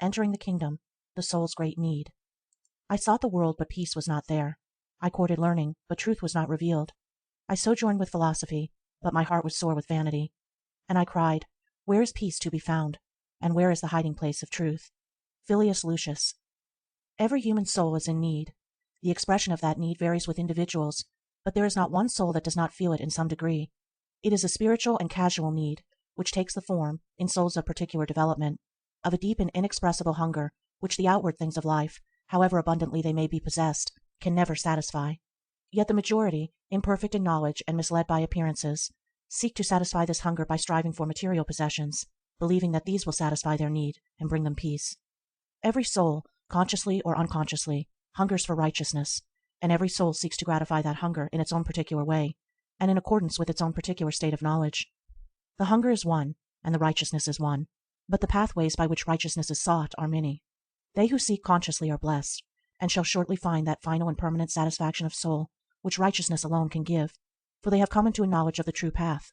Entering the kingdom, the soul's great need. I sought the world, but peace was not there. I courted learning, but truth was not revealed. I sojourned with philosophy, but my heart was sore with vanity. And I cried, where is peace to be found? And where is the hiding place of truth? Filius Lucius. Every human soul is in need. The expression of that need varies with individuals, but there is not one soul that does not feel it in some degree. It is a spiritual and casual need, which takes the form, in souls of particular development, of a deep and inexpressible hunger, which the outward things of life, however abundantly they may be possessed, can never satisfy. Yet the majority, imperfect in knowledge and misled by appearances, seek to satisfy this hunger by striving for material possessions, believing that these will satisfy their need and bring them peace. Every soul, consciously or unconsciously, hungers for righteousness, and every soul seeks to gratify that hunger in its own particular way, and in accordance with its own particular state of knowledge. The hunger is one, and the righteousness is one, but the pathways by which righteousness is sought are many. They who seek consciously are blessed, and shall shortly find that final and permanent satisfaction of soul which righteousness alone can give, for they have come into a knowledge of the true path.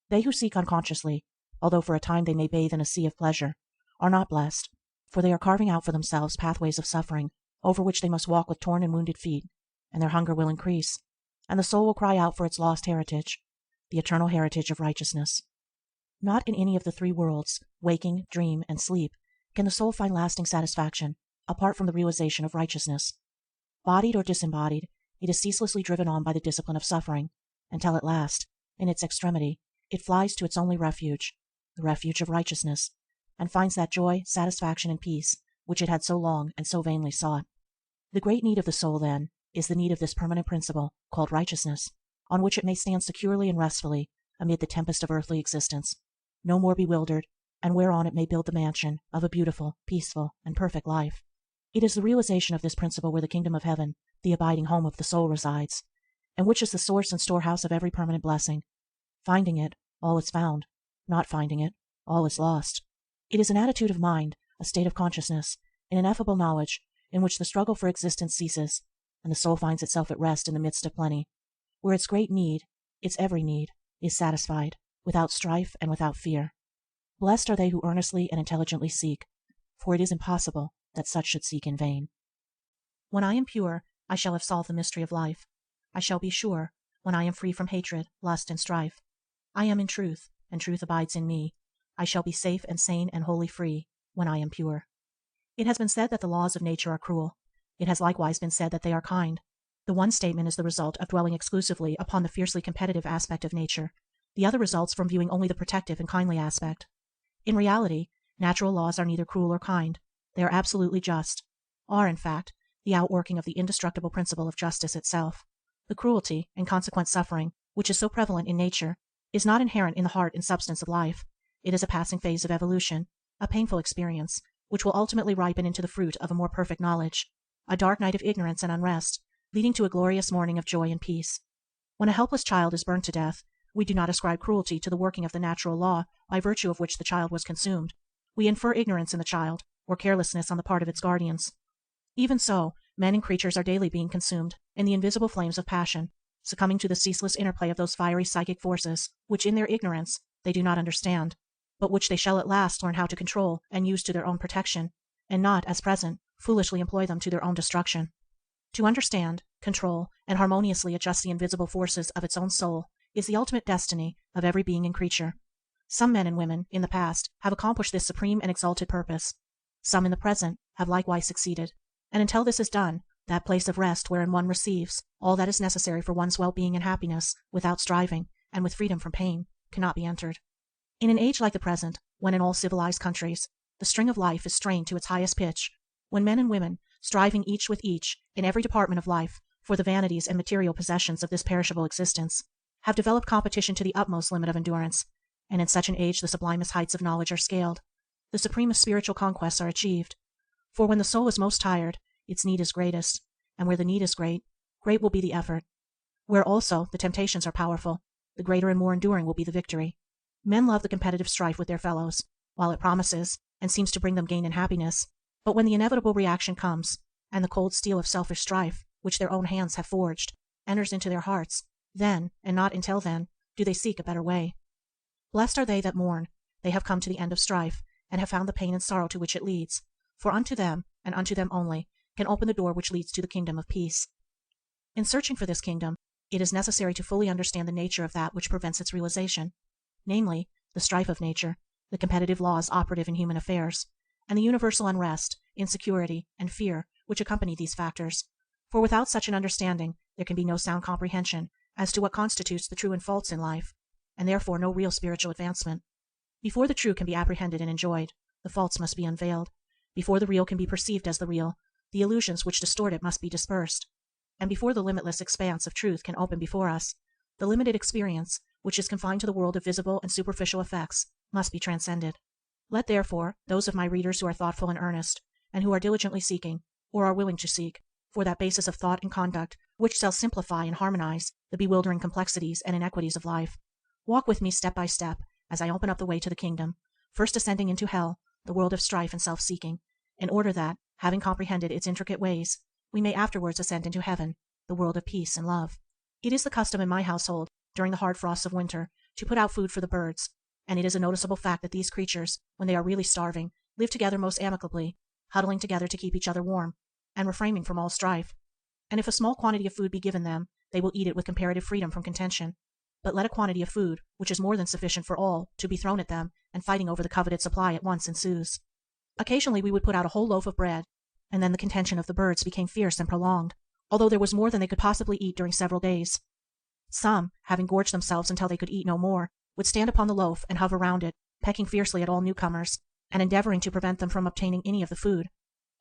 They who seek unconsciously, although for a time they may bathe in a sea of pleasure, are not blessed, for they are carving out for themselves pathways of suffering over which they must walk with torn and wounded feet, and their hunger will increase, and the soul will cry out for its lost heritage, the eternal heritage of righteousness. Not in any of the three worlds, waking, dream, and sleep, can the soul find lasting satisfaction apart from the realization of righteousness. Bodied or disembodied, it is ceaselessly driven on by the discipline of suffering, until at last, in its extremity, it flies to its only refuge, the refuge of righteousness, and finds that joy, satisfaction, and peace which it had so long and so vainly sought. The great need of the soul, then, is the need of this permanent principle, called righteousness, on which it may stand securely and restfully amid the tempest of earthly existence, no more bewildered, and whereon it may build the mansion of a beautiful, peaceful, and perfect life. It is the realization of this principle where the kingdom of heaven, the abiding home of the soul, resides, and which is the source and storehouse of every permanent blessing. Finding it, all is found; not finding it, all is lost. It is an attitude of mind, a state of consciousness, an ineffable knowledge, in which the struggle for existence ceases, and the soul finds itself at rest in the midst of plenty, where its great need, its every need, is satisfied, without strife and without fear. Blessed are they who earnestly and intelligently seek, for it is impossible that such should seek in vain. When I am pure, I shall have solved the mystery of life. I shall be sure, when I am free from hatred, lust, and strife. I am in truth, and truth abides in me. I shall be safe and sane and wholly free, when I am pure. It has been said that the laws of nature are cruel. It has likewise been said that they are kind. The one statement is the result of dwelling exclusively upon the fiercely competitive aspect of nature. The other results from viewing only the protective and kindly aspect. In reality, natural laws are neither cruel or kind. They are absolutely just, are, in fact, the outworking of the indestructible principle of justice itself. The cruelty, and consequent suffering, which is so prevalent in nature, is not inherent in the heart and substance of life. It is a passing phase of evolution, a painful experience, which will ultimately ripen into the fruit of a more perfect knowledge, a dark night of ignorance and unrest, leading to a glorious morning of joy and peace. When a helpless child is burned to death, we do not ascribe cruelty to the working of the natural law by virtue of which the child was consumed. We infer ignorance in the child, or carelessness on the part of its guardians. Even so, men and creatures are daily being consumed in the invisible flames of passion, succumbing to the ceaseless interplay of those fiery psychic forces which in their ignorance they do not understand, but which they shall at last learn how to control and use to their own protection, and not, as present, foolishly employ them to their own destruction. To understand, control, and harmoniously adjust the invisible forces of its own soul is the ultimate destiny of every being and creature. Some men and women, in the past, have accomplished this supreme and exalted purpose. Some in the present have likewise succeeded, and until this is done, that place of rest wherein one receives all that is necessary for one's well-being and happiness, without striving, and with freedom from pain, cannot be entered. In an age like the present, when in all civilized countries, the string of life is strained to its highest pitch, when men and women, striving each with each, in every department of life, for the vanities and material possessions of this perishable existence, have developed competition to the utmost limit of endurance, and in such an age the sublimest heights of knowledge are scaled, the supremest spiritual conquests are achieved. For when the soul is most tired, its need is greatest, and where the need is great, great will be the effort. Where also the temptations are powerful, the greater and more enduring will be the victory. Men love the competitive strife with their fellows, while it promises and seems to bring them gain and happiness, but when the inevitable reaction comes, and the cold steel of selfish strife, which their own hands have forged, enters into their hearts, then, and not until then, do they seek a better way. Blessed are they that mourn; they have come to the end of strife, and have found the pain and sorrow to which it leads, for unto them, and unto them only, can open the door which leads to the kingdom of peace. In searching for this kingdom, it is necessary to fully understand the nature of that which prevents its realization, namely, the strife of nature, the competitive laws operative in human affairs, and the universal unrest, insecurity, and fear which accompany these factors. For without such an understanding there can be no sound comprehension as to what constitutes the true and false in life, and therefore no real spiritual advancement. Before the true can be apprehended and enjoyed, the false must be unveiled. Before the real can be perceived as the real, the illusions which distort it must be dispersed. And before the limitless expanse of truth can open before us, the limited experience, which is confined to the world of visible and superficial effects, must be transcended. Let therefore those of my readers who are thoughtful and earnest, and who are diligently seeking, or are willing to seek, for that basis of thought and conduct which shall simplify and harmonize the bewildering complexities and inequities of life, walk with me step by step as I open up the way to the kingdom, first ascending into hell, the world of strife and self-seeking, in order that, having comprehended its intricate ways, we may afterwards ascend into heaven, the world of peace and love. It is the custom in my household, during the hard frosts of winter, to put out food for the birds, and it is a noticeable fact that these creatures, when they are really starving, live together most amicably, huddling together to keep each other warm, and refraining from all strife. And if a small quantity of food be given them, they will eat it with comparative freedom from contention. But let a quantity of food, which is more than sufficient for all, to be thrown at them, and fighting over the coveted supply at once ensues. Occasionally we would put out a whole loaf of bread, and then the contention of the birds became fierce and prolonged, although there was more than they could possibly eat during several days. Some, having gorged themselves until they could eat no more, would stand upon the loaf and hover round it, pecking fiercely at all newcomers, and endeavoring to prevent them from obtaining any of the food.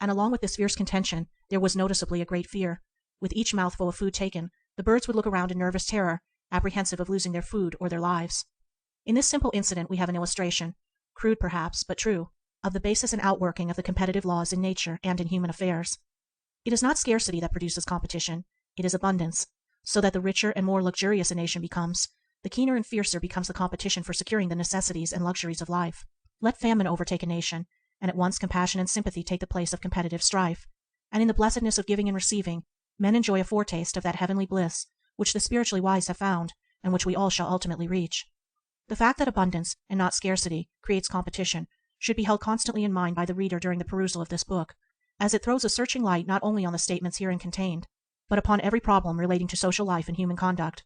And along with this fierce contention there was noticeably a great fear. With each mouthful of food taken, the birds would look around in nervous terror, apprehensive of losing their food or their lives. In this simple incident we have an illustration, crude perhaps, but true, of the basis and outworking of the competitive laws in nature and in human affairs. It is not scarcity that produces competition, it is abundance, so that the richer and more luxurious a nation becomes, the keener and fiercer becomes the competition for securing the necessities and luxuries of life. Let famine overtake a nation, and at once compassion and sympathy take the place of competitive strife, and in the blessedness of giving and receiving, men enjoy a foretaste of that heavenly bliss which the spiritually wise have found, and which we all shall ultimately reach. The fact that abundance, and not scarcity, creates competition should be held constantly in mind by the reader during the perusal of this book, as it throws a searching light not only on the statements herein contained, but upon every problem relating to social life and human conduct.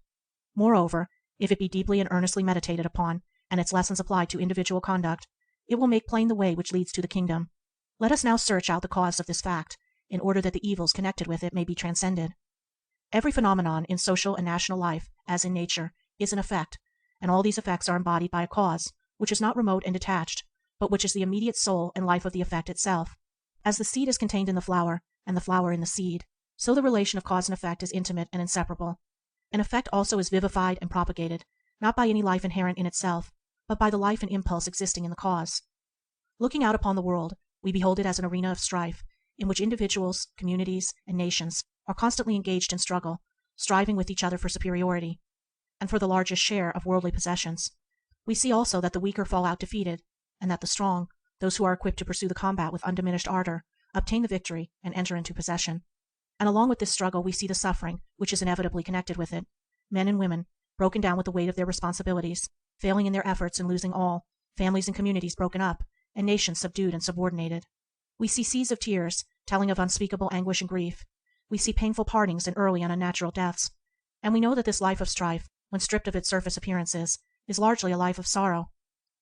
Moreover, if it be deeply and earnestly meditated upon, and its lessons applied to individual conduct, it will make plain the way which leads to the kingdom. Let us now search out the cause of this fact, in order that the evils connected with it may be transcended. Every phenomenon in social and national life, as in nature, is an effect, and all these effects are embodied by a cause, which is not remote and detached, but which is the immediate soul and life of the effect itself. As the seed is contained in the flower, and the flower in the seed, so the relation of cause and effect is intimate and inseparable. An effect also is vivified and propagated, not by any life inherent in itself, but by the life and impulse existing in the cause. Looking out upon the world, we behold it as an arena of strife, in which individuals, communities, and nations are constantly engaged in struggle, striving with each other for superiority, and for the largest share of worldly possessions. We see also that the weaker fall out defeated, and that the strong, those who are equipped to pursue the combat with undiminished ardor, obtain the victory and enter into possession. And along with this struggle we see the suffering which is inevitably connected with it, men and women, broken down with the weight of their responsibilities, failing in their efforts and losing all, families and communities broken up, and nations subdued and subordinated. We see seas of tears, telling of unspeakable anguish and grief. We see painful partings and early and unnatural deaths. And we know that this life of strife, when stripped of its surface appearances, is largely a life of sorrow.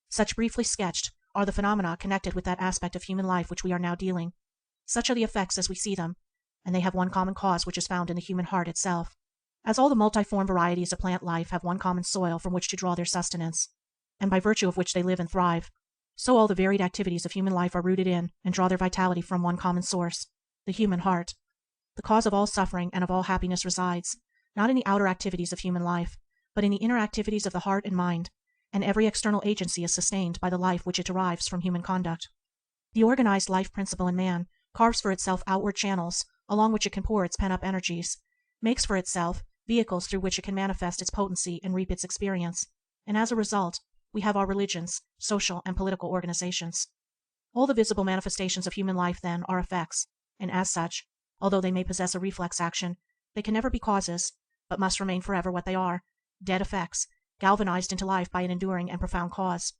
Such, briefly sketched, are the phenomena connected with that aspect of human life which we are now dealing. Such are the effects as we see them, and they have one common cause which is found in the human heart itself. As all the multiform varieties of plant life have one common soil from which to draw their sustenance, and by virtue of which they live and thrive, so all the varied activities of human life are rooted in and draw their vitality from one common source, the human heart. The cause of all suffering and of all happiness resides, not in the outer activities of human life, but in the inner activities of the heart and mind, and every external agency is sustained by the life which it derives from human conduct. The organized life principle in man carves for itself outward channels along which it can pour its pent-up energies, makes for itself vehicles through which it can manifest its potency and reap its experience, and as a result we have our religions, social and political organizations. All the visible manifestations of human life, then, are effects, and as such, although they may possess a reflex action, they can never be causes, but must remain forever what they are, dead effects, galvanized into life by an enduring and profound cause.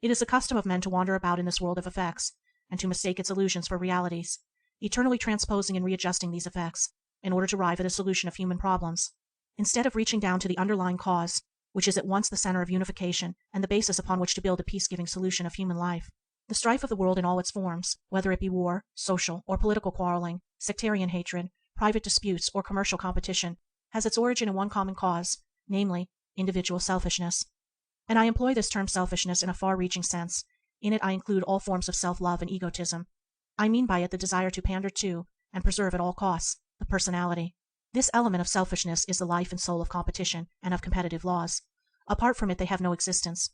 It is the custom of men to wander about in this world of effects, and to mistake its illusions for realities, eternally transposing and readjusting these effects in order to arrive at a solution of human problems, instead of reaching down to the underlying cause, which is at once the center of unification and the basis upon which to build a peace-giving solution of human life. The strife of the world in all its forms, whether it be war, social or political quarreling, sectarian hatred, private disputes, or commercial competition, has its origin in one common cause, namely, individual selfishness. And I employ this term selfishness in a far-reaching sense. In it I include all forms of self-love and egotism. I mean by it the desire to pander to, and preserve at all costs, the personality. This element of selfishness is the life and soul of competition and of competitive laws. Apart from it they have no existence.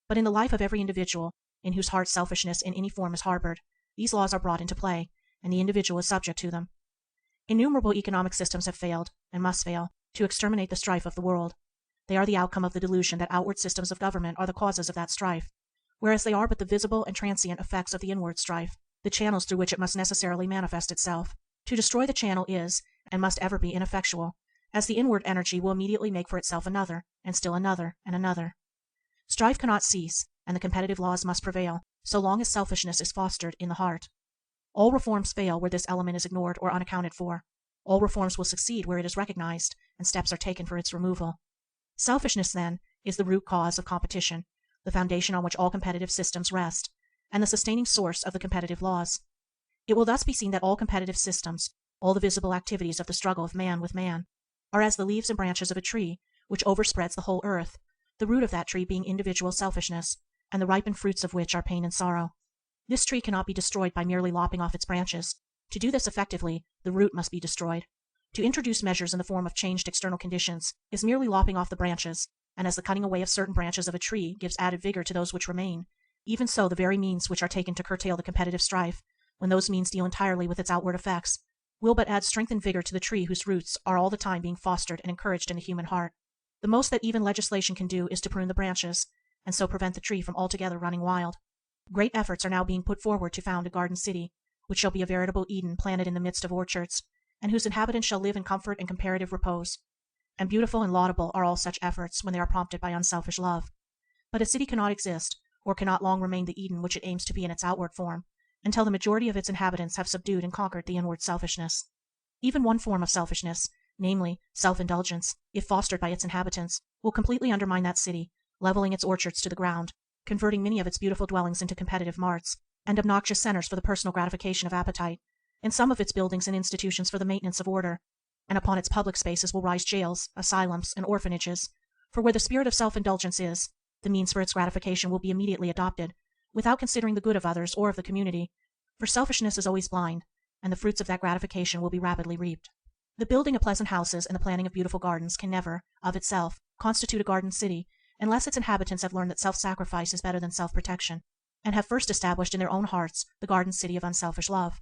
But in the life of every individual, in whose heart selfishness in any form is harbored, these laws are brought into play, and the individual is subject to them. Innumerable economic systems have failed, and must fail, to exterminate the strife of the world. They are the outcome of the delusion that outward systems of government are the causes of that strife, whereas they are but the visible and transient effects of the inward strife, the channels through which it must necessarily manifest itself. To destroy the channel is, and must ever be, ineffectual, as the inward energy will immediately make for itself another, and still another, and another. Strife cannot cease, and the competitive laws must prevail, so long as selfishness is fostered in the heart. All reforms fail where this element is ignored or unaccounted for. All reforms will succeed where it is recognized, and steps are taken for its removal. Selfishness, then, is the root cause of competition, the foundation on which all competitive systems rest, and the sustaining source of the competitive laws. It will thus be seen that all competitive systems, all the visible activities of the struggle of man with man, are as the leaves and branches of a tree which overspreads the whole earth, the root of that tree being individual selfishness, and the ripened fruits of which are pain and sorrow. This tree cannot be destroyed by merely lopping off its branches. To do this effectively, the root must be destroyed. To introduce measures in the form of changed external conditions is merely lopping off the branches, and as the cutting away of certain branches of a tree gives added vigor to those which remain, even so the very means which are taken to curtail the competitive strife, when those means deal entirely with its outward effects, will but add strength and vigor to the tree whose roots are all the time being fostered and encouraged in the human heart. The most that even legislation can do is to prune the branches, and so prevent the tree from altogether running wild. Great efforts are now being put forward to found a garden city, which shall be a veritable Eden planted in the midst of orchards, and whose inhabitants shall live in comfort and comparative repose. And beautiful and laudable are all such efforts when they are prompted by unselfish love. But a city cannot exist, or cannot long remain the Eden which it aims to be in its outward form, until the majority of its inhabitants have subdued and conquered the inward selfishness. Even one form of selfishness, namely, self-indulgence, if fostered by its inhabitants, will completely undermine that city, leveling its orchards to the ground, converting many of its beautiful dwellings into competitive marts, and obnoxious centers for the personal gratification of appetite, and some of its buildings and institutions for the maintenance of order, and upon its public spaces will rise jails, asylums, and orphanages, for where the spirit of self-indulgence is, the means for its gratification will be immediately adopted, without considering the good of others or of the community, for selfishness is always blind, and the fruits of that gratification will be rapidly reaped. The building of pleasant houses and the planting of beautiful gardens can never, of itself, constitute a garden city, unless its inhabitants have learned that self-sacrifice is better than self-protection, and have first established in their own hearts the garden city of unselfish love.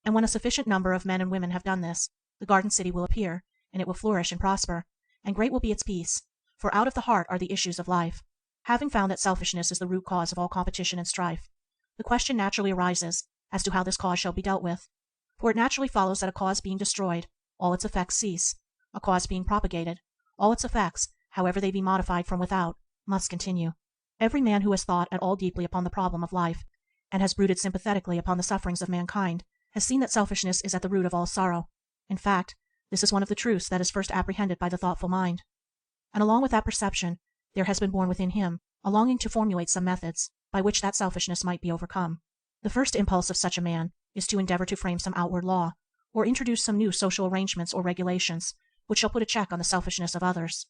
And when a sufficient number of men and women have done this, the garden city will appear, and it will flourish and prosper, and great will be its peace, for out of the heart are the issues of life. Having found that selfishness is the root cause of all competition and strife, the question naturally arises as to how this cause shall be dealt with. For it naturally follows that a cause being destroyed, all its effects cease; a cause being propagated, all its effects, however they be modified from without, must continue. Every man who has thought at all deeply upon the problem of life, and has brooded sympathetically upon the sufferings of mankind, has seen that selfishness is at the root of all sorrow. In fact, this is one of the truths that is first apprehended by the thoughtful mind. And along with that perception, there has been born within him a longing to formulate some methods by which that selfishness might be overcome. The first impulse of such a man is to endeavor to frame some outward law, or introduce some new social arrangements or regulations, which shall put a check on the selfishness of others.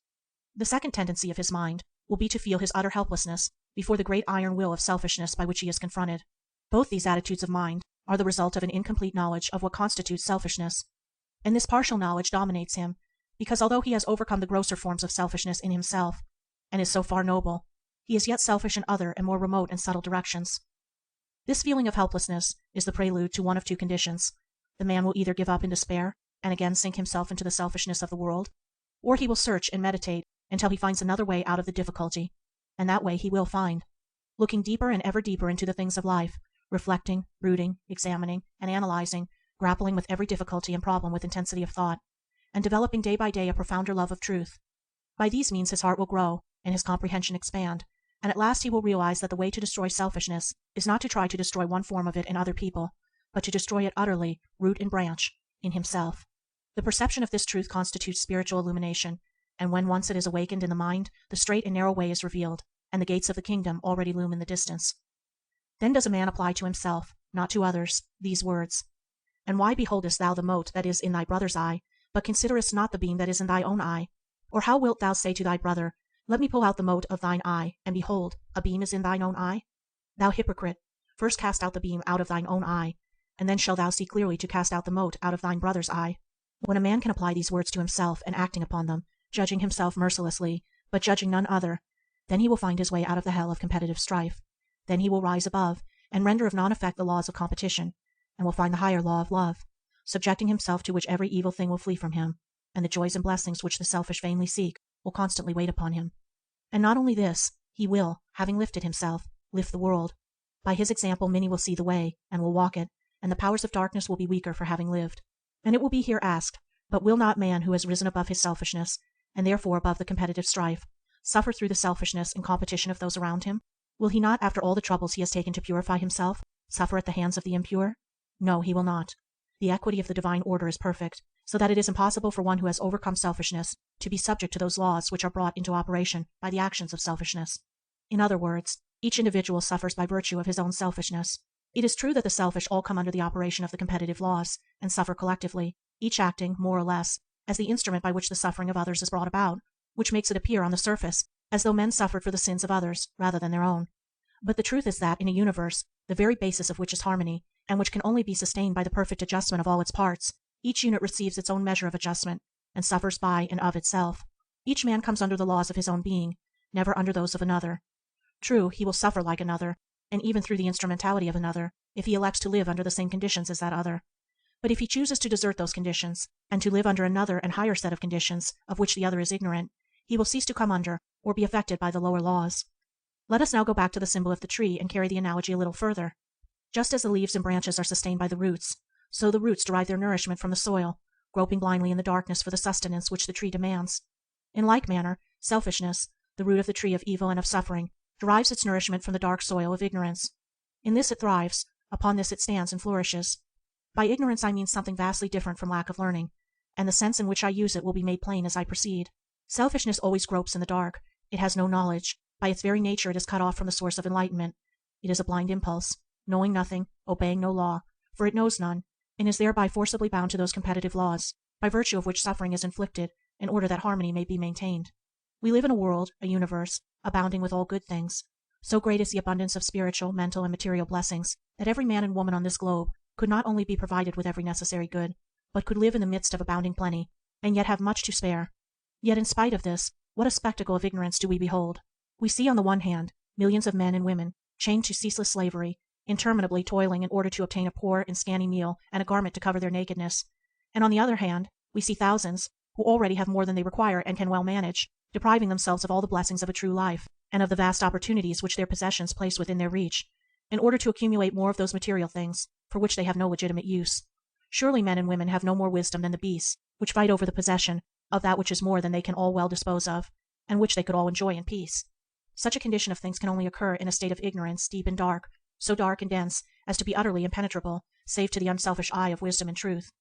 The second tendency of his mind will be to feel his utter helplessness before the great iron will of selfishness by which he is confronted. Both these attitudes of mind are the result of an incomplete knowledge of what constitutes selfishness, and this partial knowledge dominates him, because although he has overcome the grosser forms of selfishness in himself, and is so far noble, he is yet selfish in other and more remote and subtle directions. This feeling of helplessness is the prelude to one of two conditions. The man will either give up in despair and again sink himself into the selfishness of the world, or he will search and meditate until he finds another way out of the difficulty, and that way he will find. Looking deeper and ever deeper into the things of life, reflecting, brooding, examining, and analyzing, grappling with every difficulty and problem with intensity of thought, and developing day by day a profounder love of truth. By these means his heart will grow, and his comprehension expand, and at last he will realize that the way to destroy selfishness is not to try to destroy one form of it in other people, but to destroy it utterly, root and branch, in himself. The perception of this truth constitutes spiritual illumination, and when once it is awakened in the mind, the straight and narrow way is revealed, and the gates of the kingdom already loom in the distance. Then does a man apply to himself, not to others, these words: And why beholdest thou the mote that is in thy brother's eye, but considerest not the beam that is in thy own eye? Or how wilt thou say to thy brother, Let me pull out the mote of thine eye, and behold, a beam is in thine own eye? Thou hypocrite, first cast out the beam out of thine own eye, and then shalt thou see clearly to cast out the mote out of thine brother's eye. When a man can apply these words to himself, and acting upon them, judging himself mercilessly, but judging none other, then he will find his way out of the hell of competitive strife. Then he will rise above, and render of non-effect the laws of competition, and will find the higher law of love, subjecting himself to which every evil thing will flee from him, and the joys and blessings which the selfish vainly seek will constantly wait upon him. And not only this, he will, having lifted himself, lift the world. By his example many will see the way, and will walk it, and the powers of darkness will be weaker for having lived. And it will be here asked, but will not man who has risen above his selfishness, and therefore above the competitive strife, suffer through the selfishness and competition of those around him? Will he not, after all the troubles he has taken to purify himself, suffer at the hands of the impure? No, he will not. The equity of the divine order is perfect, so that it is impossible for one who has overcome selfishness to be subject to those laws which are brought into operation by the actions of selfishness. In other words, each individual suffers by virtue of his own selfishness. It is true that the selfish all come under the operation of the competitive laws, and suffer collectively, each acting, more or less, as the instrument by which the suffering of others is brought about, which makes it appear on the surface as though men suffered for the sins of others rather than their own. But the truth is that in a universe, the very basis of which is harmony, and which can only be sustained by the perfect adjustment of all its parts, each unit receives its own measure of adjustment, and suffers by and of itself. Each man comes under the laws of his own being, never under those of another. True, he will suffer like another, and even through the instrumentality of another, if he elects to live under the same conditions as that other. But if he chooses to desert those conditions, and to live under another and higher set of conditions of which the other is ignorant, he will cease to come under, or be affected by the lower laws. Let us now go back to the symbol of the tree and carry the analogy a little further. Just as the leaves and branches are sustained by the roots, so the roots derive their nourishment from the soil, groping blindly in the darkness for the sustenance which the tree demands. In like manner, selfishness, the root of the tree of evil and of suffering, derives its nourishment from the dark soil of ignorance. In this it thrives, upon this it stands and flourishes. By ignorance I mean something vastly different from lack of learning, and the sense in which I use it will be made plain as I proceed. Selfishness always gropes in the dark. It has no knowledge. By its very nature it is cut off from the source of enlightenment. It is a blind impulse, knowing nothing, obeying no law, for it knows none, and is thereby forcibly bound to those competitive laws, by virtue of which suffering is inflicted, in order that harmony may be maintained. We live in a world, a universe, abounding with all good things. So great is the abundance of spiritual, mental, and material blessings, that every man and woman on this globe could not only be provided with every necessary good, but could live in the midst of abounding plenty, and yet have much to spare. Yet in spite of this, what a spectacle of ignorance do we behold! We see on the one hand millions of men and women chained to ceaseless slavery, interminably toiling in order to obtain a poor and scanty meal and a garment to cover their nakedness, and on the other hand we see thousands, who already have more than they require and can well manage, depriving themselves of all the blessings of a true life, and of the vast opportunities which their possessions place within their reach, in order to accumulate more of those material things for which they have no legitimate use. Surely men and women have no more wisdom than the beasts, which fight over the possession of that which is more than they can all well dispose of, and which they could all enjoy in peace. Such a condition of things can only occur in a state of ignorance deep and dark, so dark and dense as to be utterly impenetrable, save to the unselfish eye of wisdom and truth.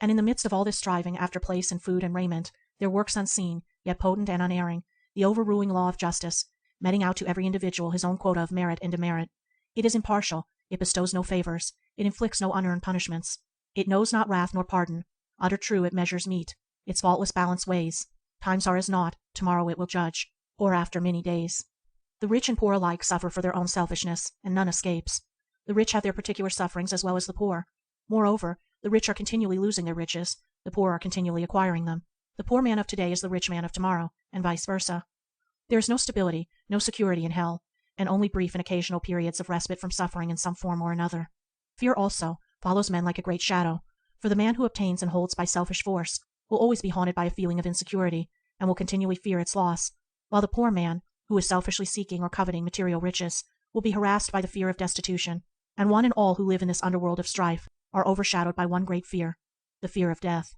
And in the midst of all this striving after place and food and raiment, there works unseen, yet potent and unerring, the overruling law of justice, meting out to every individual his own quota of merit and demerit. It is impartial, it bestows no favors, it inflicts no unearned punishments. It knows not wrath nor pardon. Utter true it measures meet, its faultless balance weighs. Times are as naught, tomorrow it will judge, or after many days. The rich and poor alike suffer for their own selfishness, and none escapes. The rich have their particular sufferings as well as the poor. Moreover, the rich are continually losing their riches, the poor are continually acquiring them. The poor man of today is the rich man of tomorrow, and vice versa. There is no stability, no security in hell, and only brief and occasional periods of respite from suffering in some form or another. Fear also follows men like a great shadow, for the man who obtains and holds by selfish force will always be haunted by a feeling of insecurity, and will continually fear its loss, while the poor man, who is selfishly seeking or coveting material riches, will be harassed by the fear of destitution, and one and all who live in this underworld of strife are overshadowed by one great fear, the fear of death.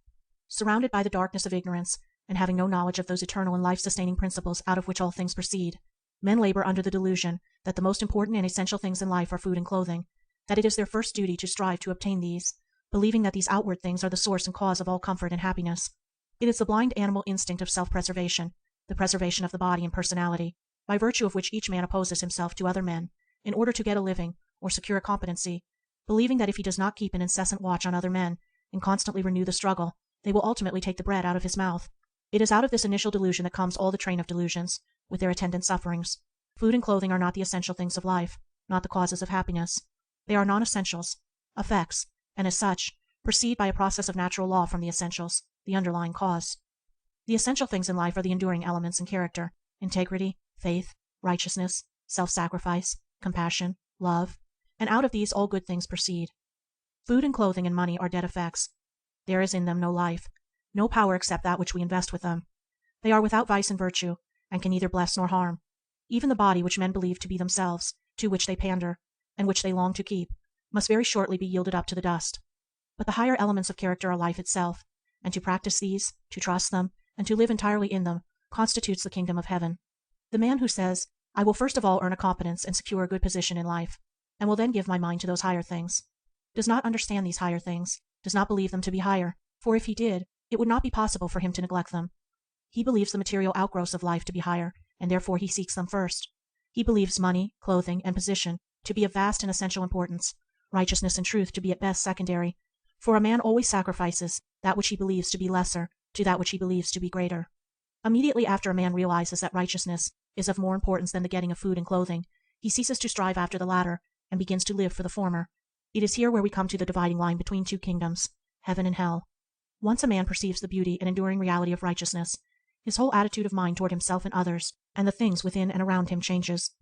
Surrounded by the darkness of ignorance, and having no knowledge of those eternal and life-sustaining principles out of which all things proceed, Men labor under the delusion that the most important and essential things in life are food and clothing, that it is their first duty to strive to obtain these, believing that these outward things are the source and cause of all comfort and happiness. It is the blind animal instinct of self-preservation, the preservation of the body and personality, by virtue of which each man opposes himself to other men, in order to get a living, or secure a competency, believing that if he does not keep an incessant watch on other men, and constantly renew the struggle, they will ultimately take the bread out of his mouth. It is out of this initial delusion that comes all the train of delusions, with their attendant sufferings. Food and clothing are not the essential things of life, not the causes of happiness. They are non-essentials, effects, and as such, proceed by a process of natural law from the essentials, the underlying cause. The essential things in life are the enduring elements in character: integrity, faith, righteousness, self-sacrifice, compassion, love, and out of these all good things proceed. Food and clothing and money are dead effects. There is in them no life, no power except that which we invest with them. They are without vice and virtue, and can neither bless nor harm. Even the body which men believe to be themselves, to which they pander, and which they long to keep, must very shortly be yielded up to the dust. But the higher elements of character are life itself, and to practice these, to trust them, and to live entirely in them, constitutes the kingdom of heaven. The man who says, "I will first of all earn a competence and secure a good position in life, and will then give my mind to those higher things," does not understand these higher things, does not believe them to be higher, for if he did, it would not be possible for him to neglect them. He believes the material outgrowths of life to be higher, and therefore he seeks them first. He believes money, clothing, and position to be of vast and essential importance, righteousness and truth to be at best secondary, for a man always sacrifices that which he believes to be lesser to that which he believes to be greater. Immediately after a man realizes that righteousness is of more importance than the getting of food and clothing, he ceases to strive after the latter, and begins to live for the former. It is here where we come to the dividing line between two kingdoms, heaven and hell. Once a man perceives the beauty and enduring reality of righteousness, his whole attitude of mind toward himself and others, and the things within and around him, changes.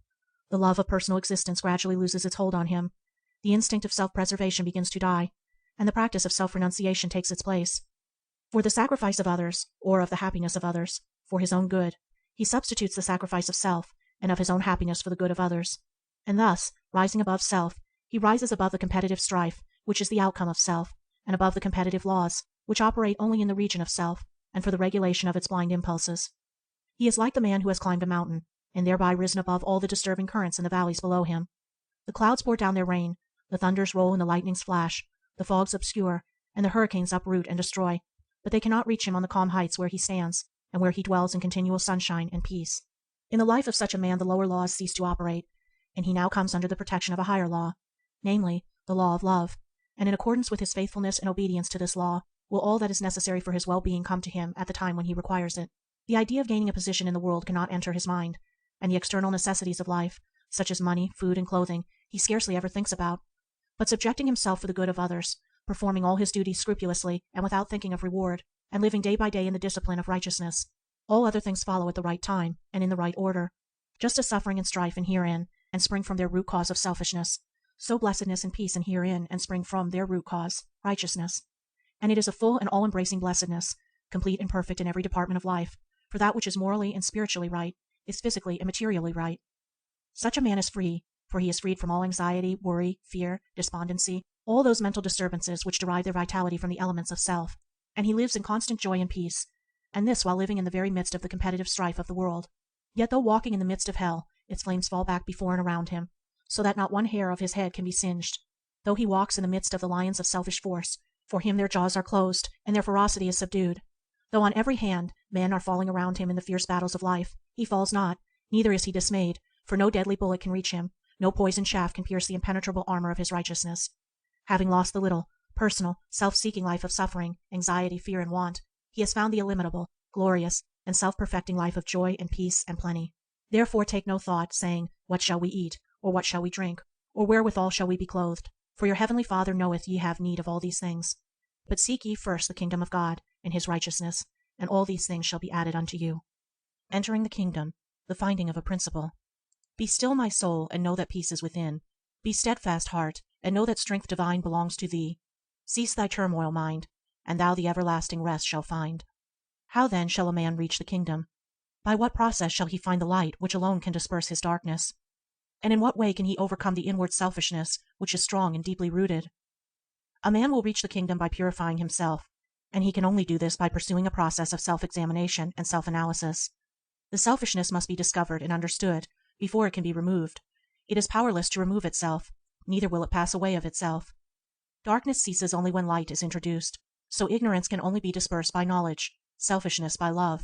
The love of personal existence gradually loses its hold on him. The instinct of self-preservation begins to die, and the practice of self-renunciation takes its place. For the sacrifice of others, or of the happiness of others, for his own good, he substitutes the sacrifice of self and of his own happiness for the good of others. And thus, rising above self, he rises above the competitive strife, which is the outcome of self, and above the competitive laws, which operate only in the region of self, and for the regulation of its blind impulses. He is like the man who has climbed a mountain, and thereby risen above all the disturbing currents in the valleys below him. The clouds pour down their rain, the thunders roll and the lightnings flash, the fogs obscure, and the hurricanes uproot and destroy, but they cannot reach him on the calm heights where he stands, and where he dwells in continual sunshine and peace. In the life of such a man the lower laws cease to operate, and he now comes under the protection of a higher law, namely, the law of love, and in accordance with his faithfulness and obedience to this law, will all that is necessary for his well-being come to him at the time when he requires it. The idea of gaining a position in the world cannot enter his mind, and the external necessities of life, such as money, food, and clothing, he scarcely ever thinks about. But subjecting himself for the good of others, performing all his duties scrupulously and without thinking of reward, and living day by day in the discipline of righteousness, all other things follow at the right time and in the right order. Just as suffering and strife in herein and spring from their root cause of selfishness, so blessedness and peace in herein and spring from their root cause, righteousness. And it is a full and all-embracing blessedness, complete and perfect in every department of life, for that which is morally and spiritually right is physically and materially right. Such a man is free, for he is freed from all anxiety, worry, fear, despondency, all those mental disturbances which derive their vitality from the elements of self, and he lives in constant joy and peace, and this while living in the very midst of the competitive strife of the world. Yet though walking in the midst of hell, its flames fall back before and around him, so that not one hair of his head can be singed. Though he walks in the midst of the lions of selfish force, for him their jaws are closed, and their ferocity is subdued. Though on every hand men are falling around him in the fierce battles of life, he falls not, neither is he dismayed, for no deadly bullet can reach him, no poisoned shaft can pierce the impenetrable armor of his righteousness. Having lost the little, personal, self-seeking life of suffering, anxiety, fear, and want, he has found the illimitable, glorious, and self-perfecting life of joy and peace and plenty. Therefore take no thought, saying, What shall we eat? Or what shall we drink? Or wherewithal shall we be clothed? For your heavenly Father knoweth ye have need of all these things. But seek ye first the kingdom of God, and his righteousness, and all these things shall be added unto you. Entering the kingdom, the finding of a principle. Be still, my soul, and know that peace is within. Be steadfast, heart, and know that strength divine belongs to thee. Cease thy turmoil, mind, and thou the everlasting rest shall find. How then shall a man reach the kingdom? By what process shall he find the light which alone can disperse his darkness? And in what way can he overcome the inward selfishness which is strong and deeply rooted? A man will reach the kingdom by purifying himself, and he can only do this by pursuing a process of self-examination and self-analysis. The selfishness must be discovered and understood before it can be removed. It is powerless to remove itself, neither will it pass away of itself. Darkness ceases only when light is introduced, so ignorance can only be dispersed by knowledge, selfishness by love.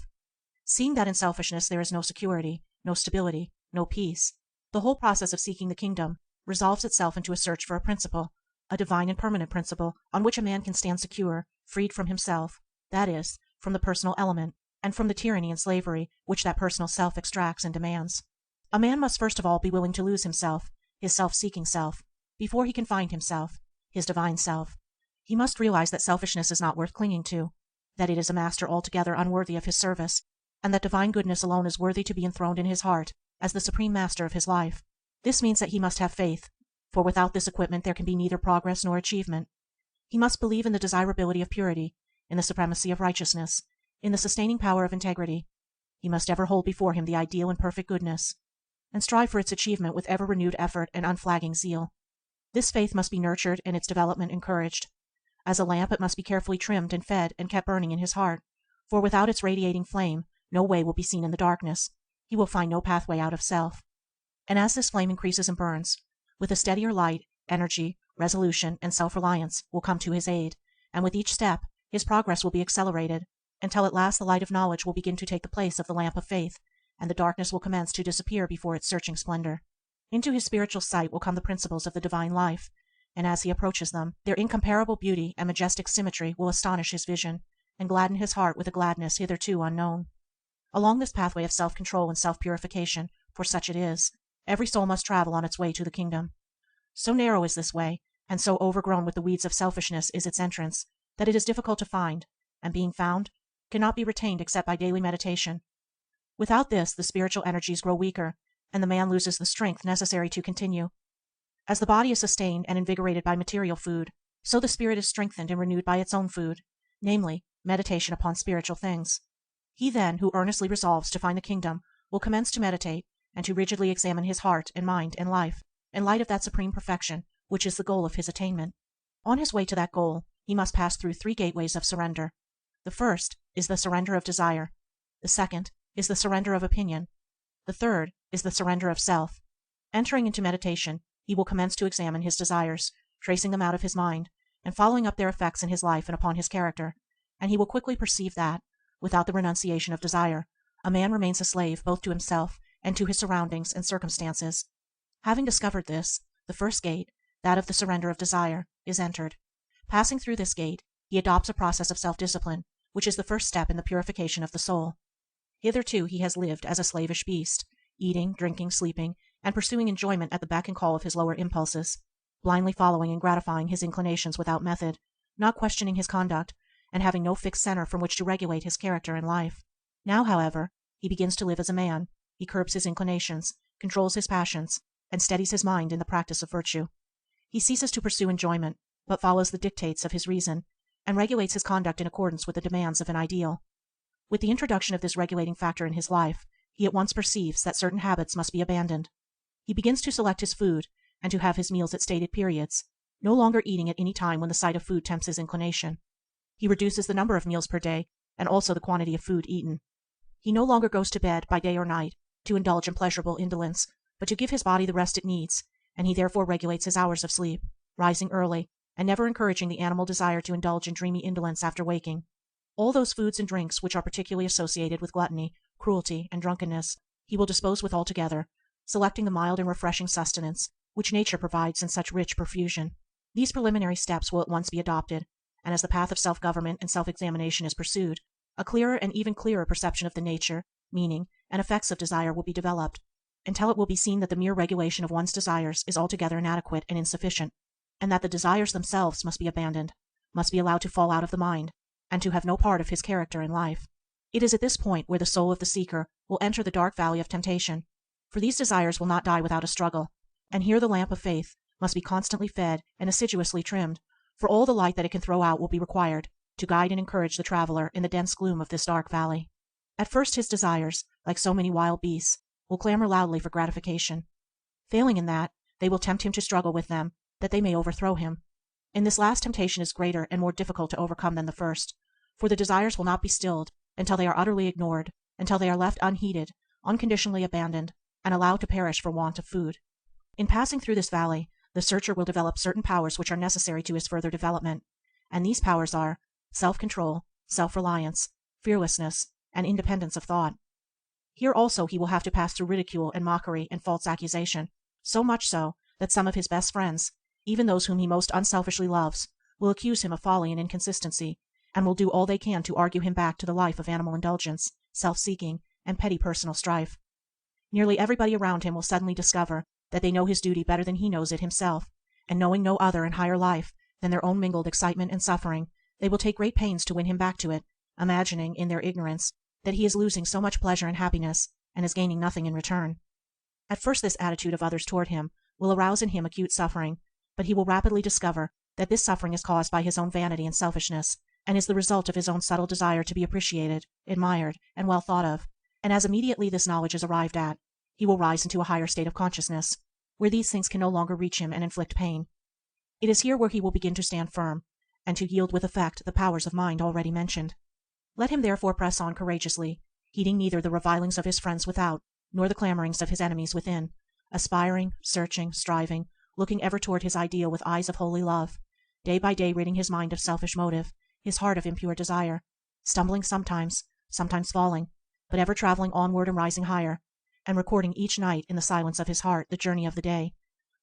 Seeing that in selfishness there is no security, no stability, no peace, the whole process of seeking the kingdom resolves itself into a search for a principle, a divine and permanent principle, on which a man can stand secure, freed from himself, that is, from the personal element, and from the tyranny and slavery which that personal self extracts and demands. A man must first of all be willing to lose himself, his self-seeking self, before he can find himself, his divine self. He must realize that selfishness is not worth clinging to, that it is a master altogether unworthy of his service, and that divine goodness alone is worthy to be enthroned in his heart as the supreme master of his life. This means that he must have faith, for without this equipment there can be neither progress nor achievement. He must believe in the desirability of purity, in the supremacy of righteousness, in the sustaining power of integrity. He must ever hold before him the ideal and perfect goodness, and strive for its achievement with ever renewed effort and unflagging zeal. This faith must be nurtured and its development encouraged. As a lamp, it must be carefully trimmed and fed and kept burning in his heart, for without its radiating flame no way will be seen in the darkness. He will find no pathway out of self. And as this flame increases and burns, with a steadier light, energy, resolution, and self-reliance will come to his aid, and with each step his progress will be accelerated, until at last the light of knowledge will begin to take the place of the lamp of faith, and the darkness will commence to disappear before its searching splendor. Into his spiritual sight will come the principles of the divine life, and as he approaches them, their incomparable beauty and majestic symmetry will astonish his vision, and gladden his heart with a gladness hitherto unknown. Along this pathway of self-control and self-purification, for such it is, every soul must travel on its way to the kingdom. So narrow is this way, and so overgrown with the weeds of selfishness is its entrance, that it is difficult to find, and being found, cannot be retained except by daily meditation. Without this, the spiritual energies grow weaker, and the man loses the strength necessary to continue. As the body is sustained and invigorated by material food, so the spirit is strengthened and renewed by its own food, namely, meditation upon spiritual things. He then, who earnestly resolves to find the kingdom, will commence to meditate, and to rigidly examine his heart and mind and life, in light of that supreme perfection which is the goal of his attainment. On his way to that goal, he must pass through 3 gateways of surrender. The first is the surrender of desire. The second is the surrender of opinion. The third is the surrender of self. Entering into meditation, he will commence to examine his desires, tracing them out of his mind, and following up their effects in his life and upon his character, and he will quickly perceive that, without the renunciation of desire, a man remains a slave both to himself and to his surroundings and circumstances. Having discovered this, the first gate, that of the surrender of desire, is entered. Passing through this gate, he adopts a process of self-discipline, which is the first step in the purification of the soul. Hitherto he has lived as a slavish beast, eating, drinking, sleeping, and pursuing enjoyment at the beck and call of his lower impulses, blindly following and gratifying his inclinations without method, not questioning his conduct, and having no fixed center from which to regulate his character and life. Now, however, he begins to live as a man. He curbs his inclinations, controls his passions, and steadies his mind in the practice of virtue. He ceases to pursue enjoyment, but follows the dictates of his reason, and regulates his conduct in accordance with the demands of an ideal. With the introduction of this regulating factor in his life, he at once perceives that certain habits must be abandoned. He begins to select his food, and to have his meals at stated periods, no longer eating at any time when the sight of food tempts his inclination. He reduces the number of meals per day, and also the quantity of food eaten. He no longer goes to bed, by day or night, to indulge in pleasurable indolence, but to give his body the rest it needs, and he therefore regulates his hours of sleep, rising early, and never encouraging the animal desire to indulge in dreamy indolence after waking. All those foods and drinks which are particularly associated with gluttony, cruelty, and drunkenness, he will dispose with altogether, selecting the mild and refreshing sustenance which nature provides in such rich profusion. These preliminary steps will at once be adopted, and as the path of self-government and self-examination is pursued, a clearer and even clearer perception of the nature, meaning, and effects of desire will be developed, until it will be seen that the mere regulation of one's desires is altogether inadequate and insufficient, and that the desires themselves must be abandoned, must be allowed to fall out of the mind, and to have no part of his character in life. It is at this point where the soul of the seeker will enter the dark valley of temptation, for these desires will not die without a struggle, and here the lamp of faith must be constantly fed and assiduously trimmed, for all the light that it can throw out will be required to guide and encourage the traveler in the dense gloom of this dark valley. At first his desires, like so many wild beasts, will clamor loudly for gratification. Failing in that, they will tempt him to struggle with them, that they may overthrow him. And this last temptation is greater and more difficult to overcome than the first, for the desires will not be stilled until they are utterly ignored, until they are left unheeded, unconditionally abandoned, and allowed to perish for want of food. In passing through this valley, the searcher will develop certain powers which are necessary to his further development, and these powers are self-control, self-reliance, fearlessness, and independence of thought. Here also he will have to pass through ridicule and mockery and false accusation, so much so that some of his best friends, even those whom he most unselfishly loves, will accuse him of folly and inconsistency, and will do all they can to argue him back to the life of animal indulgence, self-seeking, and petty personal strife. Nearly everybody around him will suddenly discover that they know his duty better than he knows it himself, and knowing no other and higher life than their own mingled excitement and suffering, they will take great pains to win him back to it, imagining, in their ignorance, that he is losing so much pleasure and happiness, and is gaining nothing in return. At first this attitude of others toward him will arouse in him acute suffering, but he will rapidly discover that this suffering is caused by his own vanity and selfishness, and is the result of his own subtle desire to be appreciated, admired, and well thought of, and as immediately this knowledge is arrived at, he will rise into a higher state of consciousness, where these things can no longer reach him and inflict pain. It is here where he will begin to stand firm, and to yield with effect the powers of mind already mentioned. Let him therefore press on courageously, heeding neither the revilings of his friends without, nor the clamorings of his enemies within, aspiring, searching, striving, looking ever toward his ideal with eyes of holy love, day by day ridding his mind of selfish motive, his heart of impure desire, stumbling sometimes falling, but ever traveling onward and rising higher, and recording each night in the silence of his heart the journey of the day.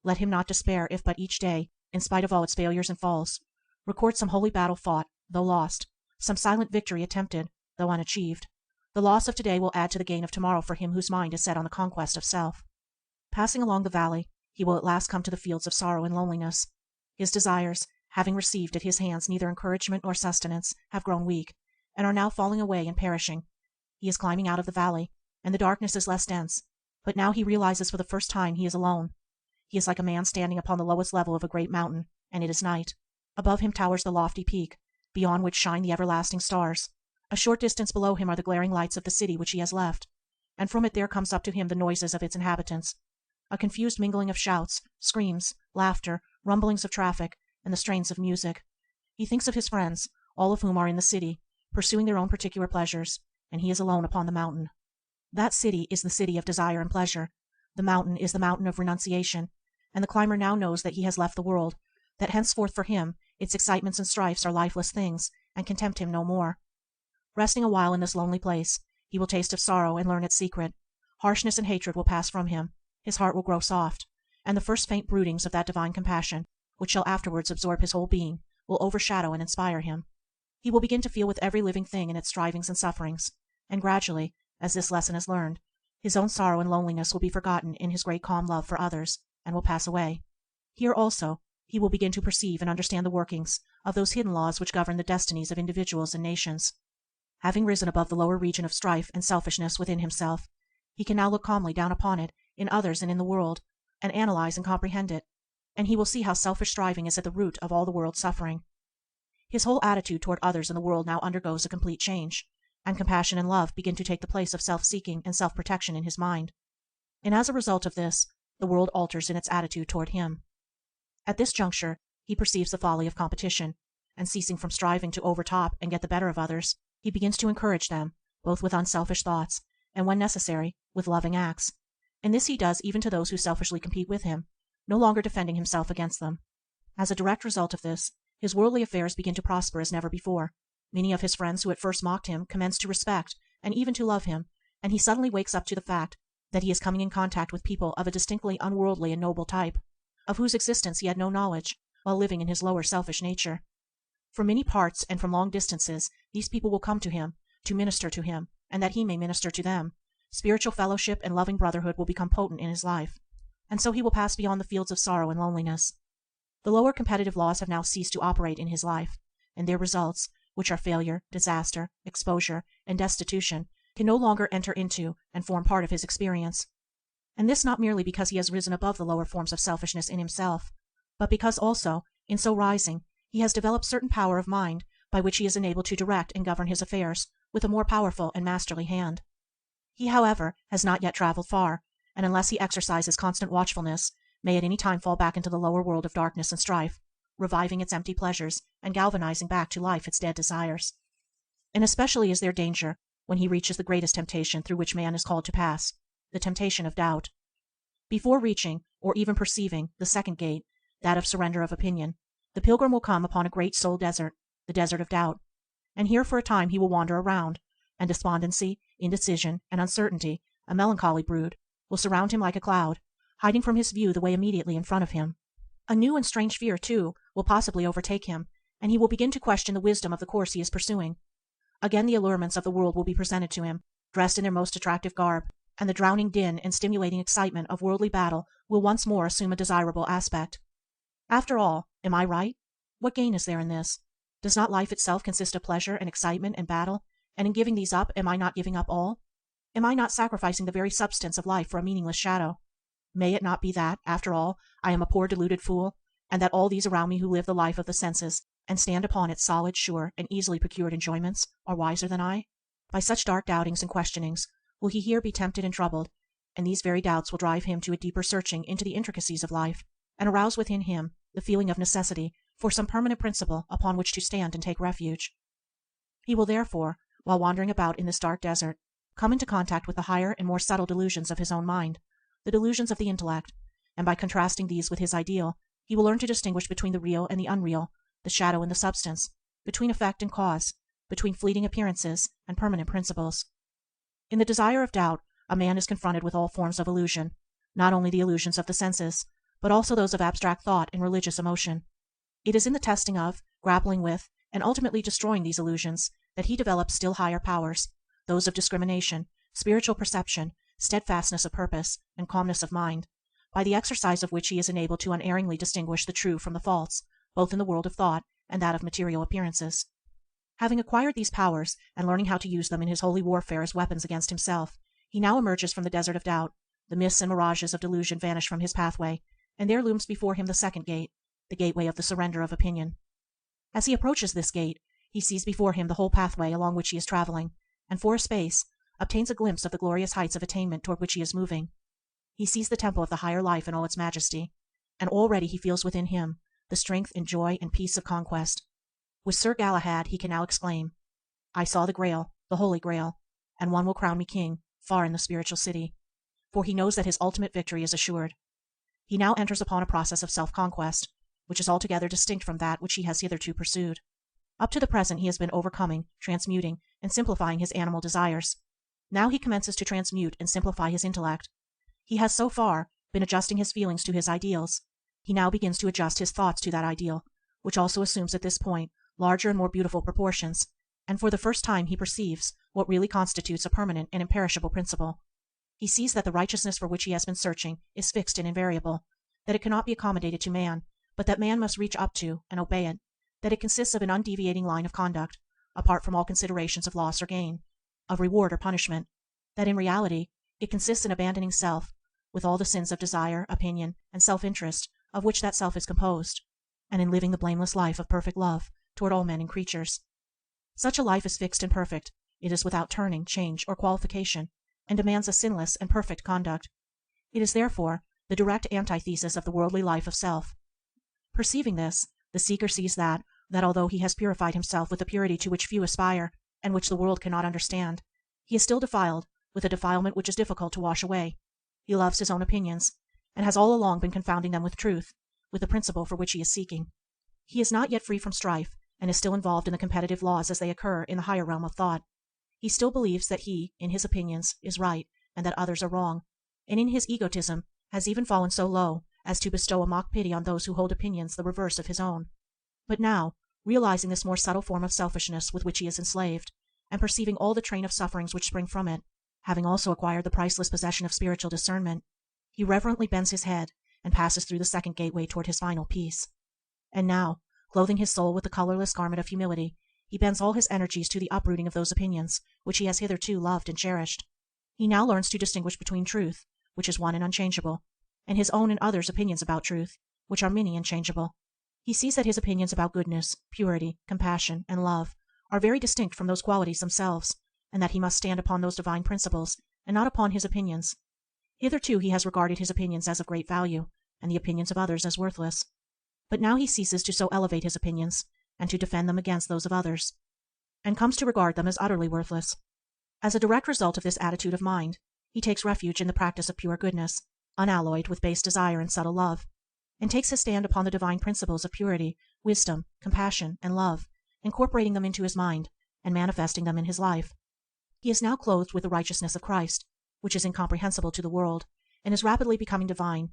Let him not despair if but each day, in spite of all its failures and falls, record some holy battle fought, though lost, some silent victory attempted, though unachieved. The loss of today will add to the gain of tomorrow for him whose mind is set on the conquest of self. Passing along the valley, he will at last come to the fields of sorrow and loneliness. His desires, having received at his hands neither encouragement nor sustenance, have grown weak, and are now falling away and perishing. He is climbing out of the valley, and the darkness is less dense, but now he realizes for the first time he is alone. He is like a man standing upon the lowest level of a great mountain, and it is night. Above him towers the lofty peak, beyond which shine the everlasting stars. A short distance below him are the glaring lights of the city which he has left, and from it there comes up to him the noises of its inhabitants, a confused mingling of shouts, screams, laughter, rumblings of traffic, and the strains of music. He thinks of his friends, all of whom are in the city, pursuing their own particular pleasures, and he is alone upon the mountain. That city is the city of desire and pleasure. The mountain is the mountain of renunciation, and the climber now knows that he has left the world, that henceforth for him its excitements and strifes are lifeless things, and can tempt him no more. Resting a while in this lonely place, he will taste of sorrow and learn its secret. Harshness and hatred will pass from him, his heart will grow soft, and the first faint broodings of that divine compassion, which shall afterwards absorb his whole being, will overshadow and inspire him. He will begin to feel with every living thing in its strivings and sufferings, and gradually, as this lesson is learned, his own sorrow and loneliness will be forgotten in his great calm love for others, and will pass away. Here also he will begin to perceive and understand the workings of those hidden laws which govern the destinies of individuals and nations. Having risen above the lower region of strife and selfishness within himself, he can now look calmly down upon it in others and in the world, and analyze and comprehend it, and he will see how selfish striving is at the root of all the world's suffering. His whole attitude toward others and the world now undergoes a complete change, and compassion and love begin to take the place of self-seeking and self-protection in his mind, and as a result of this, the world alters in its attitude toward him. At this juncture he perceives the folly of competition, and ceasing from striving to overtop and get the better of others, he begins to encourage them, both with unselfish thoughts, and when necessary, with loving acts, and this he does even to those who selfishly compete with him, no longer defending himself against them. As a direct result of this, his worldly affairs begin to prosper as never before. Many of his friends who at first mocked him commence to respect and even to love him, and he suddenly wakes up to the fact that he is coming in contact with people of a distinctly unworldly and noble type, of whose existence he had no knowledge while living in his lower selfish nature. From many parts and from long distances these people will come to him, to minister to him, and that he may minister to them. Spiritual fellowship and loving brotherhood will become potent in his life, and so he will pass beyond the fields of sorrow and loneliness. The lower competitive laws have now ceased to operate in his life, and their results, which are failure, disaster, exposure, and destitution, can no longer enter into and form part of his experience. And this not merely because he has risen above the lower forms of selfishness in himself, but because also, in so rising, he has developed certain power of mind by which he is enabled to direct and govern his affairs with a more powerful and masterly hand. He, however, has not yet traveled far, and unless he exercises constant watchfulness, may at any time fall back into the lower world of darkness and strife, reviving its empty pleasures and galvanizing back to life its dead desires. And especially is there danger when he reaches the greatest temptation through which man is called to pass, the temptation of doubt. Before reaching, or even perceiving, the second gate, that of surrender of opinion, the pilgrim will come upon a great soul desert, the desert of doubt, and here for a time he will wander around, and despondency, indecision, and uncertainty, a melancholy brood, will surround him like a cloud, hiding from his view the way immediately in front of him. A new and strange fear, too, will possibly overtake him, and he will begin to question the wisdom of the course he is pursuing. Again the allurements of the world will be presented to him, dressed in their most attractive garb, and the drowning din and stimulating excitement of worldly battle will once more assume a desirable aspect. After all, am I right? What gain is there in this? Does not life itself consist of pleasure and excitement and battle, and in giving these up am I not giving up all? Am I not sacrificing the very substance of life for a meaningless shadow? May it not be that, after all, I am a poor deluded fool, and that all these around me who live the life of the senses, and stand upon its solid, sure, and easily procured enjoyments, are wiser than I? By such dark doubtings and questionings will he here be tempted and troubled, and these very doubts will drive him to a deeper searching into the intricacies of life, and arouse within him the feeling of necessity for some permanent principle upon which to stand and take refuge. He will therefore, while wandering about in this dark desert, come into contact with the higher and more subtle delusions of his own mind, the delusions of the intellect, and by contrasting these with his ideal, he will learn to distinguish between the real and the unreal, the shadow and the substance, between effect and cause, between fleeting appearances and permanent principles. In the desire of doubt, a man is confronted with all forms of illusion, not only the illusions of the senses, but also those of abstract thought and religious emotion. It is in the testing of, grappling with, and ultimately destroying these illusions that he develops still higher powers, those of discrimination, spiritual perception, steadfastness of purpose, and calmness of mind, by the exercise of which he is enabled to unerringly distinguish the true from the false, both in the world of thought and that of material appearances. Having acquired these powers, and learning how to use them in his holy warfare as weapons against himself, he now emerges from the desert of doubt, the mists and mirages of delusion vanish from his pathway, and there looms before him the second gate, the gateway of the surrender of opinion. As he approaches this gate, he sees before him the whole pathway along which he is traveling, and for a space obtains a glimpse of the glorious heights of attainment toward which he is moving. He sees the temple of the higher life in all its majesty, and already he feels within him the strength and joy and peace of conquest. With Sir Galahad he can now exclaim, "I saw the Grail, the Holy Grail, and one will crown me king, far in the spiritual city," for he knows that his ultimate victory is assured. He now enters upon a process of self-conquest, which is altogether distinct from that which he has hitherto pursued. Up to the present he has been overcoming, transmuting, and simplifying his animal desires. Now he commences to transmute and simplify his intellect. He has so far been adjusting his feelings to his ideals. He now begins to adjust his thoughts to that ideal, which also assumes at this point larger and more beautiful proportions, and for the first time he perceives what really constitutes a permanent and imperishable principle. He sees that the righteousness for which he has been searching is fixed and invariable, that it cannot be accommodated to man, but that man must reach up to and obey it, that it consists of an undeviating line of conduct, apart from all considerations of loss or gain, of reward or punishment, that in reality it consists in abandoning self, with all the sins of desire, opinion, and self-interest of which that self is composed, and in living the blameless life of perfect love toward all men and creatures. Such a life is fixed and perfect, it is without turning, change, or qualification, and demands a sinless and perfect conduct. It is therefore the direct antithesis of the worldly life of self. Perceiving this, the seeker sees that although he has purified himself with a purity to which few aspire, and which the world cannot understand, he is still defiled with a defilement which is difficult to wash away. He loves his own opinions, and has all along been confounding them with truth, with the principle for which he is seeking. He is not yet free from strife, and is still involved in the competitive laws as they occur in the higher realm of thought. He still believes that he, in his opinions, is right, and that others are wrong, and in his egotism has even fallen so low as to bestow a mock pity on those who hold opinions the reverse of his own. But now, realizing this more subtle form of selfishness with which he is enslaved, and perceiving all the train of sufferings which spring from it, having also acquired the priceless possession of spiritual discernment, he reverently bends his head and passes through the second gateway toward his final peace. And now, clothing his soul with the colorless garment of humility, he bends all his energies to the uprooting of those opinions which he has hitherto loved and cherished. He now learns to distinguish between truth, which is one and unchangeable, and his own and others' opinions about truth, which are many and changeable. He sees that his opinions about goodness, purity, compassion, and love are very distinct from those qualities themselves, and that he must stand upon those divine principles, and not upon his opinions. Hitherto he has regarded his opinions as of great value, and the opinions of others as worthless. But now he ceases to so elevate his opinions, and to defend them against those of others, and comes to regard them as utterly worthless. As a direct result of this attitude of mind, He takes refuge in the practice of pure goodness, unalloyed with base desire and subtle love, and takes his stand upon the divine principles of purity, wisdom, compassion, and love, incorporating them into his mind, and manifesting them in his life. He is now clothed with the righteousness of Christ, which is incomprehensible to the world, and is rapidly becoming divine.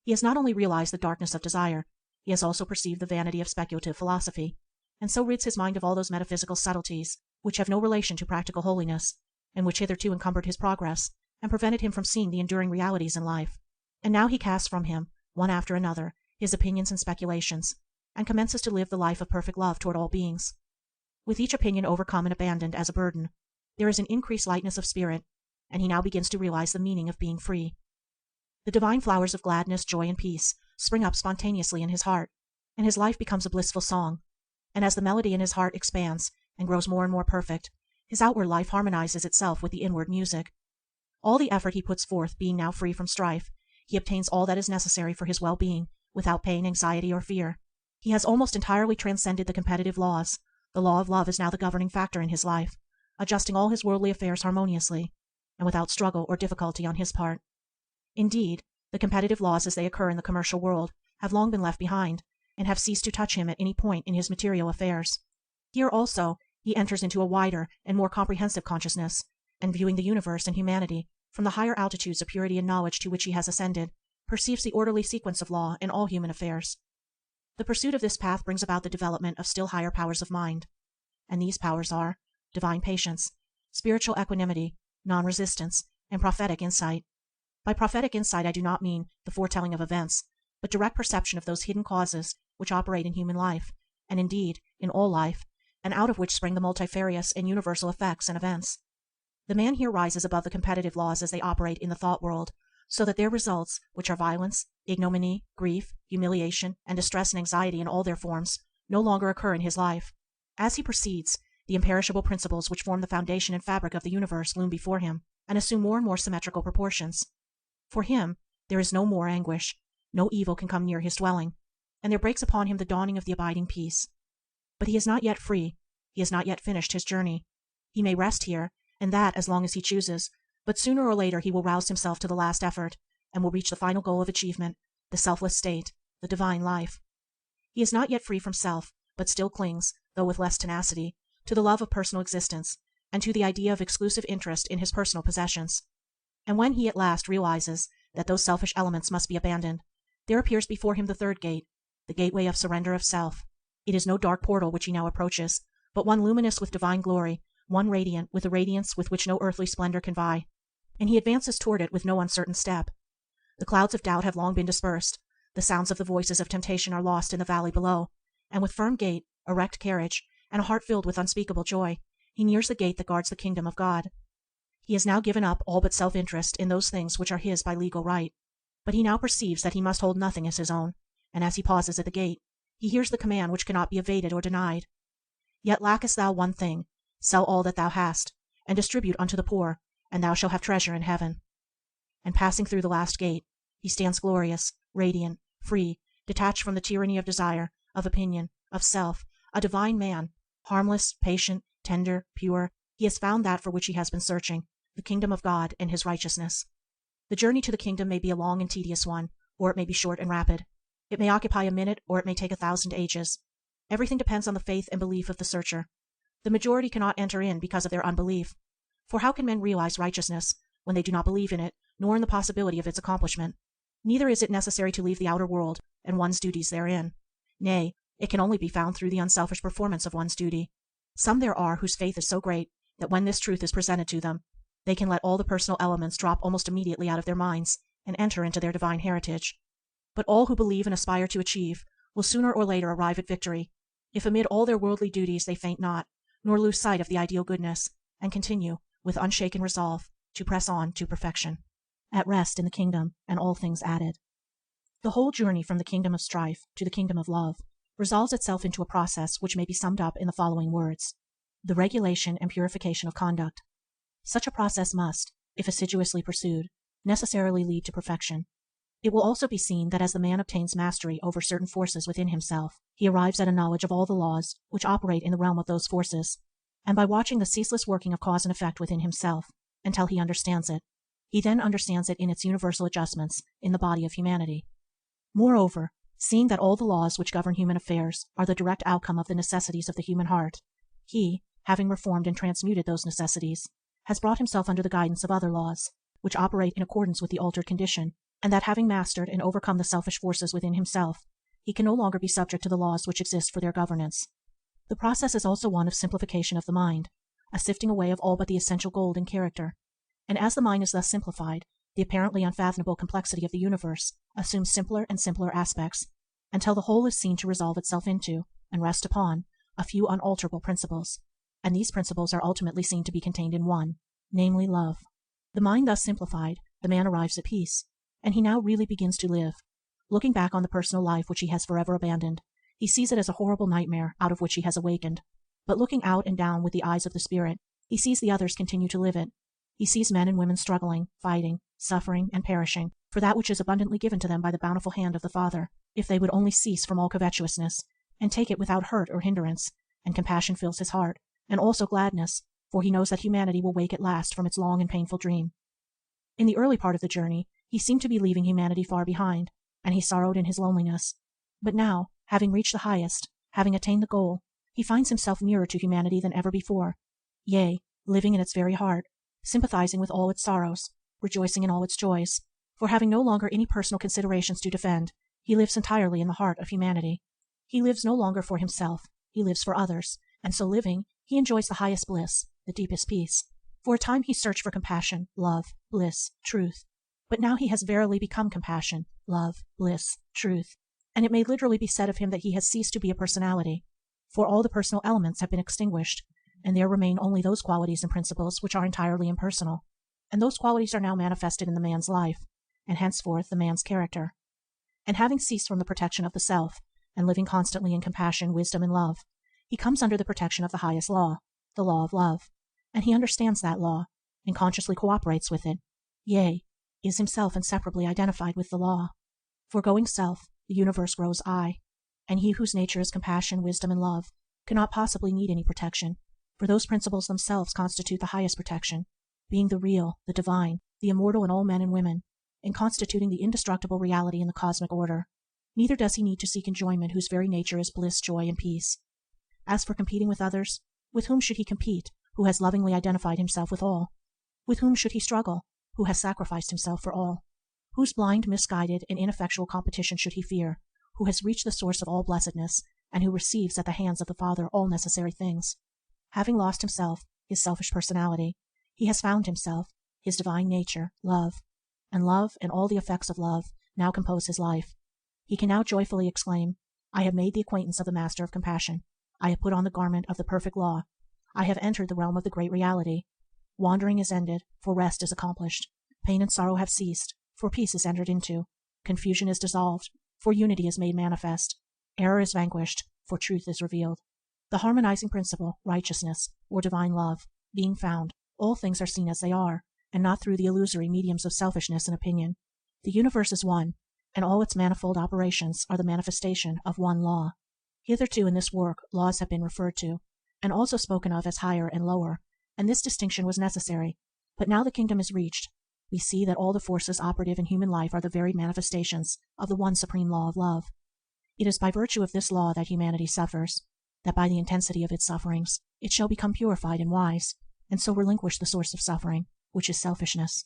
He has not only realized the darkness of desire, he has also perceived the vanity of speculative philosophy, and so rids his mind of all those metaphysical subtleties which have no relation to practical holiness, and which hitherto encumbered his progress, and prevented him from seeing the enduring realities in life. And now he casts from him, one after another, his opinions and speculations, and commences to live the life of perfect love toward all beings. With each opinion overcome and abandoned as a burden, there is an increased lightness of spirit, and he now begins to realize the meaning of being free. The divine flowers of gladness, joy, and peace spring up spontaneously in his heart, and his life becomes a blissful song. And as the melody in his heart expands and grows more and more perfect, his outward life harmonizes itself with the inward music. All the effort he puts forth being now free from strife, he obtains all that is necessary for his well-being without pain, anxiety, or fear. He has almost entirely transcended the competitive laws. The law of love is now the governing factor in his life, adjusting all his worldly affairs harmoniously, and without struggle or difficulty on his part. Indeed, the competitive laws as they occur in the commercial world have long been left behind, and have ceased to touch him at any point in his material affairs. Here also he enters into a wider and more comprehensive consciousness, and viewing the universe and humanity from the higher altitudes of purity and knowledge to which he has ascended, perceives the orderly sequence of law in all human affairs. The pursuit of this path brings about the development of still higher powers of mind, and these powers are divine patience, spiritual equanimity, non-resistance, and prophetic insight. By prophetic insight I do not mean the foretelling of events, but direct perception of those hidden causes which operate in human life, and indeed in all life, and out of which spring the multifarious and universal effects and events. The man here rises above the competitive laws as they operate in the thought world, so that their results, which are violence, ignominy, grief, humiliation, and distress and anxiety in all their forms, no longer occur in his life. As he proceeds, the imperishable principles which form the foundation and fabric of the universe loom before him, and assume more and more symmetrical proportions. For him there is no more anguish, no evil can come near his dwelling, and there breaks upon him the dawning of the abiding peace. But he is not yet free, he has not yet finished his journey. He may rest here, and that as long as he chooses, but sooner or later he will rouse himself to the last effort, and will reach the final goal of achievement, the selfless state, the divine life. He is not yet free from self, but still clings, though with less tenacity, to the love of personal existence, and to the idea of exclusive interest in his personal possessions. And when he at last realizes that those selfish elements must be abandoned, there appears before him the third gate, the gateway of surrender of self. It is no dark portal which he now approaches, but one luminous with divine glory, one radiant with a radiance with which no earthly splendor can vie, and he advances toward it with no uncertain step. The clouds of doubt have long been dispersed, the sounds of the voices of temptation are lost in the valley below, and with firm gait, erect carriage, and a heart filled with unspeakable joy, he nears the gate that guards the kingdom of God. He has now given up all but self-interest in those things which are his by legal right, but he now perceives that he must hold nothing as his own, and as he pauses at the gate, he hears the command which cannot be evaded or denied. Yet lackest thou one thing, sell all that thou hast, and distribute unto the poor, and thou shalt have treasure in heaven. And passing through the last gate, he stands glorious, radiant, free, detached from the tyranny of desire, of opinion, of self, a divine man, harmless, patient, tender, pure. He has found that for which he has been searching, the kingdom of God and his righteousness. The journey to the kingdom may be a long and tedious one, or it may be short and rapid. It may occupy a minute, or it may take 1,000 ages. Everything depends on the faith and belief of the searcher. The majority cannot enter in because of their unbelief. For how can men realize righteousness when they do not believe in it, nor in the possibility of its accomplishment? Neither is it necessary to leave the outer world and one's duties therein. Nay, it can only be found through the unselfish performance of one's duty. Some there are whose faith is so great that when this truth is presented to them, they can let all the personal elements drop almost immediately out of their minds and enter into their divine heritage. But all who believe and aspire to achieve will sooner or later arrive at victory, if amid all their worldly duties they faint not, nor lose sight of the ideal goodness, and continue, with unshaken resolve, to press on to perfection, at rest in the kingdom, and all things added. The whole journey from the kingdom of strife to the kingdom of love resolves itself into a process which may be summed up in the following words: the regulation and purification of conduct. Such a process must, if assiduously pursued, necessarily lead to perfection. It will also be seen that as the man obtains mastery over certain forces within himself, he arrives at a knowledge of all the laws which operate in the realm of those forces, and by watching the ceaseless working of cause and effect within himself, until he understands it, He then understands it in its universal adjustments in the body of humanity. Moreover, seeing that all the laws which govern human affairs are the direct outcome of the necessities of the human heart, he, having reformed and transmuted those necessities, has brought himself under the guidance of other laws, which operate in accordance with the altered condition, and that having mastered and overcome the selfish forces within himself, he can no longer be subject to the laws which exist for their governance. The process is also one of simplification of the mind, a sifting away of all but the essential gold in character, and as the mind is thus simplified, the apparently unfathomable complexity of the universe assumes simpler and simpler aspects, until the whole is seen to resolve itself into, and rest upon, a few unalterable principles, and these principles are ultimately seen to be contained in one, namely love. The mind thus simplified, the man arrives at peace, and he now really begins to live. Looking back on the personal life which he has forever abandoned, he sees it as a horrible nightmare out of which he has awakened, but looking out and down with the eyes of the spirit, he sees the others continue to live it. He sees men and women struggling, fighting, suffering, and perishing for that which is abundantly given to them by the bountiful hand of the Father, if they would only cease from all covetousness, and take it without hurt or hindrance, and compassion fills his heart, and also gladness, for he knows that humanity will wake at last from its long and painful dream. In the early part of the journey, he seemed to be leaving humanity far behind, and he sorrowed in his loneliness. But now, having reached the highest, having attained the goal, he finds himself nearer to humanity than ever before, yea, living in its very heart, sympathizing with all its sorrows, rejoicing in all its joys, for having no longer any personal considerations to defend, he lives entirely in the heart of humanity. He lives no longer for himself, he lives for others, and so living, he enjoys the highest bliss, the deepest peace. For a time he searched for compassion, love, bliss, truth, but now he has verily become compassion, love, bliss, truth, and it may literally be said of him that he has ceased to be a personality, for all the personal elements have been extinguished, and there remain only those qualities and principles which are entirely impersonal, and those qualities are now manifested in the man's life, and henceforth the man's character. And having ceased from the protection of the self, and living constantly in compassion, wisdom, and love, he comes under the protection of the highest law, the law of love, and he understands that law, and consciously cooperates with it, yea, is himself inseparably identified with the law. Foregoing self, the universe grows I, and he whose nature is compassion, wisdom, and love cannot possibly need any protection, for those principles themselves constitute the highest protection, being the real, the divine, the immortal in all men and women, and constituting the indestructible reality in the cosmic order. Neither does he need to seek enjoyment whose very nature is bliss, joy, and peace. As for competing with others, with whom should he compete, who has lovingly identified himself with all? With whom should he struggle, who has sacrificed himself for all? Whose blind, misguided, and ineffectual competition should he fear, who has reached the source of all blessedness, and who receives at the hands of the Father all necessary things? Having lost himself, his selfish personality, he has found himself, his divine nature, love, and all the effects of love now compose his life. He can now joyfully exclaim, I have made the acquaintance of the Master of Compassion. I have put on the garment of the perfect law. I have entered the realm of the great reality. Wandering is ended, for rest is accomplished. Pain and sorrow have ceased, for peace is entered into. Confusion is dissolved, for unity is made manifest. Error is vanquished, for truth is revealed. The harmonizing principle, righteousness, or divine love, being found, all things are seen as they are, and not through the illusory mediums of selfishness and opinion. The universe is one, and all its manifold operations are the manifestation of one law. Hitherto in this work laws have been referred to, and also spoken of as higher and lower, and this distinction was necessary, but now the kingdom is reached. We see that all the forces operative in human life are the very manifestations of the one supreme law of love. It is by virtue of this law that humanity suffers, that by the intensity of its sufferings it shall become purified and wise, and so relinquish the source of suffering, which is selfishness.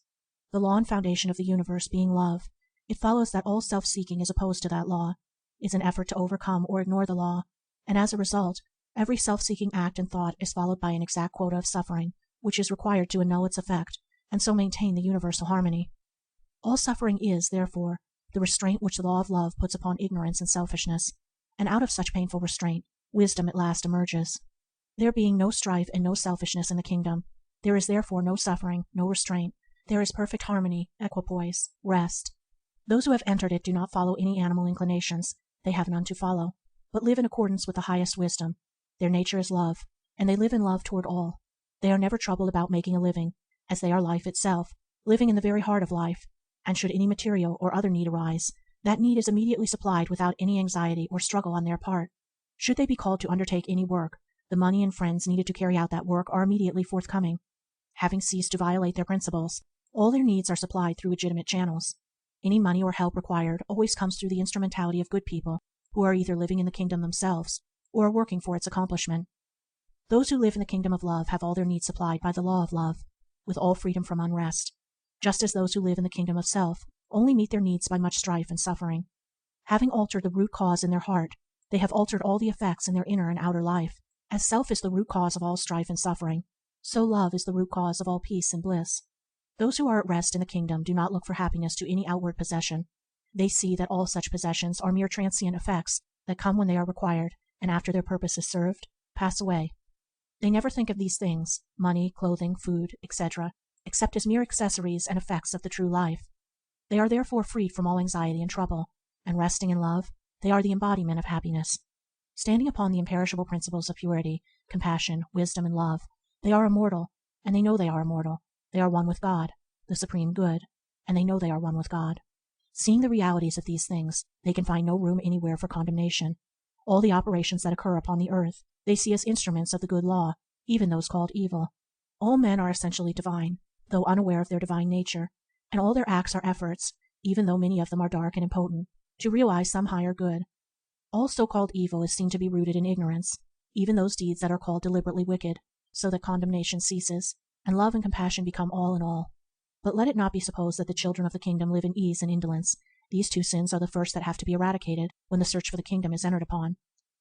The law and foundation of the universe being love, it follows that all self-seeking is opposed to that law, is an effort to overcome or ignore the law, and as a result, every self-seeking act and thought is followed by an exact quota of suffering, which is required to annul its effect, and so maintain the universal harmony. All suffering is, therefore, the restraint which the law of love puts upon ignorance and selfishness, and out of such painful restraint, wisdom at last emerges. There being no strife and no selfishness in the kingdom, there is therefore no suffering, no restraint. There is perfect harmony, equipoise, rest. Those who have entered it do not follow any animal inclinations, they have none to follow, but live in accordance with the highest wisdom. Their nature is love, and they live in love toward all. They are never troubled about making a living, as they are life itself, living in the very heart of life, and should any material or other need arise, that need is immediately supplied without any anxiety or struggle on their part. Should they be called to undertake any work, the money and friends needed to carry out that work are immediately forthcoming. Having ceased to violate their principles, All their needs are supplied through legitimate channels. Any money or help required always comes through the instrumentality of good people who are either living in the kingdom themselves or are working for its accomplishment. Those who live in the kingdom of love have all their needs supplied by the law of love, with all freedom from unrest, just as those who live in the kingdom of self only meet their needs by much strife and suffering. Having altered the root cause in their heart, they have altered all the effects in their inner and outer life. As self is the root cause of all strife and suffering, so love is the root cause of all peace and bliss. Those who are at rest in the kingdom do not look for happiness to any outward possession. They see that all such possessions are mere transient effects that come when they are required, and after their purpose is served, pass away. They never think of these things, money, clothing, food, etc., except as mere accessories and effects of the true life. They are therefore freed from all anxiety and trouble, and resting in love, they are the embodiment of happiness. Standing upon the imperishable principles of purity, compassion, wisdom, and love, they are immortal, and they know they are immortal. They are one with God, the supreme good, and they know they are one with God. Seeing the realities of these things, they can find no room anywhere for condemnation. All the operations that occur upon the earth, they see as instruments of the good law, even those called evil. All men are essentially divine, though unaware of their divine nature, and all their acts are efforts, even though many of them are dark and impotent, to realize some higher good. All so-called evil is seen to be rooted in ignorance, even those deeds that are called deliberately wicked, so that condemnation ceases, and love and compassion become all in all. But let it not be supposed that the children of the kingdom live in ease and indolence. These two sins are the first that have to be eradicated when the search for the kingdom is entered upon.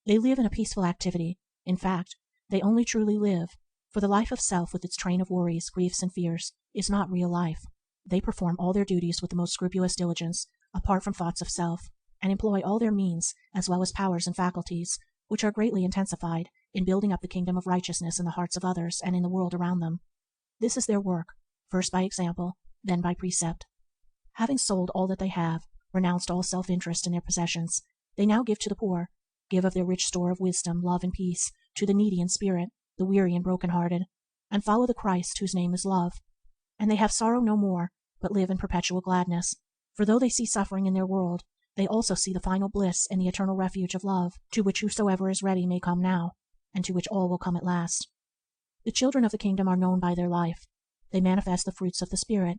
They live in a peaceful activity. In fact, they only truly live, for the life of self with its train of worries, griefs, and fears is not real life. They perform all their duties with the most scrupulous diligence, apart from thoughts of self, and employ all their means, as well as powers and faculties, which are greatly intensified, in building up the kingdom of righteousness in the hearts of others and in the world around them. This is their work, first by example, then by precept. Having sold all that they have, renounced all self-interest in their possessions, they now give to the poor, give of their rich store of wisdom, love, and peace to the needy in spirit, the weary and broken-hearted, and follow the Christ whose name is love. And they have sorrow no more, but live in perpetual gladness, for though they see suffering in their world, they also see the final bliss and the eternal refuge of love, to which whosoever is ready may come now, and to which all will come at last. The children of the kingdom are known by their life. They manifest the fruits of the Spirit: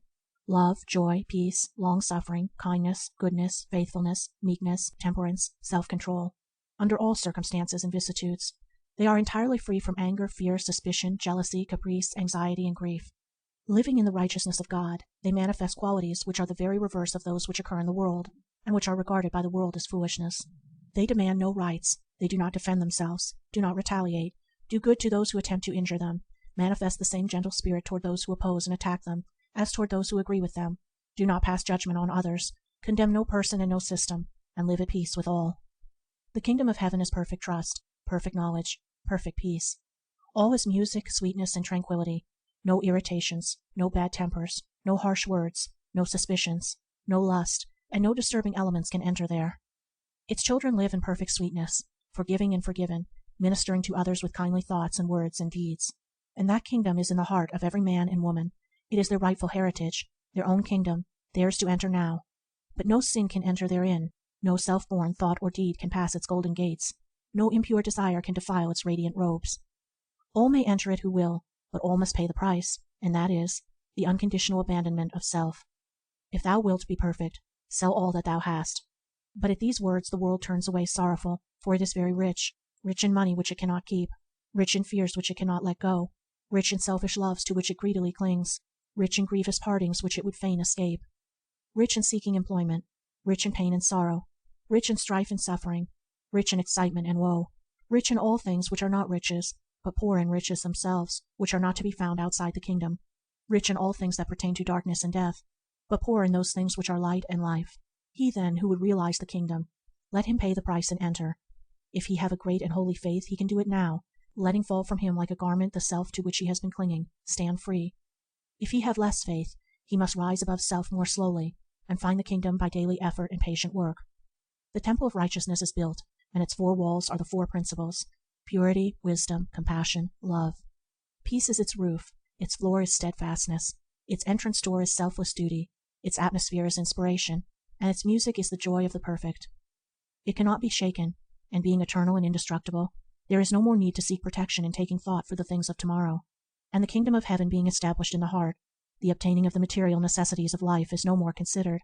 love, joy, peace, long-suffering, kindness, goodness, faithfulness, meekness, temperance, self-control. Under all circumstances and vicissitudes, they are entirely free from anger, fear, suspicion, jealousy, caprice, anxiety, and grief. Living in the righteousness of God, they manifest qualities which are the very reverse of those which occur in the world, and which are regarded by the world as foolishness. They demand no rights, they do not defend themselves, do not retaliate, do good to those who attempt to injure them, manifest the same gentle spirit toward those who oppose and attack them as toward those who agree with them, do not pass judgment on others, condemn no person and no system, and live at peace with all. The kingdom of heaven is perfect trust, perfect knowledge, perfect peace. All is music, sweetness, and tranquility. No irritations, no bad tempers, no harsh words, no suspicions, no lust, and no disturbing elements can enter there. Its children live in perfect sweetness, forgiving and forgiven, ministering to others with kindly thoughts and words and deeds. And that kingdom is in the heart of every man and woman. It is their rightful heritage, their own kingdom, theirs to enter now. But no sin can enter therein, no self-born thought or deed can pass its golden gates, no impure desire can defile its radiant robes. All may enter it who will, but all must pay the price, and that is, the unconditional abandonment of self. If thou wilt be perfect, sell all that thou hast. But at these words the world turns away sorrowful, for it is very rich, rich in money which it cannot keep, rich in fears which it cannot let go, rich in selfish loves to which it greedily clings, rich in grievous partings which it would fain escape, rich in seeking employment, rich in pain and sorrow, rich in strife and suffering, rich in excitement and woe, rich in all things which are not riches, but poor in riches themselves, which are not to be found outside the kingdom, rich in all things that pertain to darkness and death, but poor in those things which are light and life. He then who would realize the kingdom, let him pay the price and enter. If he have a great and holy faith, he can do it now, letting fall from him like a garment the self to which he has been clinging, stand free. If he have less faith, he must rise above self more slowly, and find the kingdom by daily effort and patient work. The temple of righteousness is built, and its four walls are the four principles: purity, wisdom, compassion, love. Peace is its roof, its floor is steadfastness, its entrance door is selfless duty, its atmosphere is inspiration, and its music is the joy of the perfect. It cannot be shaken, and being eternal and indestructible, there is no more need to seek protection in taking thought for the things of tomorrow. And the kingdom of heaven being established in the heart, The obtaining of the material necessities of life is no more considered,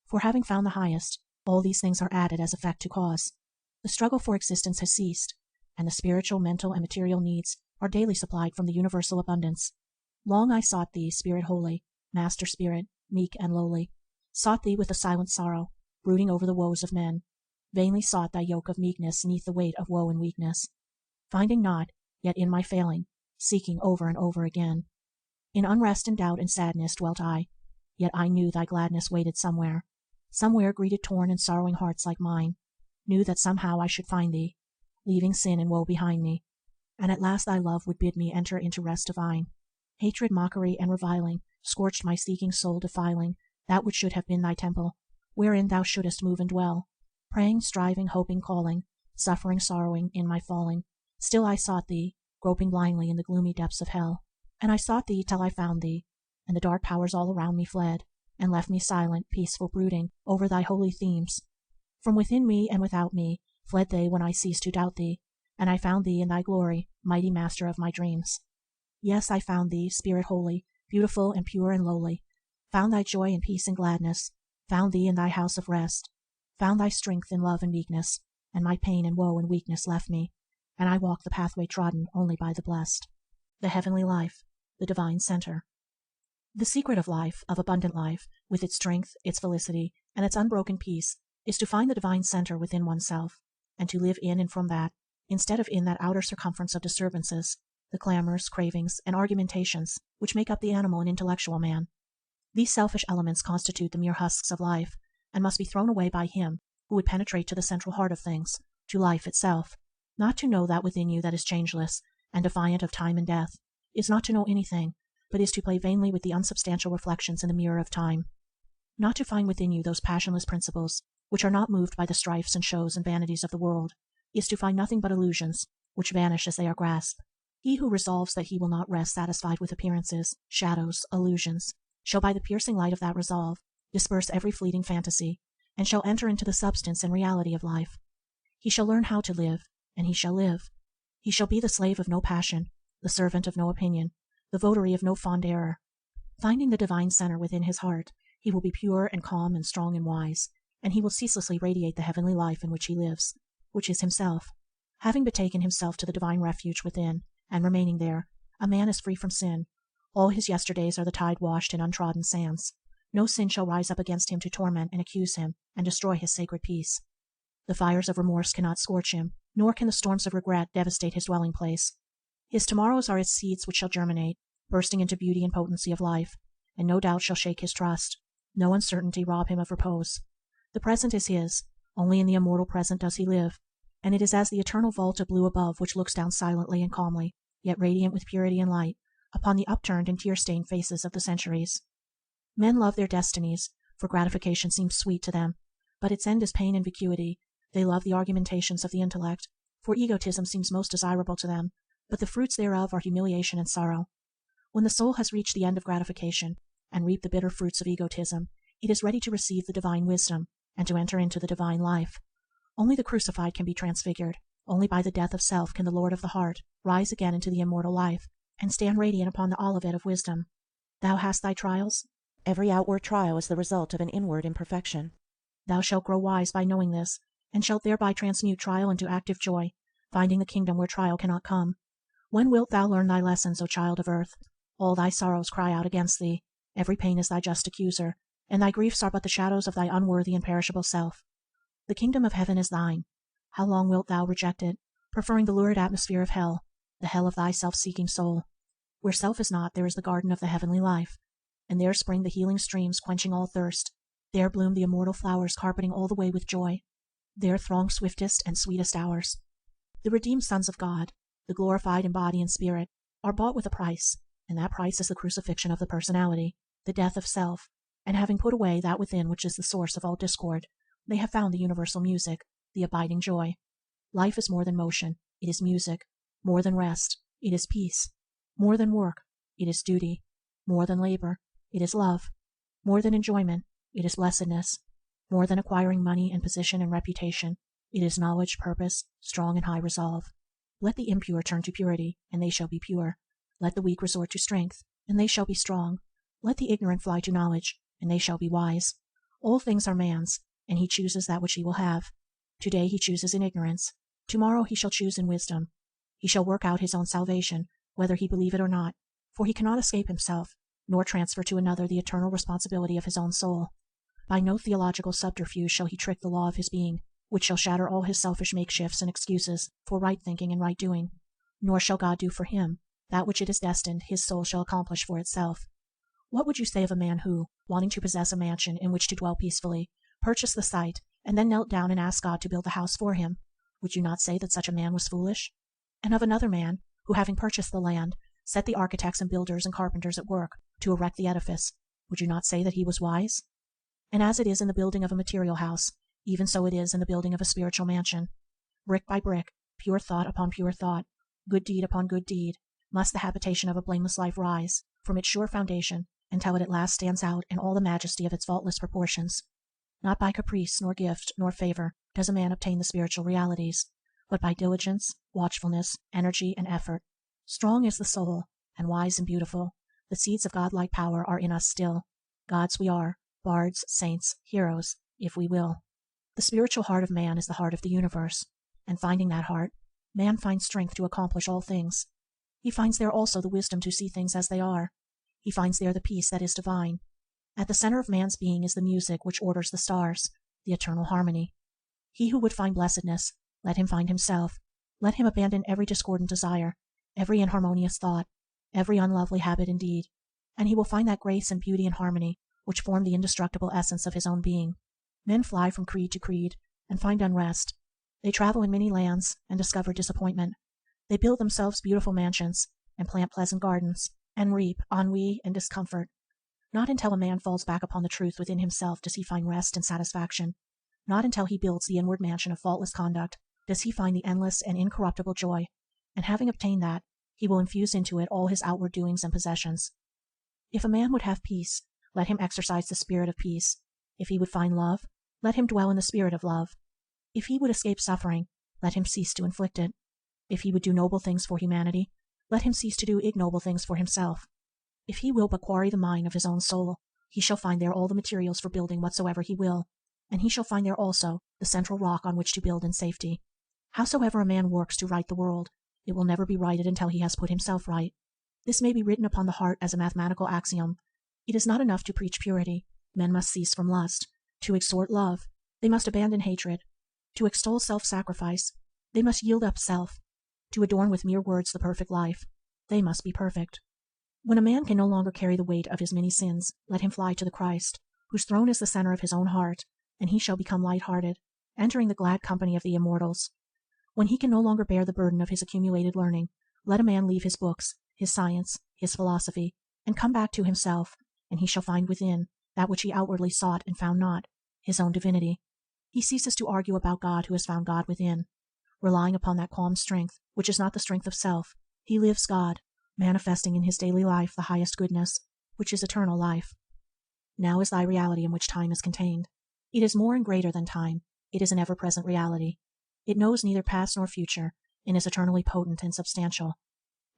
for having found the highest, all these things are added as effect to cause. The struggle for existence has ceased, and the spiritual, mental, and material needs are daily supplied from the universal abundance. Long I sought thee, Spirit holy, Master Spirit, meek and lowly, sought thee with a silent sorrow, brooding over the woes of men, vainly sought thy yoke of meekness 'neath the weight of woe and weakness, finding not, yet in my failing, seeking over and over again. In unrest and doubt and sadness dwelt I, yet I knew thy gladness waited somewhere, somewhere greeted torn and sorrowing hearts like mine, knew that somehow I should find thee, leaving sin and woe behind me, and at last thy love would bid me enter into rest divine. Hatred, mockery, and reviling scorched my seeking soul, defiling that which should have been thy temple, wherein thou shouldest move and dwell. Praying, striving, hoping, calling, suffering, sorrowing, in my falling, still I sought thee, groping blindly in the gloomy depths of hell. And I sought thee till I found thee, and the dark powers all around me fled, and left me silent, peaceful, brooding over thy holy themes. From within me and without me fled they when I ceased to doubt thee, and I found thee in thy glory, mighty master of my dreams. Yes, I found thee, Spirit holy, beautiful and pure and lowly, found thy joy and peace and gladness, found thee in thy house of rest, found thy strength in love and meekness, and my pain and woe and weakness left me, and I walked the pathway trodden only by the blessed. The heavenly life, the divine center. The secret of life, of abundant life, with its strength, its felicity, and its unbroken peace, is to find the divine center within oneself, and to live in and from that, instead of in that outer circumference of disturbances, the clamors, cravings, and argumentations which make up the animal and intellectual man. These selfish elements constitute the mere husks of life, and must be thrown away by him who would penetrate to the central heart of things, to life itself. Not to know that within you that is changeless, and defiant of time and death, is not to know anything, but is to play vainly with the unsubstantial reflections in the mirror of time. Not to find within you those passionless principles which are not moved by the strifes and shows and vanities of the world, is to find nothing but illusions, which vanish as they are grasped. He who resolves that he will not rest satisfied with appearances, shadows, illusions, shall by the piercing light of that resolve disperse every fleeting fantasy, and shall enter into the substance and reality of life. He shall learn how to live, and he shall live. He shall be the slave of no passion, the servant of no opinion, the votary of no fond error. Finding the divine center within his heart, he will be pure and calm and strong and wise, and he will ceaselessly radiate the heavenly life in which he lives, which is himself. Having betaken himself to the divine refuge within, and remaining there, a man is free from sin. All his yesterdays are the tide-washed and untrodden sands. No sin shall rise up against him to torment and accuse him and destroy his sacred peace. The fires of remorse cannot scorch him, nor can the storms of regret devastate his dwelling place. His tomorrows are as seeds which shall germinate, bursting into beauty and potency of life, and no doubt shall shake his trust, no uncertainty rob him of repose. The present is his, only in the immortal present does he live, and it is as the eternal vault of blue above which looks down silently and calmly, yet radiant with purity and light, upon the upturned and tear-stained faces of the centuries. Men love their destinies, for gratification seems sweet to them, but its end is pain and vacuity. They love the argumentations of the intellect, for egotism seems most desirable to them, but the fruits thereof are humiliation and sorrow. When the soul has reached the end of gratification, and reaped the bitter fruits of egotism, it is ready to receive the divine wisdom, and to enter into the divine life. Only the crucified can be transfigured. Only by the death of self can the Lord of the heart rise again into the immortal life, and stand radiant upon the olivet of wisdom. Thou hast thy trials. Every outward trial is the result of an inward imperfection. Thou shalt grow wise by knowing this, and shalt thereby transmute trial into active joy, finding the kingdom where trial cannot come. When wilt thou learn thy lessons, O child of earth? All thy sorrows cry out against thee. Every pain is thy just accuser, and thy griefs are but the shadows of thy unworthy and perishable self. The kingdom of heaven is thine. How long wilt thou reject it, preferring the lurid atmosphere of hell, the hell of thy self-seeking soul? Where self is not, there is the garden of the heavenly life, and there spring the healing streams quenching all thirst. There bloom the immortal flowers carpeting all the way with joy. There throng swiftest and sweetest hours. The redeemed sons of God, the glorified in body and spirit, are bought with a price, and that price is the crucifixion of the personality, the death of self, and having put away that within which is the source of all discord, they have found the universal music, the abiding joy. Life is more than motion, it is music; more than rest, it is peace; more than work, it is duty; more than labor, it is love; more than enjoyment, it is blessedness; more than acquiring money and position and reputation, it is knowledge, purpose, strong and high resolve. Let the impure turn to purity, and they shall be pure. Let the weak resort to strength, and they shall be strong. Let the ignorant fly to knowledge, and they shall be wise. All things are man's, and he chooses that which he will have. Today he chooses in ignorance. Tomorrow he shall choose in wisdom. He shall work out his own salvation, whether he believe it or not, for he cannot escape himself, nor transfer to another the eternal responsibility of his own soul. By no theological subterfuge shall he trick the law of his being, which shall shatter all his selfish makeshifts and excuses for right thinking and right doing. Nor shall God do for him that which it is destined his soul shall accomplish for itself. What would you say of a man who, wanting to possess a mansion in which to dwell peacefully, purchased the site, and then knelt down and asked God to build the house for him? Would you not say that such a man was foolish? And of another man, who having purchased the land, set the architects and builders and carpenters at work to erect the edifice, would you not say that he was wise? And as it is in the building of a material house, even so it is in the building of a spiritual mansion. Brick by brick, pure thought upon pure thought, good deed upon good deed, must the habitation of a blameless life rise from its sure foundation until it at last stands out in all the majesty of its faultless proportions. Not by caprice, nor gift, nor favor does a man obtain the spiritual realities, but by diligence, watchfulness, energy, and effort. Strong is the soul, and wise and beautiful. The seeds of godlike power are in us still. Gods we are, bards, saints, heroes, if we will. The spiritual heart of man is the heart of the universe, and finding that heart, man finds strength to accomplish all things. He finds there also the wisdom to see things as they are. He finds there the peace that is divine. At the center of man's being is the music which orders the stars, the eternal harmony. He who would find blessedness, let him find himself. Let him abandon every discordant desire, every inharmonious thought, every unlovely habit and deed, and he will find that grace and beauty and harmony which form the indestructible essence of his own being. Men fly from creed to creed, and find unrest. They travel in many lands, and discover disappointment. They build themselves beautiful mansions, and plant pleasant gardens, and reap ennui and discomfort. Not until a man falls back upon the truth within himself does he find rest and satisfaction. Not until he builds the inward mansion of faultless conduct does he find the endless and incorruptible joy, and having obtained that, he will infuse into it all his outward doings and possessions. If a man would have peace, let him exercise the spirit of peace. If he would find love, let him dwell in the spirit of love. If he would escape suffering, let him cease to inflict it. If he would do noble things for humanity, let him cease to do ignoble things for himself. If he will but quarry the mine of his own soul, he shall find there all the materials for building whatsoever he will, and he shall find there also the central rock on which to build in safety. Howsoever a man works to right the world, it will never be righted until he has put himself right. This may be written upon the heart as a mathematical axiom. It is not enough to preach purity. Men must cease from lust. To exhort love, they must abandon hatred. To extol self-sacrifice, they must yield up self. To adorn with mere words the perfect life, they must be perfect. When a man can no longer carry the weight of his many sins, let him fly to the Christ, whose throne is the center of his own heart, and he shall become light-hearted, entering the glad company of the immortals. When he can no longer bear the burden of his accumulated learning, let a man leave his books, his science, his philosophy, and come back to himself, and he shall find within that which he outwardly sought and found not, his own divinity. He ceases to argue about God who has found God within. Relying upon that calm strength, which is not the strength of self, he lives God, manifesting in his daily life the highest goodness, which is eternal life. Now is thy reality in which time is contained. It is more and greater than time. It is an ever-present reality. It knows neither past nor future, and is eternally potent and substantial.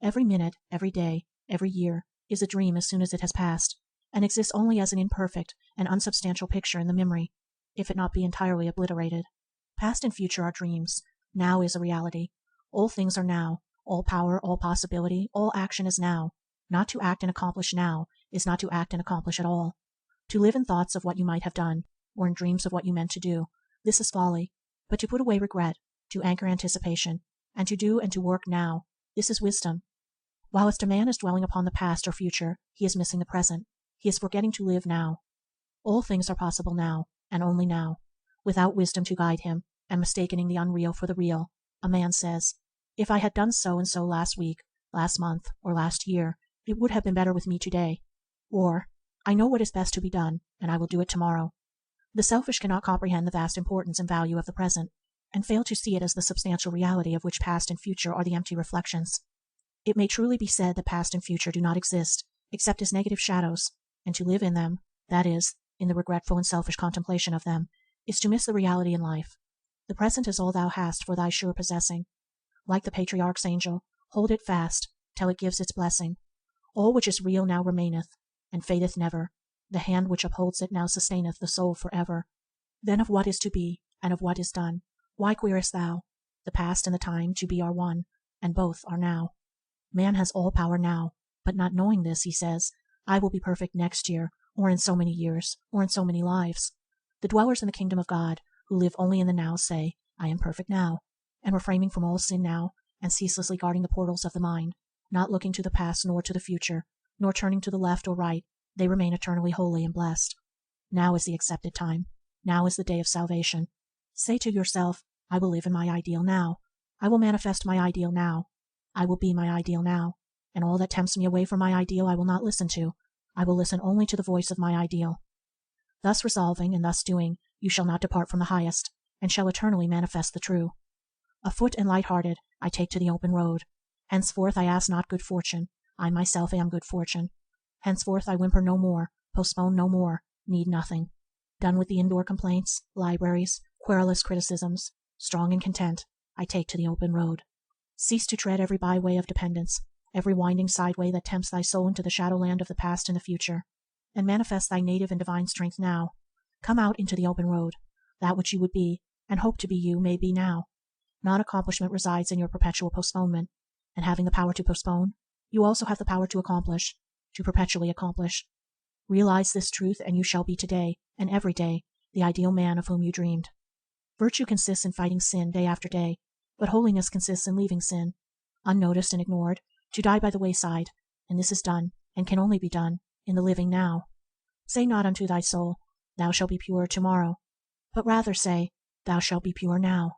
Every minute, every day, every year, is a dream as soon as it has passed, and exists only as an imperfect and unsubstantial picture in the memory, if it not be entirely obliterated. Past and future are dreams. Now is a reality. All things are now. All power, all possibility, all action is now. Not to act and accomplish now is not to act and accomplish at all. To live in thoughts of what you might have done, or in dreams of what you meant to do, this is folly. But to put away regret, to anchor anticipation, and to do and to work now, this is wisdom. Whilst a man is dwelling upon the past or future, he is missing the present. He is forgetting to live now. All things are possible now, and only now. Without wisdom to guide him, and mistaking the unreal for the real, a man says, "If I had done so and so last week, last month, or last year, it would have been better with me today." Or, "I know what is best to be done, and I will do it tomorrow." The selfish cannot comprehend the vast importance and value of the present, and fail to see it as the substantial reality of which past and future are the empty reflections. It may truly be said that past and future do not exist, except as negative shadows, and to live in them, that is, in the regretful and selfish contemplation of them, is to miss the reality in life. The present is all thou hast for thy sure possessing. Like the patriarch's angel, hold it fast, till it gives its blessing. All which is real now remaineth, and fadeth never. The hand which upholds it now sustaineth the soul for ever. Then of what is to be, and of what is done, why querest thou? The past and the time to be are one, and both are now. Man has all power now, but not knowing this, he says, I will be perfect next year, or in so many years, or in so many lives. The dwellers in the kingdom of God, who live only in the now, say, I am perfect now, and refraining from all sin now, and ceaselessly guarding the portals of the mind, not looking to the past nor to the future, nor turning to the left or right, they remain eternally holy and blessed. Now is the accepted time. Now is the day of salvation. Say to yourself, I will live in my ideal now. I will manifest my ideal now. I will be my ideal now, and all that tempts me away from my ideal I will not listen to. I will listen only to the voice of my ideal. Thus resolving and thus doing, you shall not depart from the highest, and shall eternally manifest the true. Afoot and light-hearted, I take to the open road. Henceforth I ask not good fortune. I myself am good fortune. Henceforth I whimper no more, postpone no more, need nothing. Done with the indoor complaints, libraries, querulous criticisms, strong and content, I take to the open road. Cease to tread every byway of dependence, every winding sideway that tempts thy soul into the shadowland of the past and the future, and manifest thy native and divine strength now. Come out into the open road. That which you would be, and hope to be you, may be now. Non-accomplishment resides in your perpetual postponement, and having the power to postpone, you also have the power to accomplish, to perpetually accomplish. Realize this truth, and you shall be today, and every day, the ideal man of whom you dreamed. Virtue consists in fighting sin day after day, but holiness consists in leaving sin, unnoticed and ignored, to die by the wayside, and this is done, and can only be done, in the living now. Say not unto thy soul, Thou shalt be pure tomorrow, but rather say, Thou shalt be pure now.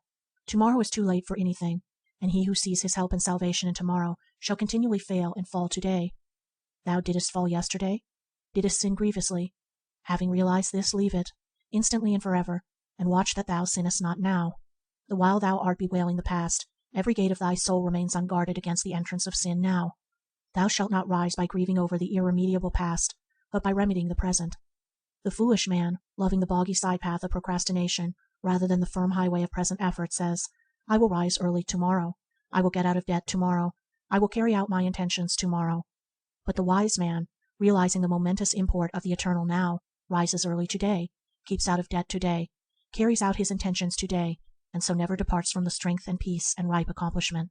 Tomorrow is too late for anything, and he who sees his help and salvation in tomorrow shall continually fail and fall today. Thou didst fall yesterday, didst sin grievously. Having realized this, leave it, instantly and forever, and watch that thou sinnest not now. The while thou art bewailing the past, every gate of thy soul remains unguarded against the entrance of sin now. Thou shalt not rise by grieving over the irremediable past, but by remedying the present. The foolish man, loving the boggy side path of procrastination rather than the firm highway of present effort, says, I will rise early tomorrow. I will get out of debt tomorrow. I will carry out my intentions tomorrow. But the wise man, realizing the momentous import of the eternal now, rises early today, keeps out of debt today, carries out his intentions today, and so never departs from the strength and peace and ripe accomplishment.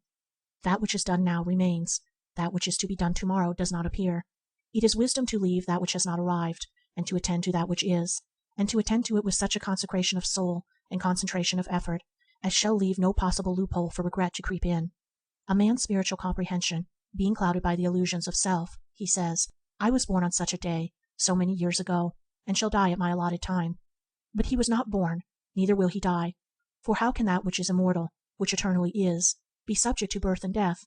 That which is done now remains. That which is to be done tomorrow does not appear. It is wisdom to leave that which has not arrived, and to attend to that which is, and to attend to it with such a consecration of soul and concentration of effort as shall leave no possible loophole for regret to creep in. A man's spiritual comprehension being clouded by the illusions of self, he says, I was born on such a day, so many years ago, and shall die at my allotted time. But he was not born, neither will he die. For how can that which is immortal, which eternally is, be subject to birth and death?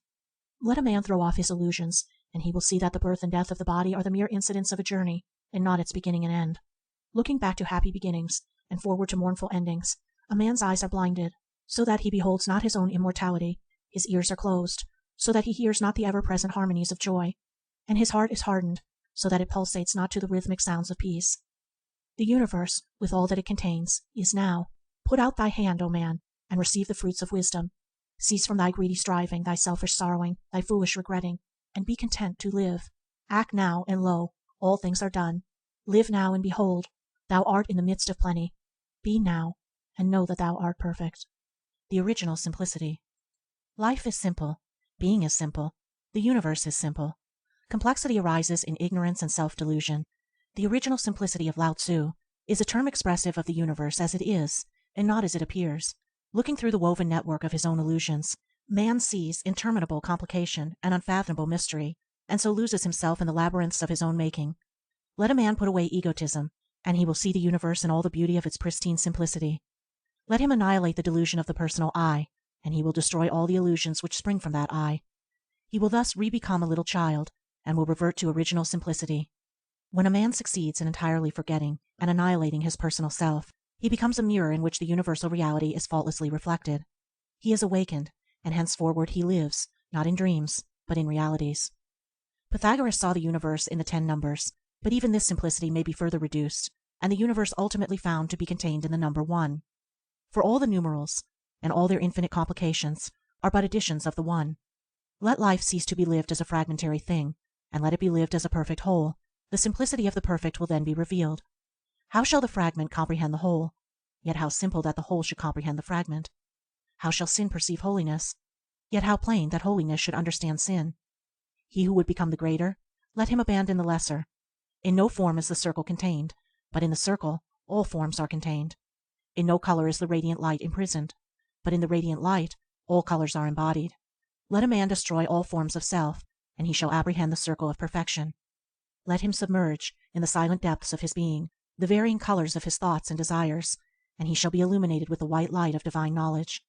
Let a man throw off his illusions, and he will see that the birth and death of the body are the mere incidents of a journey, and not its beginning and end. Looking back to happy beginnings, and forward to mournful endings, a man's eyes are blinded, so that he beholds not his own immortality, his ears are closed, so that he hears not the ever-present harmonies of joy, and his heart is hardened, so that it pulsates not to the rhythmic sounds of peace. The universe, with all that it contains, is now. Put out thy hand, O man, and receive the fruits of wisdom. Cease from thy greedy striving, thy selfish sorrowing, thy foolish regretting, and be content to live. Act now, and lo, all things are done. Live now, and behold, thou art in the midst of plenty. Be now, and know that thou art perfect. The original simplicity. Life is simple. Being is simple. The universe is simple. Complexity arises in ignorance and self-delusion. The original simplicity of Lao Tzu is a term expressive of the universe as it is, and not as it appears. Looking through the woven network of his own illusions, man sees interminable complication and unfathomable mystery, and so loses himself in the labyrinths of his own making. Let a man put away egotism, and he will see the universe in all the beauty of its pristine simplicity. Let him annihilate the delusion of the personal I, and he will destroy all the illusions which spring from that I. He will thus re-become a little child, and will revert to original simplicity. When a man succeeds in entirely forgetting and annihilating his personal self, he becomes a mirror in which the universal reality is faultlessly reflected. He is awakened, and henceforward he lives, not in dreams, but in realities. Pythagoras saw the universe in the 10 numbers, but even this simplicity may be further reduced, and the universe ultimately found to be contained in the number 1. For all the numerals, and all their infinite complications, are but additions of the one. Let life cease to be lived as a fragmentary thing, and let it be lived as a perfect whole, The simplicity of the perfect will then be revealed. How shall the fragment comprehend the whole? Yet how simple that the whole should comprehend the fragment. How shall sin perceive holiness? Yet how plain that holiness should understand sin. He who would become the greater, let him abandon the lesser. In no form is the circle contained, but in the circle all forms are contained. In no color is the radiant light imprisoned, but in the radiant light all colors are embodied. Let a man destroy all forms of self, and he shall apprehend the circle of perfection. Let him submerge, in the silent depths of his being, the varying colors of his thoughts and desires, and he shall be illuminated with the white light of divine knowledge.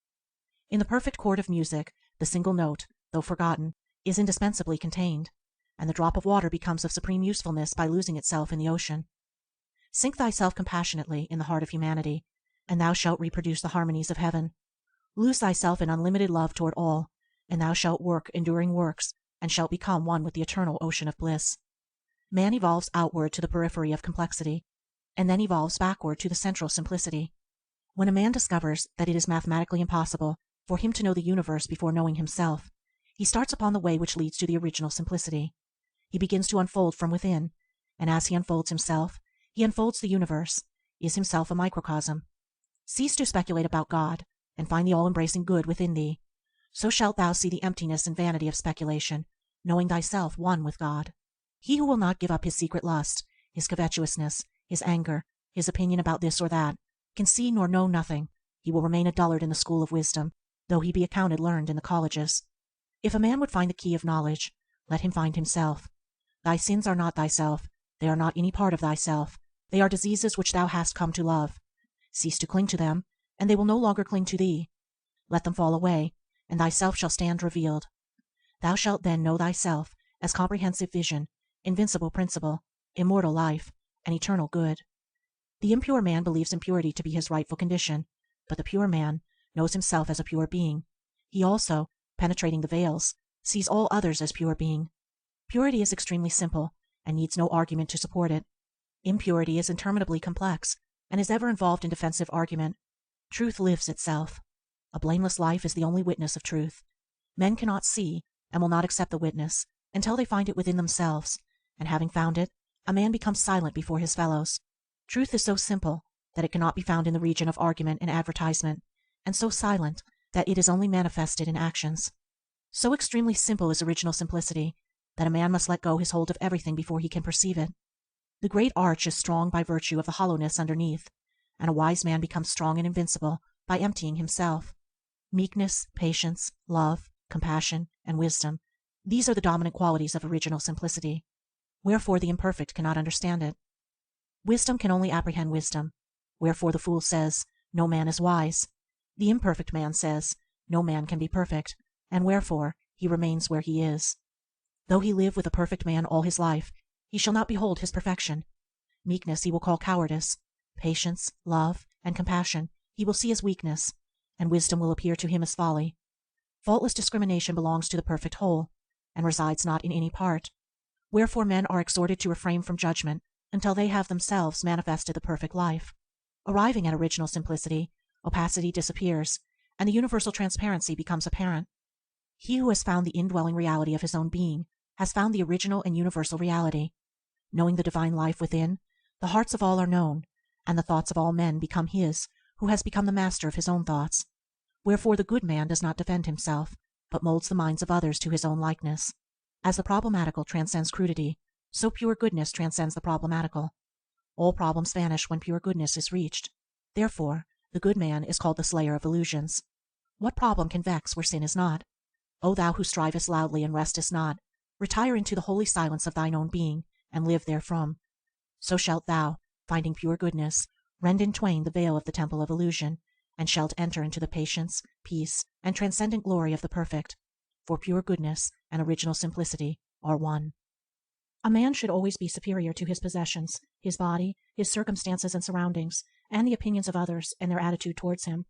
In the perfect chord of music, the single note, though forgotten, is indispensably contained, and the drop of water becomes of supreme usefulness by losing itself in the ocean. Sink thyself compassionately in the heart of humanity, and thou shalt reproduce the harmonies of heaven. Lose thyself in unlimited love toward all, and thou shalt work enduring works, and shalt become one with the eternal ocean of bliss. Man evolves outward to the periphery of complexity, and then evolves backward to the central simplicity. When a man discovers that it is mathematically impossible for him to know the universe before knowing himself, he starts upon the way which leads to the original simplicity. He begins to unfold from within, and as he unfolds himself, he unfolds the universe, is himself a microcosm. Cease to speculate about God, and find the all-embracing good within thee. So shalt thou see the emptiness and vanity of speculation, knowing thyself one with God. He who will not give up his secret lust, his covetousness, his anger, his opinion about this or that, can see nor know nothing. He will remain a dullard in the school of wisdom, though he be accounted learned in the colleges. If a man would find the key of knowledge, let him find himself. Thy sins are not thyself, they are not any part of thyself, they are diseases which thou hast come to love. Cease to cling to them, and they will no longer cling to thee. Let them fall away, and thyself shall stand revealed. Thou shalt then know thyself as comprehensive vision, invincible principle, immortal life, and eternal good. The impure man believes impurity to be his rightful condition, but the pure man knows himself as a pure being. He also, penetrating the veils, sees all others as pure being. Purity is extremely simple, and needs no argument to support it. Impurity is interminably complex, and is ever involved in defensive argument. Truth lives itself. A blameless life is the only witness of truth. Men cannot see, and will not accept the witness, until they find it within themselves, and having found it, a man becomes silent before his fellows. Truth is so simple that it cannot be found in the region of argument and advertisement, and so silent that it is only manifested in actions. So extremely simple is original simplicity, that a man must let go his hold of everything before he can perceive it. The great arch is strong by virtue of the hollowness underneath, and a wise man becomes strong and invincible by emptying himself. Meekness, patience, love, compassion, and wisdom, these are the dominant qualities of original simplicity. Wherefore the imperfect cannot understand it. Wisdom can only apprehend wisdom. Wherefore the fool says, no man is wise. The imperfect man says, no man can be perfect, and wherefore he remains where he is. Though he live with a perfect man all his life, he shall not behold his perfection. Meekness he will call cowardice. Patience, love, and compassion he will see as weakness, and wisdom will appear to him as folly. Faultless discrimination belongs to the perfect whole, and resides not in any part. Wherefore men are exhorted to refrain from judgment until they have themselves manifested the perfect life. Arriving at original simplicity, opacity disappears, and the universal transparency becomes apparent. He who has found the indwelling reality of his own being has found the original and universal reality. Knowing the divine life within, the hearts of all are known, and the thoughts of all men become his, who has become the master of his own thoughts. Wherefore the good man does not defend himself, but molds the minds of others to his own likeness. As the problematical transcends crudity, so pure goodness transcends the problematical. All problems vanish when pure goodness is reached. Therefore, the good man is called the slayer of illusions. What problem can vex where sin is not? O thou who strivest loudly and restest not, retire into the holy silence of thine own being, and live therefrom. So shalt thou, finding pure goodness, rend in twain the veil of the temple of illusion, and shalt enter into the patience, peace, and transcendent glory of the perfect. For pure goodness and original simplicity are one. A man should always be superior to his possessions, his body, his circumstances and surroundings, and the opinions of others and their attitude towards him.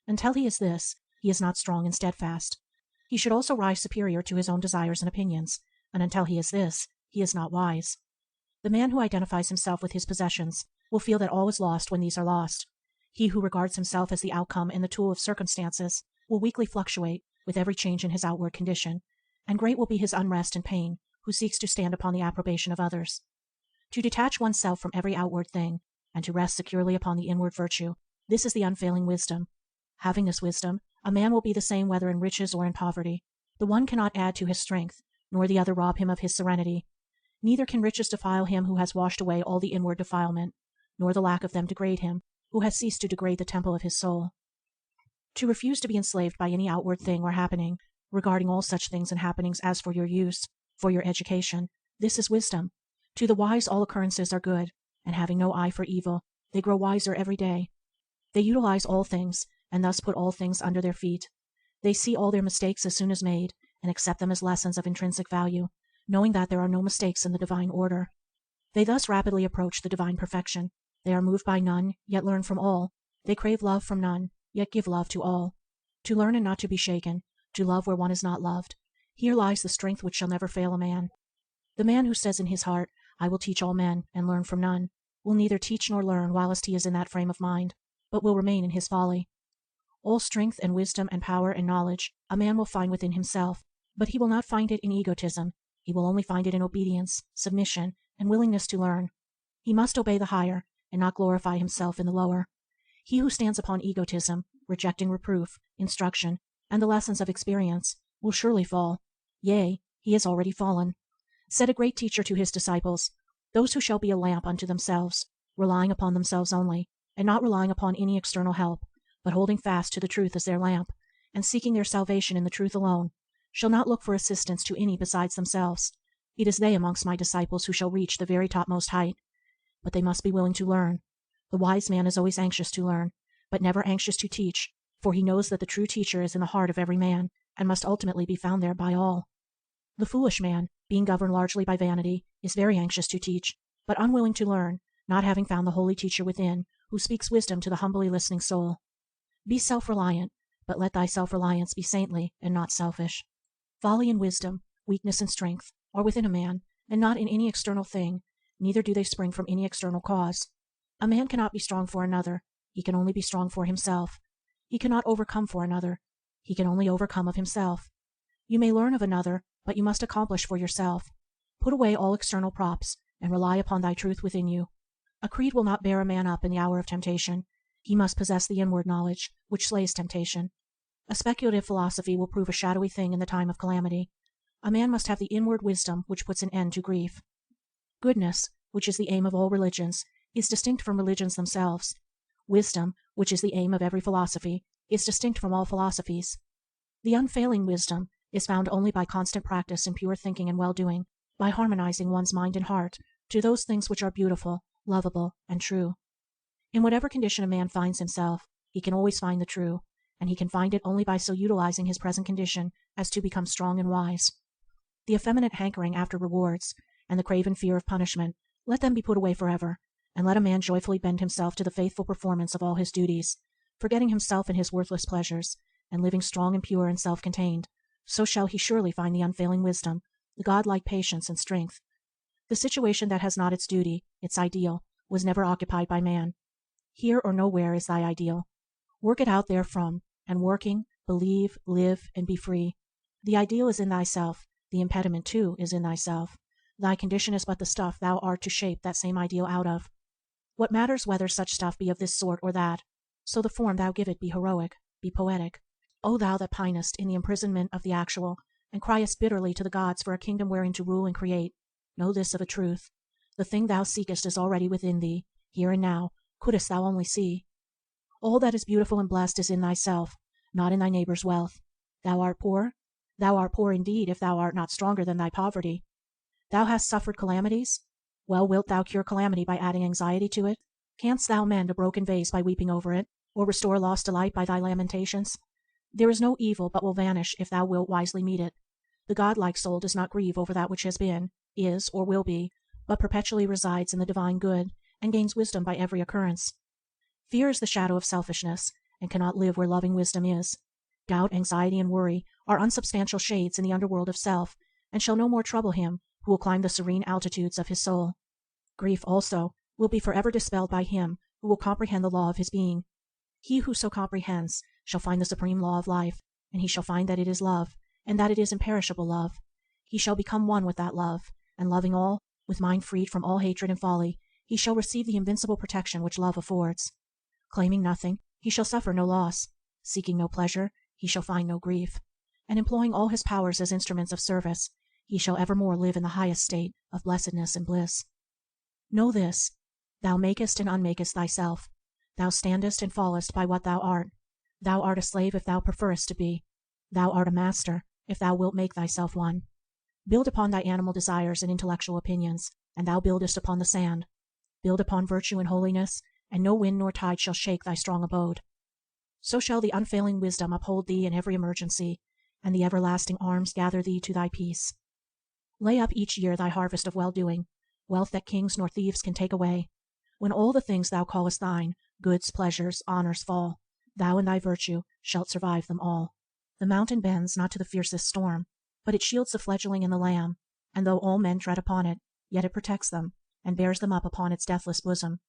Until he is this, he is not strong and steadfast. He should also rise superior to his own desires and opinions, and until he is this, he is not wise. The man who identifies himself with his possessions will feel that all is lost when these are lost. He who regards himself as the outcome and the tool of circumstances will weakly fluctuate with every change in his outward condition, and great will be his unrest and pain who seeks to stand upon the approbation of others. To detach oneself from every outward thing, and to rest securely upon the inward virtue, this is the unfailing wisdom. Having this wisdom, a man will be the same whether in riches or in poverty. The one cannot add to his strength, nor the other rob him of his serenity. Neither can riches defile him who has washed away all the inward defilement, nor the lack of them degrade him who has ceased to degrade the temple of his soul. To refuse to be enslaved by any outward thing or happening, regarding all such things and happenings as for your use, for your education, this is wisdom. To the wise all occurrences are good, and having no eye for evil, they grow wiser every day. They utilize all things, and thus put all things under their feet. They see all their mistakes as soon as made, and accept them as lessons of intrinsic value, knowing that there are no mistakes in the divine order. They thus rapidly approach the divine perfection. They are moved by none, yet learn from all. They crave love from none, yet give love to all. To learn and not to be shaken, to love where one is not loved. Here lies the strength which shall never fail a man. The man who says in his heart, I will teach all men, and learn from none, will neither teach nor learn whilst he is in that frame of mind, but will remain in his folly. All strength and wisdom and power and knowledge a man will find within himself, but he will not find it in egotism. He will only find it in obedience, submission, and willingness to learn. He must obey the higher, and not glorify himself in the lower. He who stands upon egotism, rejecting reproof, instruction, and the lessons of experience, will surely fall. Yea, he has already fallen. Said a great teacher to his disciples, those who shall be a lamp unto themselves, relying upon themselves only, and not relying upon any external help, but holding fast to the truth as their lamp, and seeking their salvation in the truth alone, shall not look for assistance to any besides themselves. It is they amongst my disciples who shall reach the very topmost height. But they must be willing to learn. The wise man is always anxious to learn, but never anxious to teach, for he knows that the true teacher is in the heart of every man, and must ultimately be found there by all. The foolish man, being governed largely by vanity, is very anxious to teach, but unwilling to learn, not having found the holy teacher within, who speaks wisdom to the humbly listening soul. Be self-reliant, but let thy self-reliance be saintly and not selfish. Folly and wisdom, weakness and strength, are within a man, and not in any external thing, neither do they spring from any external cause. A man cannot be strong for another, he can only be strong for himself. He cannot overcome for another, he can only overcome of himself. You may learn of another, but you must accomplish for yourself. Put away all external props, and rely upon thy truth within you. A creed will not bear a man up in the hour of temptation. He must possess the inward knowledge, which slays temptation. A speculative philosophy will prove a shadowy thing in the time of calamity. A man must have the inward wisdom which puts an end to grief. Goodness, which is the aim of all religions, is distinct from religions themselves. Wisdom, which is the aim of every philosophy, is distinct from all philosophies. The unfailing wisdom is found only by constant practice in pure thinking and well-doing, by harmonizing one's mind and heart to those things which are beautiful, lovable, and true. In whatever condition a man finds himself, he can always find the true, and he can find it only by so utilizing his present condition as to become strong and wise. The effeminate hankering after rewards, and the craven fear of punishment, let them be put away forever, and let a man joyfully bend himself to the faithful performance of all his duties, forgetting himself and his worthless pleasures, and living strong and pure and self-contained. So shall he surely find the unfailing wisdom, the godlike patience and strength. The situation that has not its duty, its ideal, was never occupied by man. Here or nowhere is thy ideal. Work it out therefrom, and working, believe, live, and be free. The ideal is in thyself, the impediment too is in thyself. Thy condition is but the stuff thou art to shape that same ideal out of. What matters whether such stuff be of this sort or that, so the form thou give it be heroic, be poetic. O thou that pinest in the imprisonment of the actual, and criest bitterly to the gods for a kingdom wherein to rule and create, know this of a truth: the thing thou seekest is already within thee, here and now, couldst thou only see. All that is beautiful and blessed is in thyself, not in thy neighbor's wealth. Thou art poor? Thou art poor indeed if thou art not stronger than thy poverty. Thou hast suffered calamities? Well, wilt thou cure calamity by adding anxiety to it? Canst thou mend a broken vase by weeping over it, or restore lost delight by thy lamentations? There is no evil but will vanish if thou wilt wisely meet it. The godlike soul does not grieve over that which has been, is, or will be, but perpetually resides in the divine good, and gains wisdom by every occurrence. Fear is the shadow of selfishness, and cannot live where loving wisdom is. Doubt, anxiety, and worry are unsubstantial shades in the underworld of self, and shall no more trouble him who will climb the serene altitudes of his soul. Grief, also, will be forever dispelled by him who will comprehend the law of his being. He who so comprehends shall find the supreme law of life, and he shall find that it is love, and that it is imperishable love. He shall become one with that love, and loving all, With mind freed from all hatred and folly, he shall receive the invincible protection which love affords. Claiming nothing, he shall suffer no loss. Seeking no pleasure, he shall find no grief. And employing all his powers as instruments of service, he shall evermore live in the highest state of blessedness and bliss. Know this: thou makest and unmakest thyself. Thou standest and fallest by what thou art. Thou art a slave if thou preferest to be. Thou art a master if thou wilt make thyself one. Build upon thy animal desires and intellectual opinions, and thou buildest upon the sand. Build upon virtue and holiness, and no wind nor tide shall shake thy strong abode. So shall the unfailing wisdom uphold thee in every emergency, and the everlasting arms gather thee to thy peace. Lay up each year thy harvest of well-doing, wealth that kings nor thieves can take away. When all the things thou callest thine, goods, pleasures, honors fall, thou in thy virtue shalt survive them all. The mountain bends not to the fiercest storm, but it shields the fledgling and the lamb, and though all men tread upon it, yet it protects them, and bears them up upon its deathless bosom.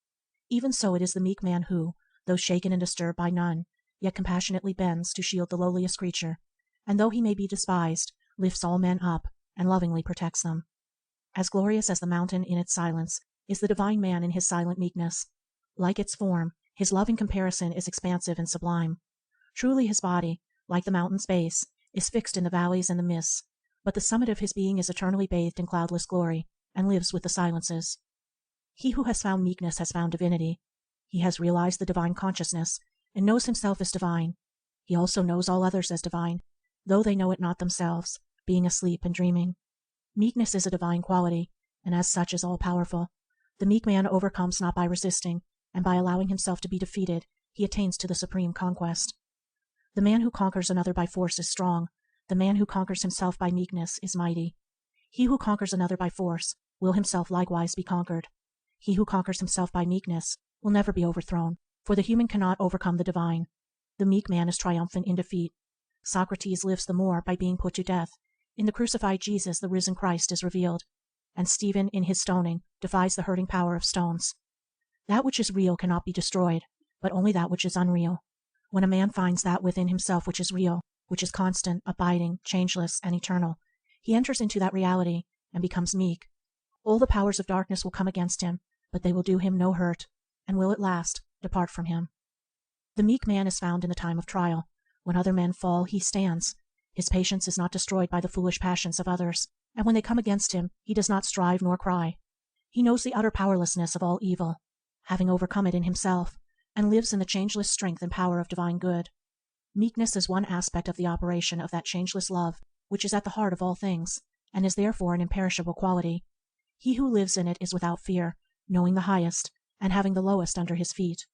Even so it is the meek man who, though shaken and disturbed by none, yet compassionately bends to shield the lowliest creature, and though he may be despised, lifts all men up, and lovingly protects them. As glorious as the mountain in its silence is the divine man in his silent meekness. Like its form, his love in comparison is expansive and sublime. Truly his body, like the mountain's base, is fixed in the valleys and the mists, but the summit of his being is eternally bathed in cloudless glory, and lives with the silences. He who has found meekness has found divinity. He has realized the divine consciousness, and knows himself as divine. He also knows all others as divine, though they know it not themselves, being asleep and dreaming. Meekness is a divine quality, and as such is all-powerful. The meek man overcomes not by resisting, and by allowing himself to be defeated, he attains to the supreme conquest. The man who conquers another by force is strong. The man who conquers himself by meekness is mighty. He who conquers another by force will himself likewise be conquered. He who conquers himself by meekness will never be overthrown, for the human cannot overcome the divine. The meek man is triumphant in defeat. Socrates lives the more by being put to death. In the crucified Jesus the risen Christ is revealed, and Stephen in his stoning defies the hurting power of stones. That which is real cannot be destroyed, but only that which is unreal. When a man finds that within himself which is real, which is constant, abiding, changeless, and eternal, he enters into that reality and becomes meek. All the powers of darkness will come against him, but they will do him no hurt, and will at last depart from him. The meek man is found in the time of trial. When other men fall, he stands. His patience is not destroyed by the foolish passions of others, and when they come against him, he does not strive nor cry. He knows the utter powerlessness of all evil, having overcome it in himself, and lives in the changeless strength and power of divine good. Meekness is one aspect of the operation of that changeless love which is at the heart of all things, and is therefore an imperishable quality. He who lives in it is without fear, knowing the highest, and having the lowest under his feet.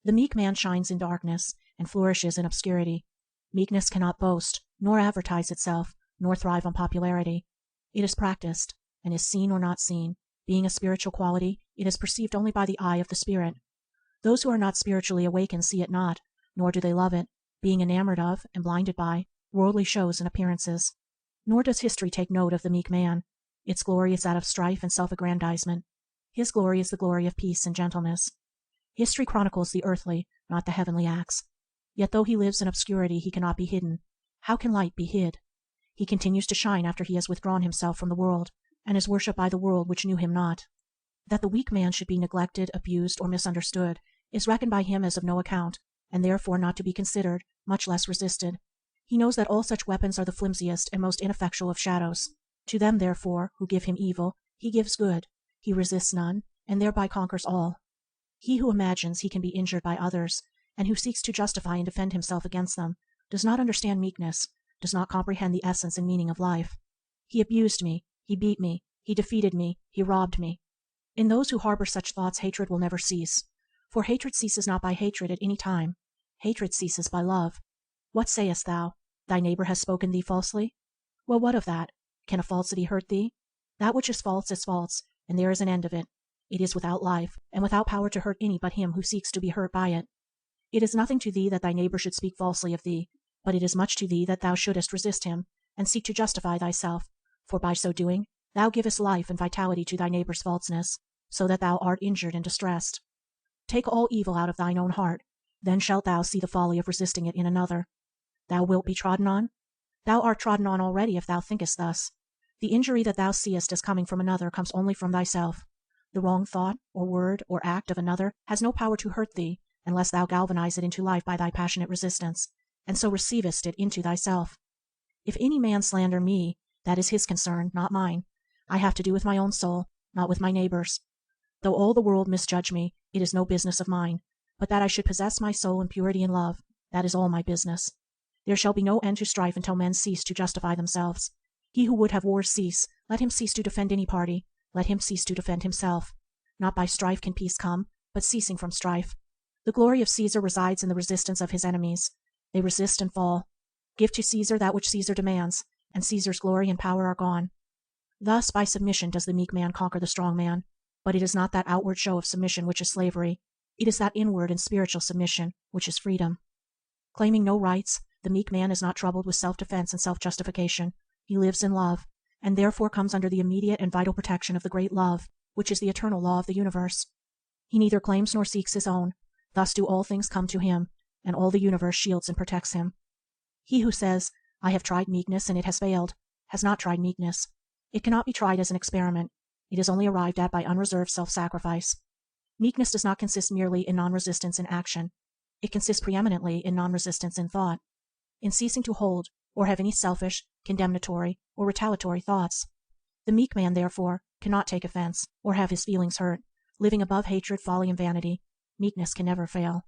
The meek man shines in darkness, and flourishes in obscurity. Meekness cannot boast, nor advertise itself, nor thrive on popularity. It is practiced, and is seen or not seen. Being a spiritual quality, it is perceived only by the eye of the spirit. Those who are not spiritually awakened see it not, nor do they love it, being enamored of, and blinded by, worldly shows and appearances. Nor does history take note of the meek man. Its glory is that of strife and self-aggrandizement. His glory is the glory of peace and gentleness. History chronicles the earthly, not the heavenly acts. Yet though he lives in obscurity, he cannot be hidden. How can light be hid? He continues to shine after he has withdrawn himself from the world, and is worshipped by the world which knew him not. That the weak man should be neglected, abused, or misunderstood is reckoned by him as of no account, and therefore not to be considered, much less resisted. He knows that all such weapons are the flimsiest and most ineffectual of shadows. To them, therefore, who give him evil, he gives good. He resists none, and thereby conquers all. He who imagines he can be injured by others, and who seeks to justify and defend himself against them, does not understand meekness, does not comprehend the essence and meaning of life. He abused me, he beat me, he defeated me, he robbed me. In those who harbor such thoughts, hatred will never cease. For hatred ceases not by hatred at any time. Hatred ceases by love. What sayest thou? Thy neighbor has spoken thee falsely? Well, what of that? Can a falsity hurt thee? That which is false, and there is an end of it. It is without life, and without power to hurt any but him who seeks to be hurt by it. It is nothing to thee that thy neighbor should speak falsely of thee, but it is much to thee that thou shouldest resist him, and seek to justify thyself, for by so doing thou givest life and vitality to thy neighbor's falseness, so that thou art injured and distressed. Take all evil out of thine own heart, then shalt thou see the folly of resisting it in another. Thou wilt be trodden on? Thou art trodden on already if thou thinkest thus. The injury that thou seest as coming from another comes only from thyself. The wrong thought, or word, or act of another has no power to hurt thee, unless thou galvanize it into life by thy passionate resistance, and so receivest it into thyself. If any man slander me, that is his concern, not mine. I have to do with my own soul, not with my neighbor's. Though all the world misjudge me, it is no business of mine, but that I should possess my soul in purity and love, that is all my business. There shall be no end to strife until men cease to justify themselves. He who would have wars cease, let him cease to defend any party, let him cease to defend himself. Not by strife can peace come, but ceasing from strife. The glory of Caesar resides in the resistance of his enemies. They resist and fall. Give to Caesar that which Caesar demands, and Caesar's glory and power are gone. Thus by submission does the meek man conquer the strong man, but it is not that outward show of submission which is slavery. It is that inward and spiritual submission which is freedom. Claiming no rights, the meek man is not troubled with self-defense and self-justification. He lives in love, and therefore comes under the immediate and vital protection of the great love, which is the eternal law of the universe. He neither claims nor seeks his own. Thus do all things come to him, and all the universe shields and protects him. He who says, I have tried meekness and it has failed, has not tried meekness. It cannot be tried as an experiment. It is only arrived at by unreserved self-sacrifice. Meekness does not consist merely in non-resistance in action. It consists preeminently in non-resistance in thought, in ceasing to hold or have any selfish, condemnatory, or retaliatory thoughts. The meek man, therefore, cannot take offense, or have his feelings hurt. Living above hatred, folly, and vanity, meekness can never fail.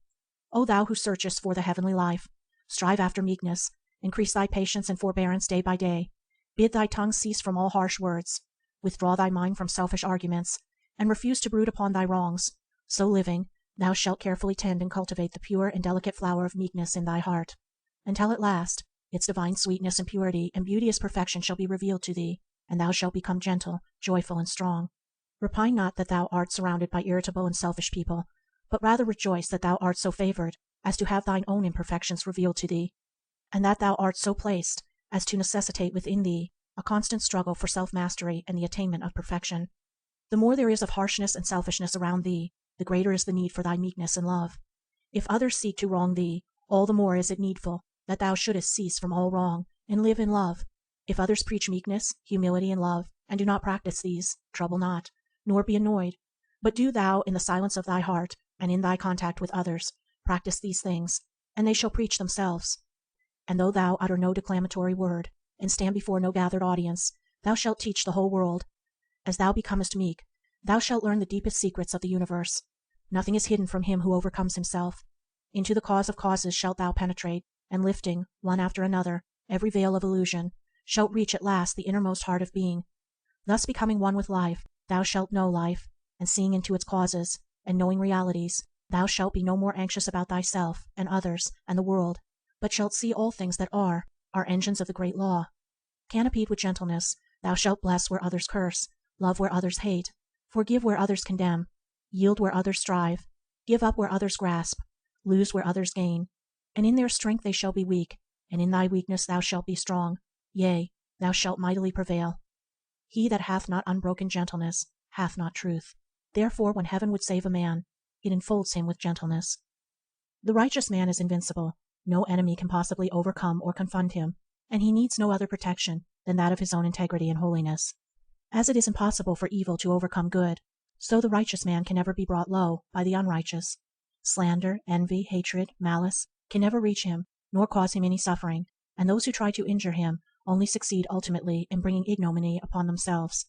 O thou who searchest for the heavenly life, strive after meekness, increase thy patience and forbearance day by day. Bid thy tongue cease from all harsh words, withdraw thy mind from selfish arguments, and refuse to brood upon thy wrongs. So living, thou shalt carefully tend and cultivate the pure and delicate flower of meekness in thy heart, until at last its divine sweetness and purity and beauteous perfection shall be revealed to thee, and thou shalt become gentle, joyful, and strong. Repine not that thou art surrounded by irritable and selfish people, but rather rejoice that thou art so favored as to have thine own imperfections revealed to thee, and that thou art so placed as to necessitate within thee a constant struggle for self-mastery and the attainment of perfection. The more there is of harshness and selfishness around thee, the greater is the need for thy meekness and love. If others seek to wrong thee, all the more is it needful that thou shouldest cease from all wrong, and live in love. If others preach meekness, humility, and love, and do not practice these, trouble not, nor be annoyed, but do thou in the silence of thy heart, and in thy contact with others, practice these things, and they shall preach themselves. And though thou utter no declamatory word, and stand before no gathered audience, thou shalt teach the whole world. As thou becomest meek, thou shalt learn the deepest secrets of the universe. Nothing is hidden from him who overcomes himself. Into the cause of causes shalt thou penetrate, and lifting, one after another, every veil of illusion, shalt reach at last the innermost heart of being. Thus becoming one with life, thou shalt know life, and seeing into its causes, and knowing realities, thou shalt be no more anxious about thyself, and others, and the world, but shalt see all things that are engines of the great law. Canopied with gentleness, thou shalt bless where others curse, love where others hate, forgive where others condemn, yield where others strive, give up where others grasp, lose where others gain. And in their strength they shall be weak, and in thy weakness thou shalt be strong, yea, thou shalt mightily prevail. He that hath not unbroken gentleness hath not truth. Therefore when heaven would save a man, it enfolds him with gentleness. The righteous man is invincible. No enemy can possibly overcome or confront him, and he needs no other protection than that of his own integrity and holiness. As it is impossible for evil to overcome good, so the righteous man can never be brought low by the unrighteous. Slander, envy, hatred, malice can never reach him, nor cause him any suffering, and those who try to injure him only succeed ultimately in bringing ignominy upon themselves.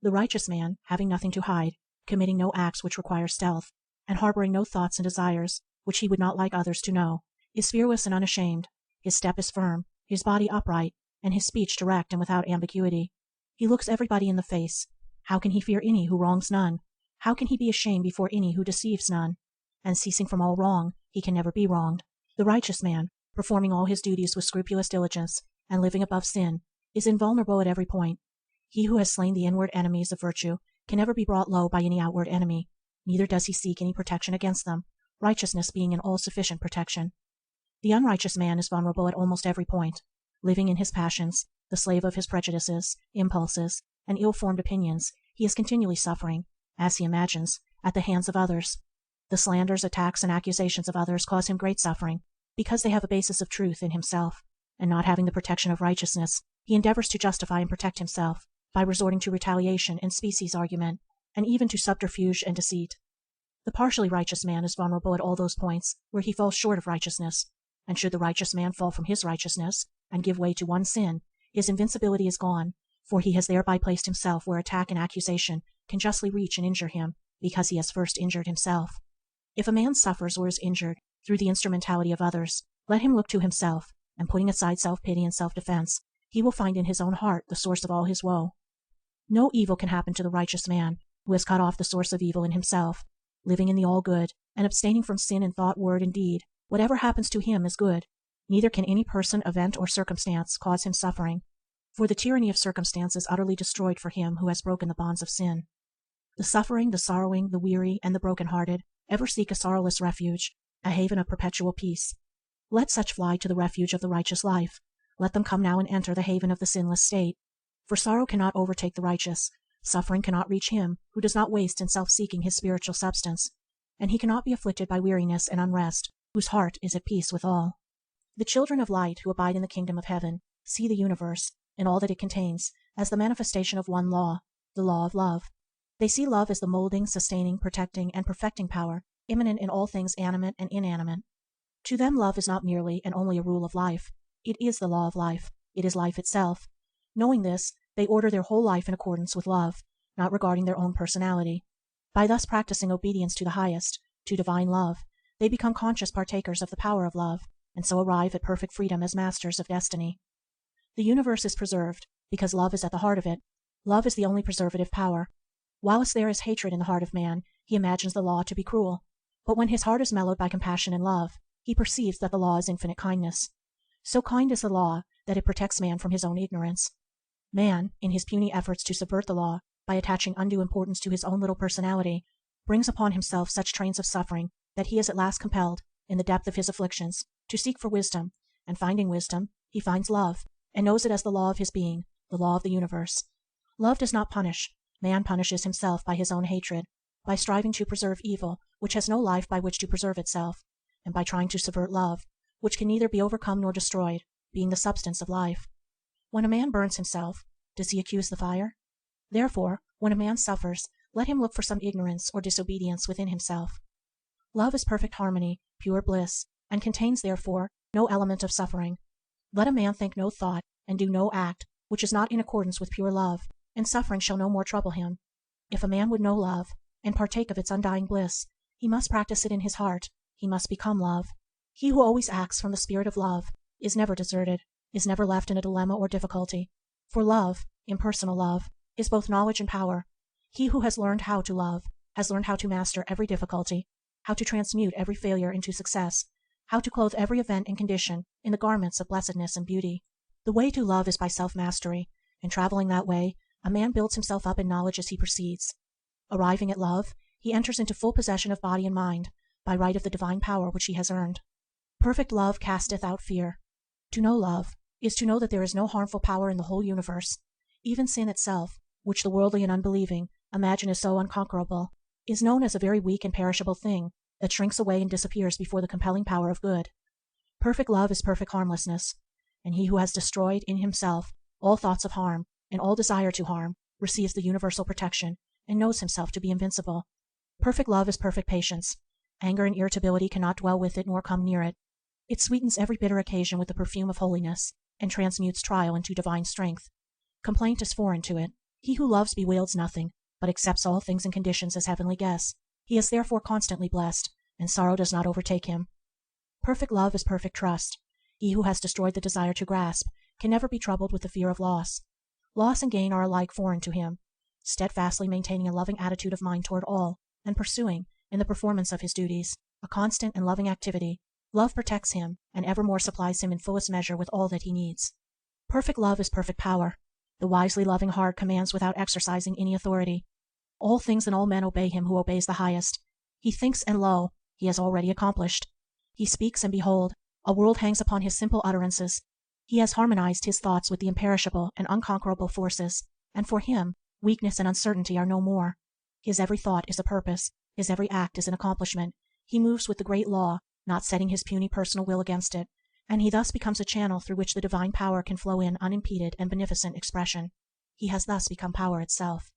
The righteous man, having nothing to hide, committing no acts which require stealth, and harboring no thoughts and desires which he would not like others to know, is fearless and unashamed. His step is firm, his body upright, and his speech direct and without ambiguity. He looks everybody in the face. How can he fear any who wrongs none? How can he be ashamed before any who deceives none? And ceasing from all wrong, he can never be wronged. The righteous man, performing all his duties with scrupulous diligence, and living above sin, is invulnerable at every point. He who has slain the inward enemies of virtue can never be brought low by any outward enemy, neither does he seek any protection against them, righteousness being an all-sufficient protection. The unrighteous man is vulnerable at almost every point. Living in his passions, the slave of his prejudices, impulses, and ill-formed opinions, he is continually suffering, as he imagines, at the hands of others. The slanders, attacks, and accusations of others cause him great suffering, because they have a basis of truth in himself, and not having the protection of righteousness, He endeavors to justify and protect himself by resorting to retaliation and species argument, and even to subterfuge and deceit. The partially righteous man is vulnerable at all those points where he falls short of righteousness, and should the righteous man fall from his righteousness and give way to one sin, his invincibility is gone, for he has thereby placed himself where attack and accusation can justly reach and injure him, because he has first injured himself. If a man suffers or is injured through the instrumentality of others, let him look to himself, and putting aside self-pity and self-defense, he will find in his own heart the source of all his woe. No evil can happen to the righteous man who has cut off the source of evil in himself, living in the all-good, and abstaining from sin in thought, word, and deed. Whatever happens to him is good. Neither can any person, event, or circumstance cause him suffering, for the tyranny of circumstance is utterly destroyed for him who has broken the bonds of sin. The suffering, the sorrowing, the weary, and the broken-hearted ever seek a sorrowless refuge, a haven of perpetual peace. Let such fly to the refuge of the righteous life. Let them come now and enter the haven of the sinless state. For sorrow cannot overtake the righteous, suffering cannot reach him who does not waste in self-seeking his spiritual substance, and he cannot be afflicted by weariness and unrest, whose heart is at peace with all. The children of light who abide in the kingdom of heaven see the universe, and all that it contains, as the manifestation of one law, the law of love. They see love as the molding, sustaining, protecting, and perfecting power immanent in all things animate and inanimate. To them love is not merely and only a rule of life. It is the law of life. It is life itself. Knowing this, they order their whole life in accordance with love, not regarding their own personality. By thus practicing obedience to the highest, to divine love, they become conscious partakers of the power of love, and so arrive at perfect freedom as masters of destiny. The universe is preserved because love is at the heart of it. Love is the only preservative power. Whilst there is hatred in the heart of man, he imagines the law to be cruel. But when his heart is mellowed by compassion and love, he perceives that the law is infinite kindness. So kind is the law that it protects man from his own ignorance. Man, in his puny efforts to subvert the law by attaching undue importance to his own little personality, brings upon himself such trains of suffering that he is at last compelled, in the depth of his afflictions, to seek for wisdom, and finding wisdom, he finds love, and knows it as the law of his being, the law of the universe. Love does not punish. Man punishes himself by his own hatred, by striving to preserve evil, which has no life by which to preserve itself, and by trying to subvert love, which can neither be overcome nor destroyed, being the substance of life. When a man burns himself, does he accuse the fire? Therefore, when a man suffers, let him look for some ignorance or disobedience within himself. Love is perfect harmony, pure bliss, and contains, therefore, no element of suffering. Let a man think no thought, and do no act, which is not in accordance with pure love, and suffering shall no more trouble him. If a man would know love, and partake of its undying bliss, he must practice it in his heart, he must become love. He who always acts from the spirit of love is never deserted, is never left in a dilemma or difficulty. For love, impersonal love, is both knowledge and power. He who has learned how to love has learned how to master every difficulty, how to transmute every failure into success, how to clothe every event and condition in the garments of blessedness and beauty. The way to love is by self-mastery, and traveling that way, a man builds himself up in knowledge as he proceeds. Arriving at love, he enters into full possession of body and mind, by right of the divine power which he has earned. Perfect love casteth out fear. To know love is to know that there is no harmful power in the whole universe. Even sin itself, which the worldly and unbelieving imagine is so unconquerable, is known as a very weak and perishable thing that shrinks away and disappears before the compelling power of good. Perfect love is perfect harmlessness, and he who has destroyed in himself all thoughts of harm and all desire to harm receives the universal protection and knows himself to be invincible. Perfect love is perfect patience. Anger and irritability cannot dwell with it nor come near it. It sweetens every bitter occasion with the perfume of holiness, and transmutes trial into divine strength. Complaint is foreign to it. He who loves bewails nothing, but accepts all things and conditions as heavenly guests. He is therefore constantly blessed, and sorrow does not overtake him. Perfect love is perfect trust. He who has destroyed the desire to grasp can never be troubled with the fear of loss. Loss and gain are alike foreign to him. Steadfastly maintaining a loving attitude of mind toward all, and pursuing, in the performance of his duties, a constant and loving activity, love protects him, and evermore supplies him in fullest measure with all that he needs. Perfect love is perfect power. The wisely loving heart commands without exercising any authority. All things and all men obey him who obeys the highest. He thinks, and lo, he has already accomplished. He speaks, and behold, a world hangs upon his simple utterances. He has harmonized his thoughts with the imperishable and unconquerable forces, and for him, weakness and uncertainty are no more. His every thought is a purpose, his every act is an accomplishment. He moves with the great law, not setting his puny personal will against it, and he thus becomes a channel through which the divine power can flow in unimpeded and beneficent expression. He has thus become power itself.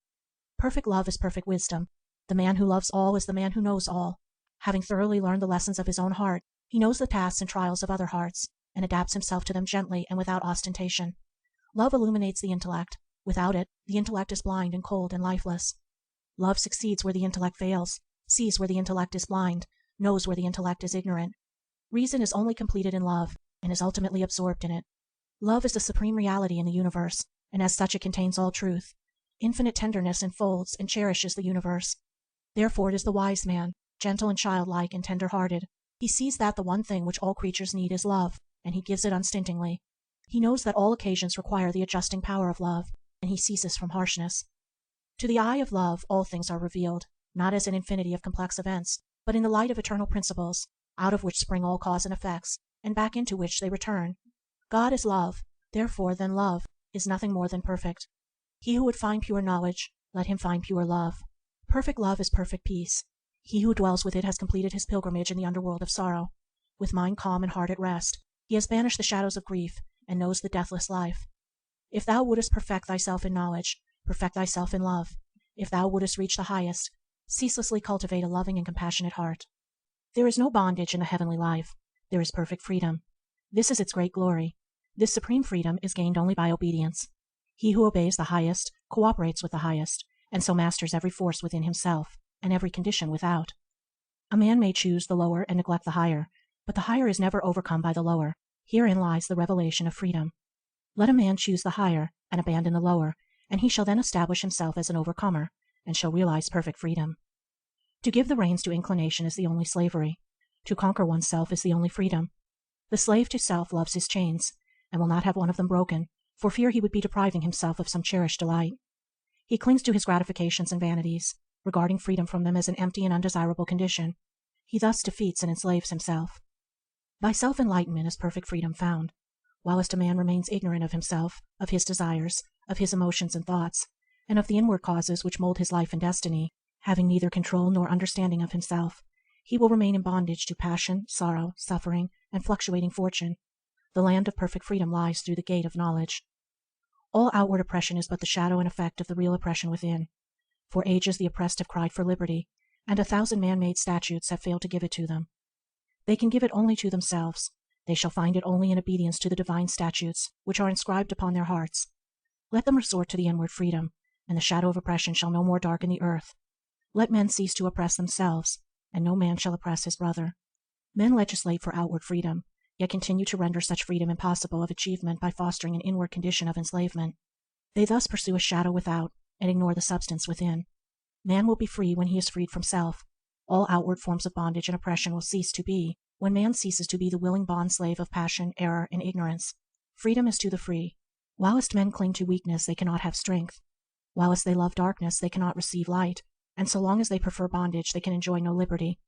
Perfect love is perfect wisdom. The man who loves all is the man who knows all. Having thoroughly learned the lessons of his own heart, he knows the tasks and trials of other hearts, and adapts himself to them gently and without ostentation. Love illuminates the intellect. Without it, the intellect is blind and cold and lifeless. Love succeeds where the intellect fails, sees where the intellect is blind, knows where the intellect is ignorant. Reason is only completed in love, and is ultimately absorbed in it. Love is the supreme reality in the universe, and as such it contains all truth. Infinite tenderness enfolds and cherishes the universe. Therefore it is the wise man, gentle and childlike and tender-hearted. He sees that the one thing which all creatures need is love, and he gives it unstintingly. He knows that all occasions require the adjusting power of love, and he ceases from harshness. To the eye of love all things are revealed, not as an infinity of complex events, but in the light of eternal principles, out of which spring all cause and effects, and back into which they return. God is love, therefore then love is nothing more than perfect. He who would find pure knowledge, let him find pure love. Perfect love is perfect peace. He who dwells with it has completed his pilgrimage in the underworld of sorrow. With mind calm and heart at rest, he has banished the shadows of grief, and knows the deathless life. If thou wouldest perfect thyself in knowledge, perfect thyself in love. If thou wouldest reach the highest, ceaselessly cultivate a loving and compassionate heart. There is no bondage in the heavenly life. There is perfect freedom. This is its great glory. This supreme freedom is gained only by obedience. He who obeys the highest cooperates with the highest, and so masters every force within himself and every condition without. A man may choose the lower and neglect the higher, but the higher is never overcome by the lower. Herein lies the revelation of freedom. Let a man choose the higher and abandon the lower, and he shall then establish himself as an overcomer, and shall realize perfect freedom. To give the reins to inclination is the only slavery. To conquer oneself is the only freedom. The slave to self loves his chains, and will not have one of them broken, for fear he would be depriving himself of some cherished delight. He clings to his gratifications and vanities, regarding freedom from them as an empty and undesirable condition. He thus defeats and enslaves himself. By self-enlightenment is perfect freedom found. Whilst a man remains ignorant of himself, of his desires, of his emotions and thoughts, and of the inward causes which mold his life and destiny, having neither control nor understanding of himself, he will remain in bondage to passion, sorrow, suffering, and fluctuating fortune. The land of perfect freedom lies through the gate of knowledge. All outward oppression is but the shadow and effect of the real oppression within. For ages the oppressed have cried for liberty, and 1,000 man-made statutes have failed to give it to them. They can give it only to themselves. They shall find it only in obedience to the divine statutes which are inscribed upon their hearts. Let them resort to the inward freedom, and the shadow of oppression shall no more darken the earth. Let men cease to oppress themselves, and no man shall oppress his brother. Men legislate for outward freedom, yet continue to render such freedom impossible of achievement by fostering an inward condition of enslavement. They thus pursue a shadow without, and ignore the substance within. Man will be free when he is freed from self. All outward forms of bondage and oppression will cease to be when man ceases to be the willing bond-slave of passion, error, and ignorance. Freedom is to the free. Whilst men cling to weakness, they cannot have strength. Whilst they love darkness, they cannot receive light, and so long as they prefer bondage, they can enjoy no liberty.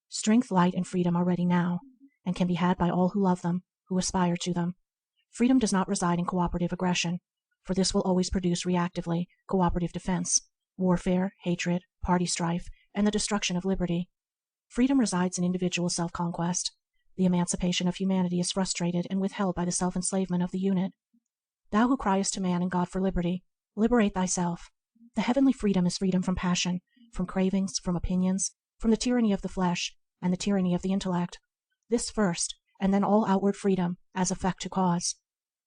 Strength, light, and freedom are ready now, and can be had by all who love them, who aspire to them. Freedom does not reside in cooperative aggression, for this will always produce reactively cooperative defense, warfare, hatred, party strife, and the destruction of liberty. Freedom resides in individual self-conquest. The emancipation of humanity is frustrated and withheld by the self-enslavement of the unit. Thou who criest to man and God for liberty, liberate thyself. The heavenly freedom is freedom from passion, from cravings, from opinions, from the tyranny of the flesh, and the tyranny of the intellect. This first, and then all outward freedom, as effect to cause.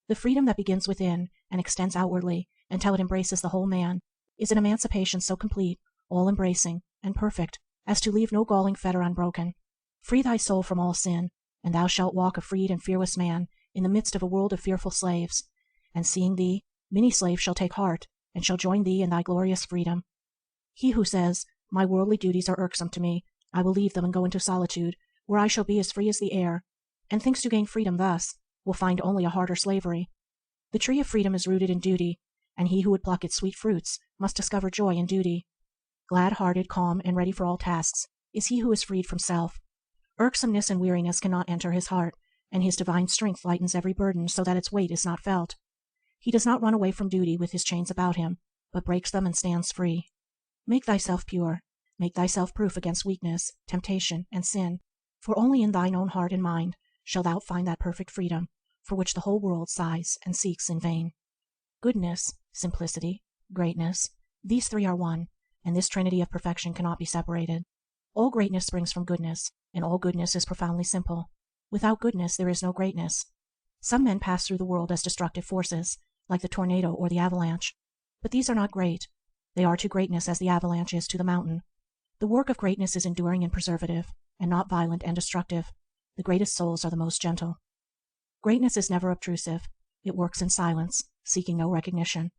The freedom that begins within, and extends outwardly, until it embraces the whole man, is an emancipation so complete, all-embracing, and perfect, as to leave no galling fetter unbroken. Free thy soul from all sin, and thou shalt walk a freed and fearless man in the midst of a world of fearful slaves. And seeing thee, many slaves shall take heart, and shall join thee in thy glorious freedom. He who says, my worldly duties are irksome to me, I will leave them and go into solitude, where I shall be as free as the air, and thinks to gain freedom thus, will find only a harder slavery. The tree of freedom is rooted in duty, and he who would pluck its sweet fruits must discover joy in duty. Glad-hearted, calm, and ready for all tasks is he who is freed from self. Irksomeness and weariness cannot enter his heart, and his divine strength lightens every burden so that its weight is not felt. He does not run away from duty with his chains about him, but breaks them and stands free. Make thyself pure. Make thyself proof against weakness, temptation, and sin, for only in thine own heart and mind shalt thou find that perfect freedom for which the whole world sighs and seeks in vain. Goodness, simplicity, greatness, these three are one, and this trinity of perfection cannot be separated. All greatness springs from goodness, and all goodness is profoundly simple. Without goodness there is no greatness. Some men pass through the world as destructive forces, like the tornado or the avalanche, but these are not great. They are to greatness as the avalanche is to the mountain. The work of greatness is enduring and preservative, and not violent and destructive. The greatest souls are the most gentle. Greatness is never obtrusive. It works in silence, seeking no recognition.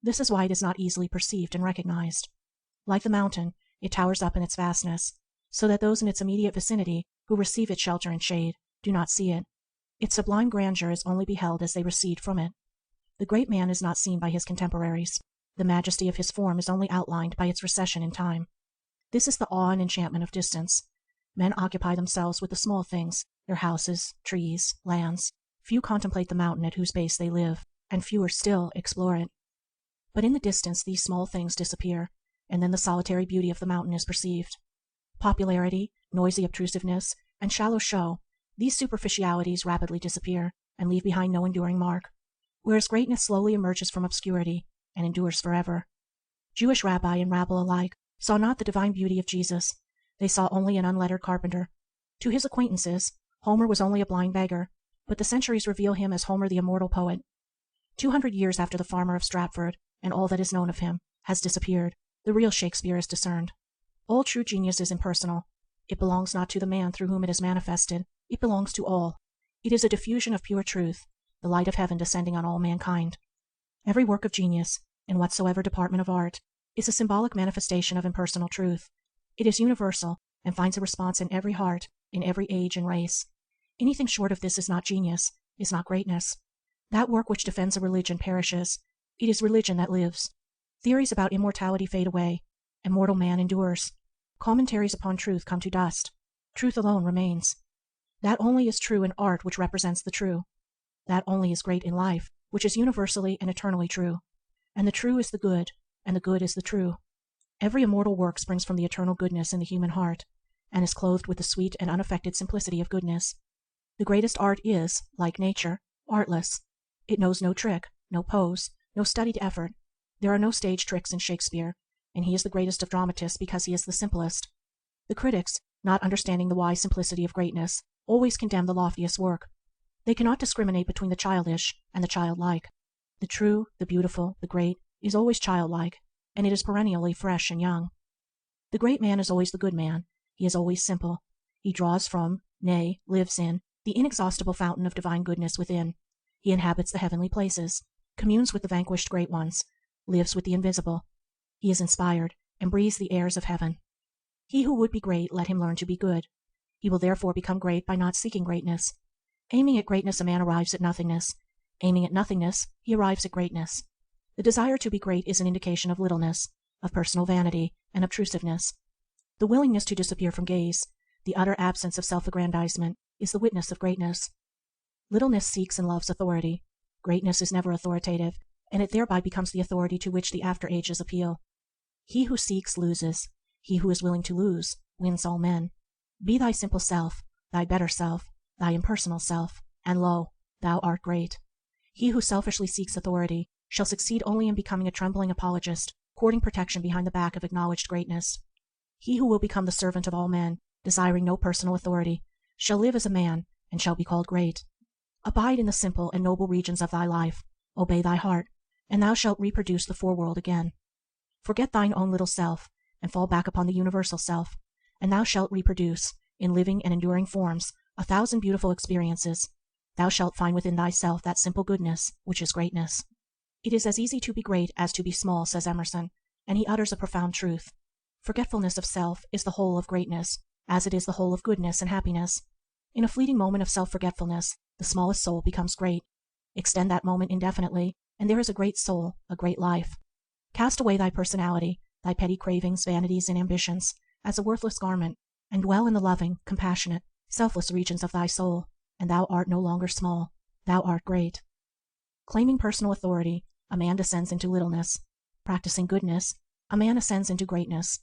This is why it is not easily perceived and recognized. Like the mountain, it towers up in its vastness, so that those in its immediate vicinity, who receive its shelter and shade, do not see it. Its sublime grandeur is only beheld as they recede from it. The great man is not seen by his contemporaries. The majesty of his form is only outlined by its recession in time. This is the awe and enchantment of distance. Men occupy themselves with the small things, their houses, trees, lands. Few contemplate the mountain at whose base they live, and fewer still explore it. But in the distance these small things disappear, and then the solitary beauty of the mountain is perceived. Popularity, noisy obtrusiveness, and shallow show, these superficialities rapidly disappear, and leave behind no enduring mark, whereas greatness slowly emerges from obscurity, and endures forever. Jewish rabbi and rabble alike saw not the divine beauty of Jesus. They saw only an unlettered carpenter. To his acquaintances, Homer was only a blind beggar, but the centuries reveal him as Homer the immortal poet. 200 years after the farmer of Stratford, and all that is known of him, has disappeared, the real Shakespeare is discerned. All true genius is impersonal. It belongs not to the man through whom it is manifested. It belongs to all. It is a diffusion of pure truth, the light of heaven descending on all mankind. Every work of genius, in whatsoever department of art, is a symbolic manifestation of impersonal truth. It is universal, and finds a response in every heart, in every age and race. Anything short of this is not genius, is not greatness. That work which defends a religion perishes. It is religion that lives. Theories about immortality fade away. Immortal man endures. Commentaries upon truth come to dust. Truth alone remains. That only is true in art which represents the true. That only is great in life, which is universally and eternally true. And the true is the good, and the good is the true. Every immortal work springs from the eternal goodness in the human heart, and is clothed with the sweet and unaffected simplicity of goodness. The greatest art is, like nature, artless. It knows no trick, no pose, no studied effort. There are no stage tricks in Shakespeare, and he is the greatest of dramatists because he is the simplest. The critics, not understanding the wise simplicity of greatness, always condemn the loftiest work. They cannot discriminate between the childish and the childlike. The true, the beautiful, the great, is always childlike, and it is perennially fresh and young. The great man is always the good man. He is always simple. He draws from, nay, lives in, the inexhaustible fountain of divine goodness within. He inhabits the heavenly places, communes with the vanquished great ones, lives with the invisible. He is inspired, and breathes the airs of heaven. He who would be great, let him learn to be good. He will therefore become great by not seeking greatness. Aiming at greatness, a man arrives at nothingness. Aiming at nothingness, he arrives at greatness. The desire to be great is an indication of littleness, of personal vanity, and obtrusiveness. The willingness to disappear from gaze, the utter absence of self-aggrandizement, is the witness of greatness. Littleness seeks and loves authority. Greatness is never authoritative, and it thereby becomes the authority to which the after ages appeal. He who seeks loses. He who is willing to lose wins all men. Be thy simple self, thy better self, thy impersonal self, and lo, thou art great. He who selfishly seeks authority shall succeed only in becoming a trembling apologist, courting protection behind the back of acknowledged greatness. He who will become the servant of all men, desiring no personal authority, shall live as a man, and shall be called great. Abide in the simple and noble regions of thy life, obey thy heart, and thou shalt reproduce the foreworld again. Forget thine own little self, and fall back upon the universal self, and thou shalt reproduce, in living and enduring forms, 1,000 beautiful experiences. Thou shalt find within thyself that simple goodness, which is greatness. It is as easy to be great as to be small, says Emerson, and he utters a profound truth. Forgetfulness of self is the whole of greatness, as it is the whole of goodness and happiness. In a fleeting moment of self-forgetfulness, the smallest soul becomes great. Extend that moment indefinitely, and there is a great soul, a great life. Cast away thy personality, thy petty cravings, vanities, and ambitions, as a worthless garment, and dwell in the loving, compassionate, selfless regions of thy soul, and thou art no longer small, thou art great. Claiming personal authority, a man descends into littleness. Practicing goodness, a man ascends into greatness.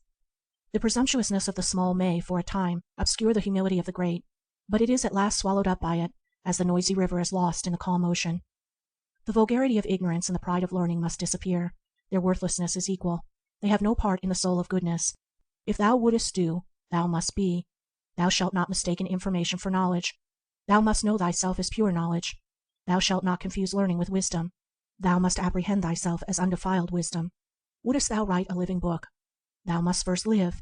The presumptuousness of the small may, for a time, obscure the humility of the great, but it is at last swallowed up by it, as the noisy river is lost in the calm ocean. The vulgarity of ignorance and the pride of learning must disappear. Their worthlessness is equal. They have no part in the soul of goodness. If thou wouldest do, thou must be. Thou shalt not mistake information for knowledge. Thou must know thyself as pure knowledge. Thou shalt not confuse learning with wisdom. Thou must apprehend thyself as undefiled wisdom. Wouldest thou write a living book? Thou must first live.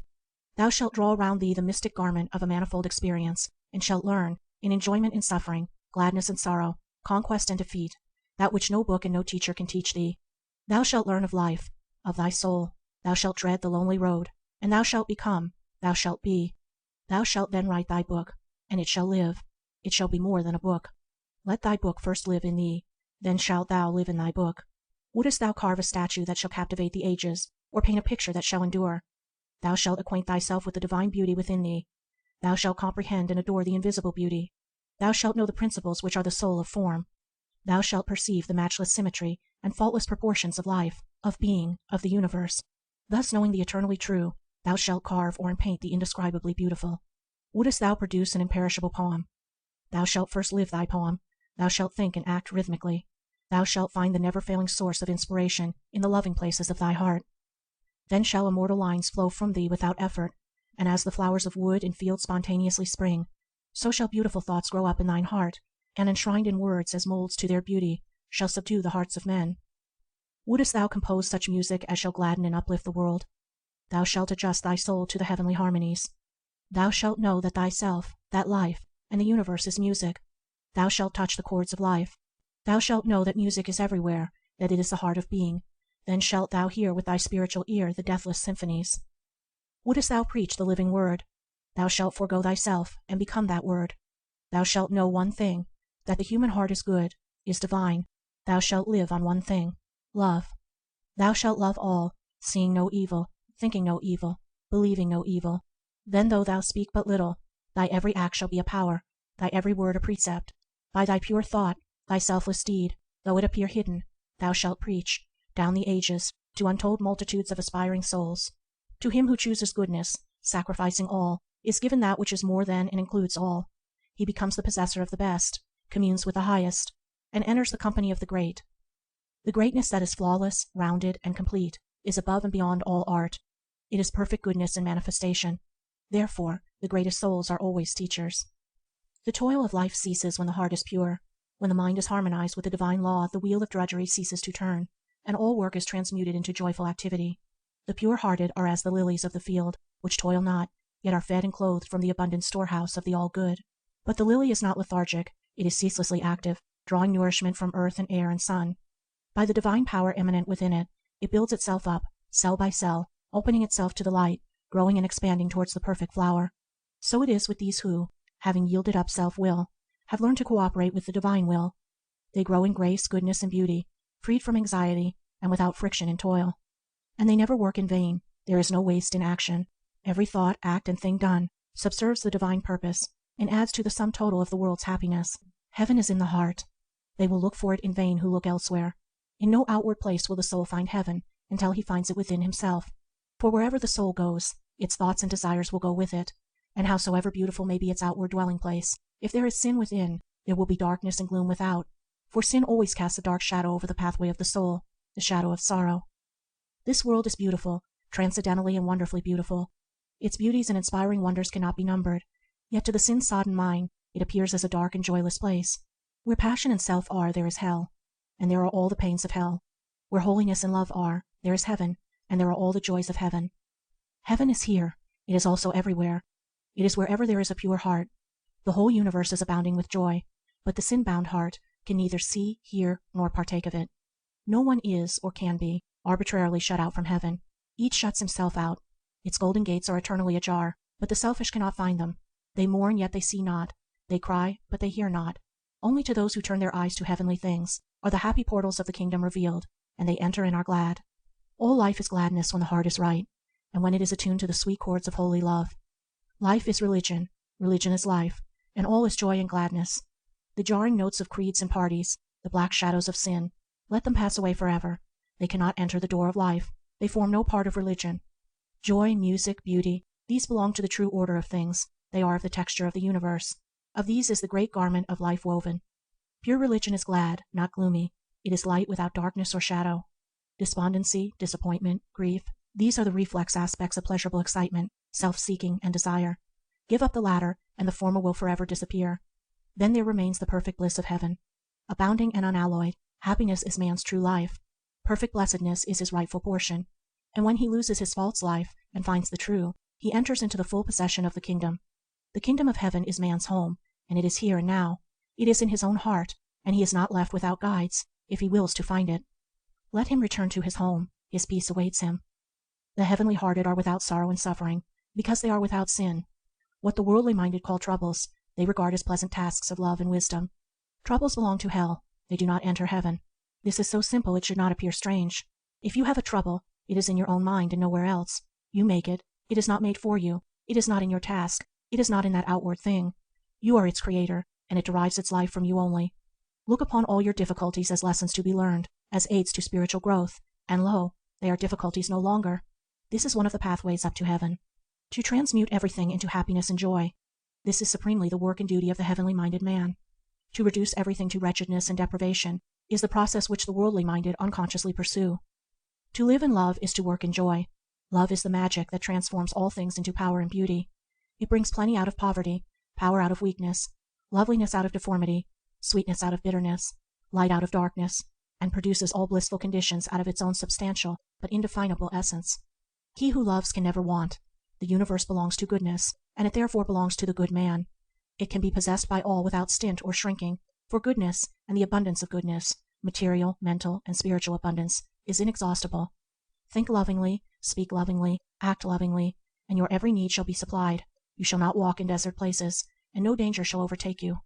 Thou shalt draw around thee the mystic garment of a manifold experience, and shalt learn, in enjoyment and suffering, gladness and sorrow, conquest and defeat, that which no book and no teacher can teach thee. Thou shalt learn of life, of thy soul. Thou shalt tread the lonely road, and thou shalt become, thou shalt be. Thou shalt then write thy book, and it shall live. It shall be more than a book. Let thy book first live in thee, then shalt thou live in thy book. Wouldest thou carve a statue that shall captivate the ages, or paint a picture that shall endure? Thou shalt acquaint thyself with the divine beauty within thee. Thou shalt comprehend and adore the invisible beauty. Thou shalt know the principles which are the soul of form. Thou shalt perceive the matchless symmetry and faultless proportions of life, of being, of the universe. Thus knowing the eternally true, thou shalt carve or paint the indescribably beautiful. Wouldest thou produce an imperishable poem? Thou shalt first live thy poem. Thou shalt think and act rhythmically. Thou shalt find the never-failing source of inspiration in the loving places of thy heart. Then shall immortal lines flow from thee without effort, and as the flowers of wood and field spontaneously spring, so shall beautiful thoughts grow up in thine heart, and enshrined in words as molds to their beauty, shall subdue the hearts of men. Wouldest thou compose such music as shall gladden and uplift the world? Thou shalt adjust thy soul to the heavenly harmonies. Thou shalt know that thyself, that life, and the universe is music. Thou shalt touch the chords of life. Thou shalt know that music is everywhere, that it is the heart of being. Then shalt thou hear with thy spiritual ear the deathless symphonies. Wouldest thou preach the living word? Thou shalt forego thyself, and become that word. Thou shalt know one thing, that the human heart is good, is divine. Thou shalt live on one thing, love. Thou shalt love all, seeing no evil, thinking no evil, believing no evil. Then though thou speak but little, thy every act shall be a power, thy every word a precept. By thy pure thought, thy selfless deed, though it appear hidden, thou shalt preach, down the ages, to untold multitudes of aspiring souls. To him who chooses goodness, sacrificing all, is given that which is more than and includes all. He becomes the possessor of the best, communes with the highest, and enters the company of the great. The greatness that is flawless, rounded, and complete is above and beyond all art. It is perfect goodness in manifestation. Therefore, the greatest souls are always teachers. The toil of life ceases when the heart is pure. When the mind is harmonized with the divine law, the wheel of drudgery ceases to turn, and all work is transmuted into joyful activity. The pure-hearted are as the lilies of the field, which toil not, yet are fed and clothed from the abundant storehouse of the all-good. But the lily is not lethargic, it is ceaselessly active, drawing nourishment from earth and air and sun. By the divine power immanent within it, it builds itself up, cell by cell, opening itself to the light, growing and expanding towards the perfect flower. So it is with these who, having yielded up self-will, have learned to cooperate with the divine will. They grow in grace, goodness, and beauty, freed from anxiety, and without friction and toil. And they never work in vain. There is no waste in action. Every thought, act, and thing done subserves the divine purpose, and adds to the sum total of the world's happiness. Heaven is in the heart. They will look for it in vain who look elsewhere. In no outward place will the soul find heaven until he finds it within himself. For wherever the soul goes, its thoughts and desires will go with it, and howsoever beautiful may be its outward dwelling place, if there is sin within, there will be darkness and gloom without, for sin always casts a dark shadow over the pathway of the soul, the shadow of sorrow. This world is beautiful, transcendentally and wonderfully beautiful. Its beauties and inspiring wonders cannot be numbered, yet to the sin-sodden mind it appears as a dark and joyless place. Where passion and self are, there is hell, and there are all the pains of hell. Where holiness and love are, there is heaven, and there are all the joys of heaven. Heaven is here. It is also everywhere. It is wherever there is a pure heart. The whole universe is abounding with joy, but the sin-bound heart can neither see, hear, nor partake of it. No one is, or can be, arbitrarily shut out from heaven. Each shuts himself out. Its golden gates are eternally ajar, but the selfish cannot find them. They mourn, yet they see not. They cry, but they hear not. Only to those who turn their eyes to heavenly things are the happy portals of the kingdom revealed, and they enter and are glad. All life is gladness when the heart is right, and when it is attuned to the sweet chords of holy love. Life is religion, religion is life, and all is joy and gladness. The jarring notes of creeds and parties, the black shadows of sin, let them pass away forever. They cannot enter the door of life. They form no part of religion. Joy, music, beauty, these belong to the true order of things. They are of the texture of the universe. Of these is the great garment of life woven. Pure religion is glad, not gloomy. It is light without darkness or shadow. Despondency, disappointment, grief, these are the reflex aspects of pleasurable excitement, self-seeking, and desire. Give up the latter, and the former will forever disappear. Then there remains the perfect bliss of heaven. Abounding and unalloyed, happiness is man's true life. Perfect blessedness is his rightful portion. And when he loses his false life and finds the true, he enters into the full possession of the kingdom. The kingdom of heaven is man's home, and it is here and now. It is in his own heart, and he is not left without guides, if he wills to find it. Let him return to his home. His peace awaits him. The heavenly hearted are without sorrow and suffering, because they are without sin. What the worldly minded call troubles, they regard as pleasant tasks of love and wisdom. Troubles belong to hell. They do not enter heaven. This is so simple it should not appear strange. If you have a trouble, it is in your own mind and nowhere else. You make it. It is not made for you. It is not in your task. It is not in that outward thing. You are its creator, and it derives its life from you only. Look upon all your difficulties as lessons to be learned, as aids to spiritual growth, and lo, they are difficulties no longer. This is one of the pathways up to heaven. To transmute everything into happiness and joy. This is supremely the work and duty of the heavenly-minded man. To reduce everything to wretchedness and deprivation is the process which the worldly-minded unconsciously pursue. To live in love is to work in joy. Love is the magic that transforms all things into power and beauty. It brings plenty out of poverty, power out of weakness, loveliness out of deformity, sweetness out of bitterness, light out of darkness, and produces all blissful conditions out of its own substantial but indefinable essence. He who loves can never want. The universe belongs to goodness, and it therefore belongs to the good man. It can be possessed by all without stint or shrinking, for goodness and the abundance of goodness, material, mental, and spiritual abundance, is inexhaustible. Think lovingly, speak lovingly, act lovingly, and your every need shall be supplied. You shall not walk in desert places, and no danger shall overtake you.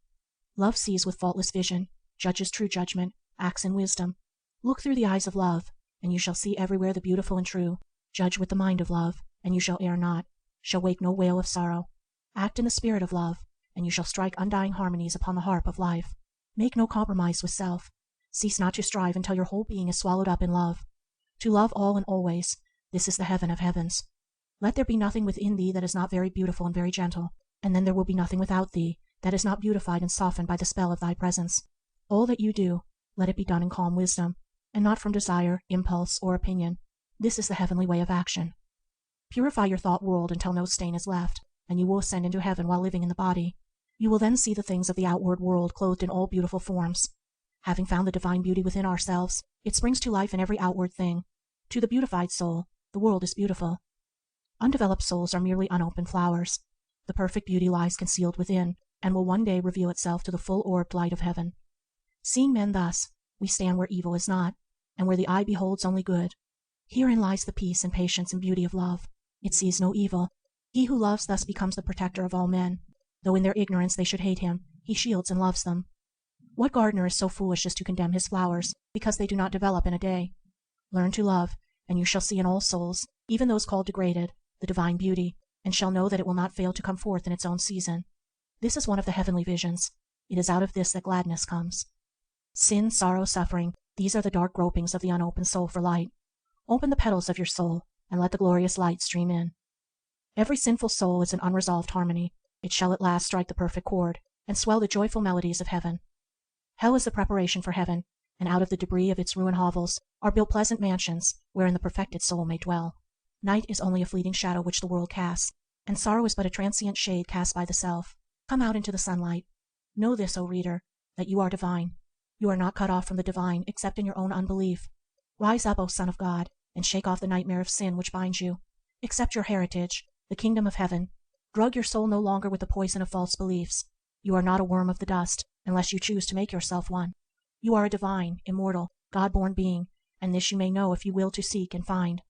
Love sees with faultless vision, judges true judgment, acts in wisdom. Look through the eyes of love, and you shall see everywhere the beautiful and true. Judge with the mind of love, and you shall err not, shall wake no wail of sorrow. Act in the spirit of love, and you shall strike undying harmonies upon the harp of life. Make no compromise with self. Cease not to strive until your whole being is swallowed up in love. To love all and always, this is the heaven of heavens. Let there be nothing within thee that is not very beautiful and very gentle, and then there will be nothing without thee that is not beautified and softened by the spell of thy presence. All that you do, let it be done in calm wisdom, and not from desire, impulse, or opinion. This is the heavenly way of action. Purify your thought world until no stain is left, and you will ascend into heaven while living in the body. You will then see the things of the outward world clothed in all beautiful forms. Having found the divine beauty within ourselves, it springs to life in every outward thing. To the beautified soul, the world is beautiful. Undeveloped souls are merely unopened flowers. The perfect beauty lies concealed within, and will one day reveal itself to the full-orbed light of heaven. Seeing men thus, we stand where evil is not, and where the eye beholds only good. Herein lies the peace and patience and beauty of love. It sees no evil. He who loves thus becomes the protector of all men. Though in their ignorance they should hate him, he shields and loves them. What gardener is so foolish as to condemn his flowers because they do not develop in a day? Learn to love, and you shall see in all souls, even those called degraded, the divine beauty, and shall know that it will not fail to come forth in its own season. This is one of the heavenly visions. It is out of this that gladness comes. Sin, sorrow, suffering, these are the dark gropings of the unopened soul for light. Open the petals of your soul, and let the glorious light stream in. Every sinful soul is an unresolved harmony. It shall at last strike the perfect chord, and swell the joyful melodies of heaven. Hell is the preparation for heaven, and out of the debris of its ruined hovels are built pleasant mansions, wherein the perfected soul may dwell. Night is only a fleeting shadow which the world casts, and sorrow is but a transient shade cast by the self. Come out into the sunlight. Know this, O reader, that you are divine. You are not cut off from the divine except in your own unbelief. Rise up, O Son of God, and shake off the nightmare of sin which binds you. Accept your heritage, the kingdom of heaven. Drug your soul no longer with the poison of false beliefs. You are not a worm of the dust, unless you choose to make yourself one. You are a divine, immortal, God-born being, and this you may know if you will to seek and find.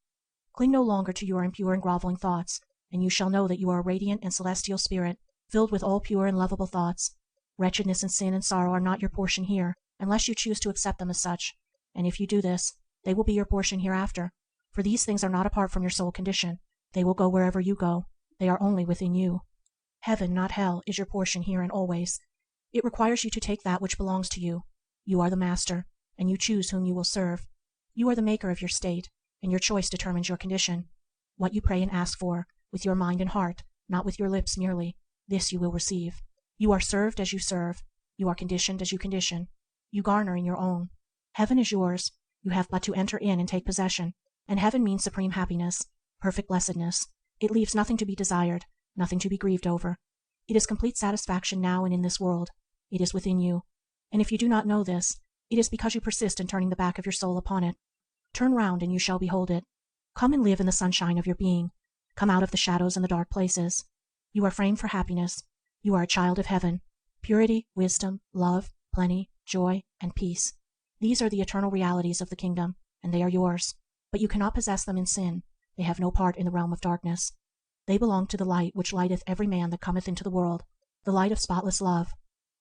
Cling no longer to your impure and groveling thoughts, and you shall know that you are a radiant and celestial spirit, filled with all pure and lovable thoughts. Wretchedness and sin and sorrow are not your portion here, unless you choose to accept them as such, and if you do this, they will be your portion hereafter, for these things are not apart from your soul condition. They will go wherever you go. They are only within you. Heaven, not hell, is your portion here and always. It requires you to take that which belongs to you. You are the master, and you choose whom you will serve. You are the maker of your state, and your choice determines your condition. What you pray and ask for, with your mind and heart, not with your lips merely, this you will receive. You are served as you serve. You are conditioned as you condition. You garner in your own. Heaven is yours. You have but to enter in and take possession. And heaven means supreme happiness, perfect blessedness. It leaves nothing to be desired, nothing to be grieved over. It is complete satisfaction now and in this world. It is within you. And if you do not know this, it is because you persist in turning the back of your soul upon it. Turn round and you shall behold it. Come and live in the sunshine of your being. Come out of the shadows and the dark places. You are framed for happiness. You are a child of heaven. Purity, wisdom, love, plenty, joy, and peace. These are the eternal realities of the kingdom, and they are yours. But you cannot possess them in sin. They have no part in the realm of darkness. They belong to the light which lighteth every man that cometh into the world, the light of spotless love.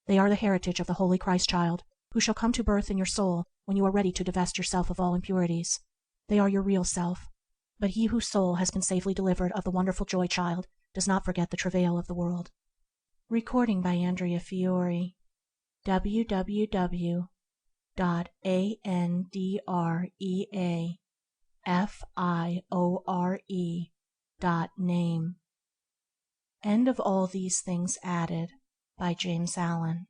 They are the heritage of the holy Christ child, who shall come to birth in your soul when you are ready to divest yourself of all impurities. They are your real self. But he whose soul has been safely delivered of the wonderful joy child does not forget the travail of the world. Recording by Andrea Fiore. www.andreafiore.name. End of All These Things Added by James Allen.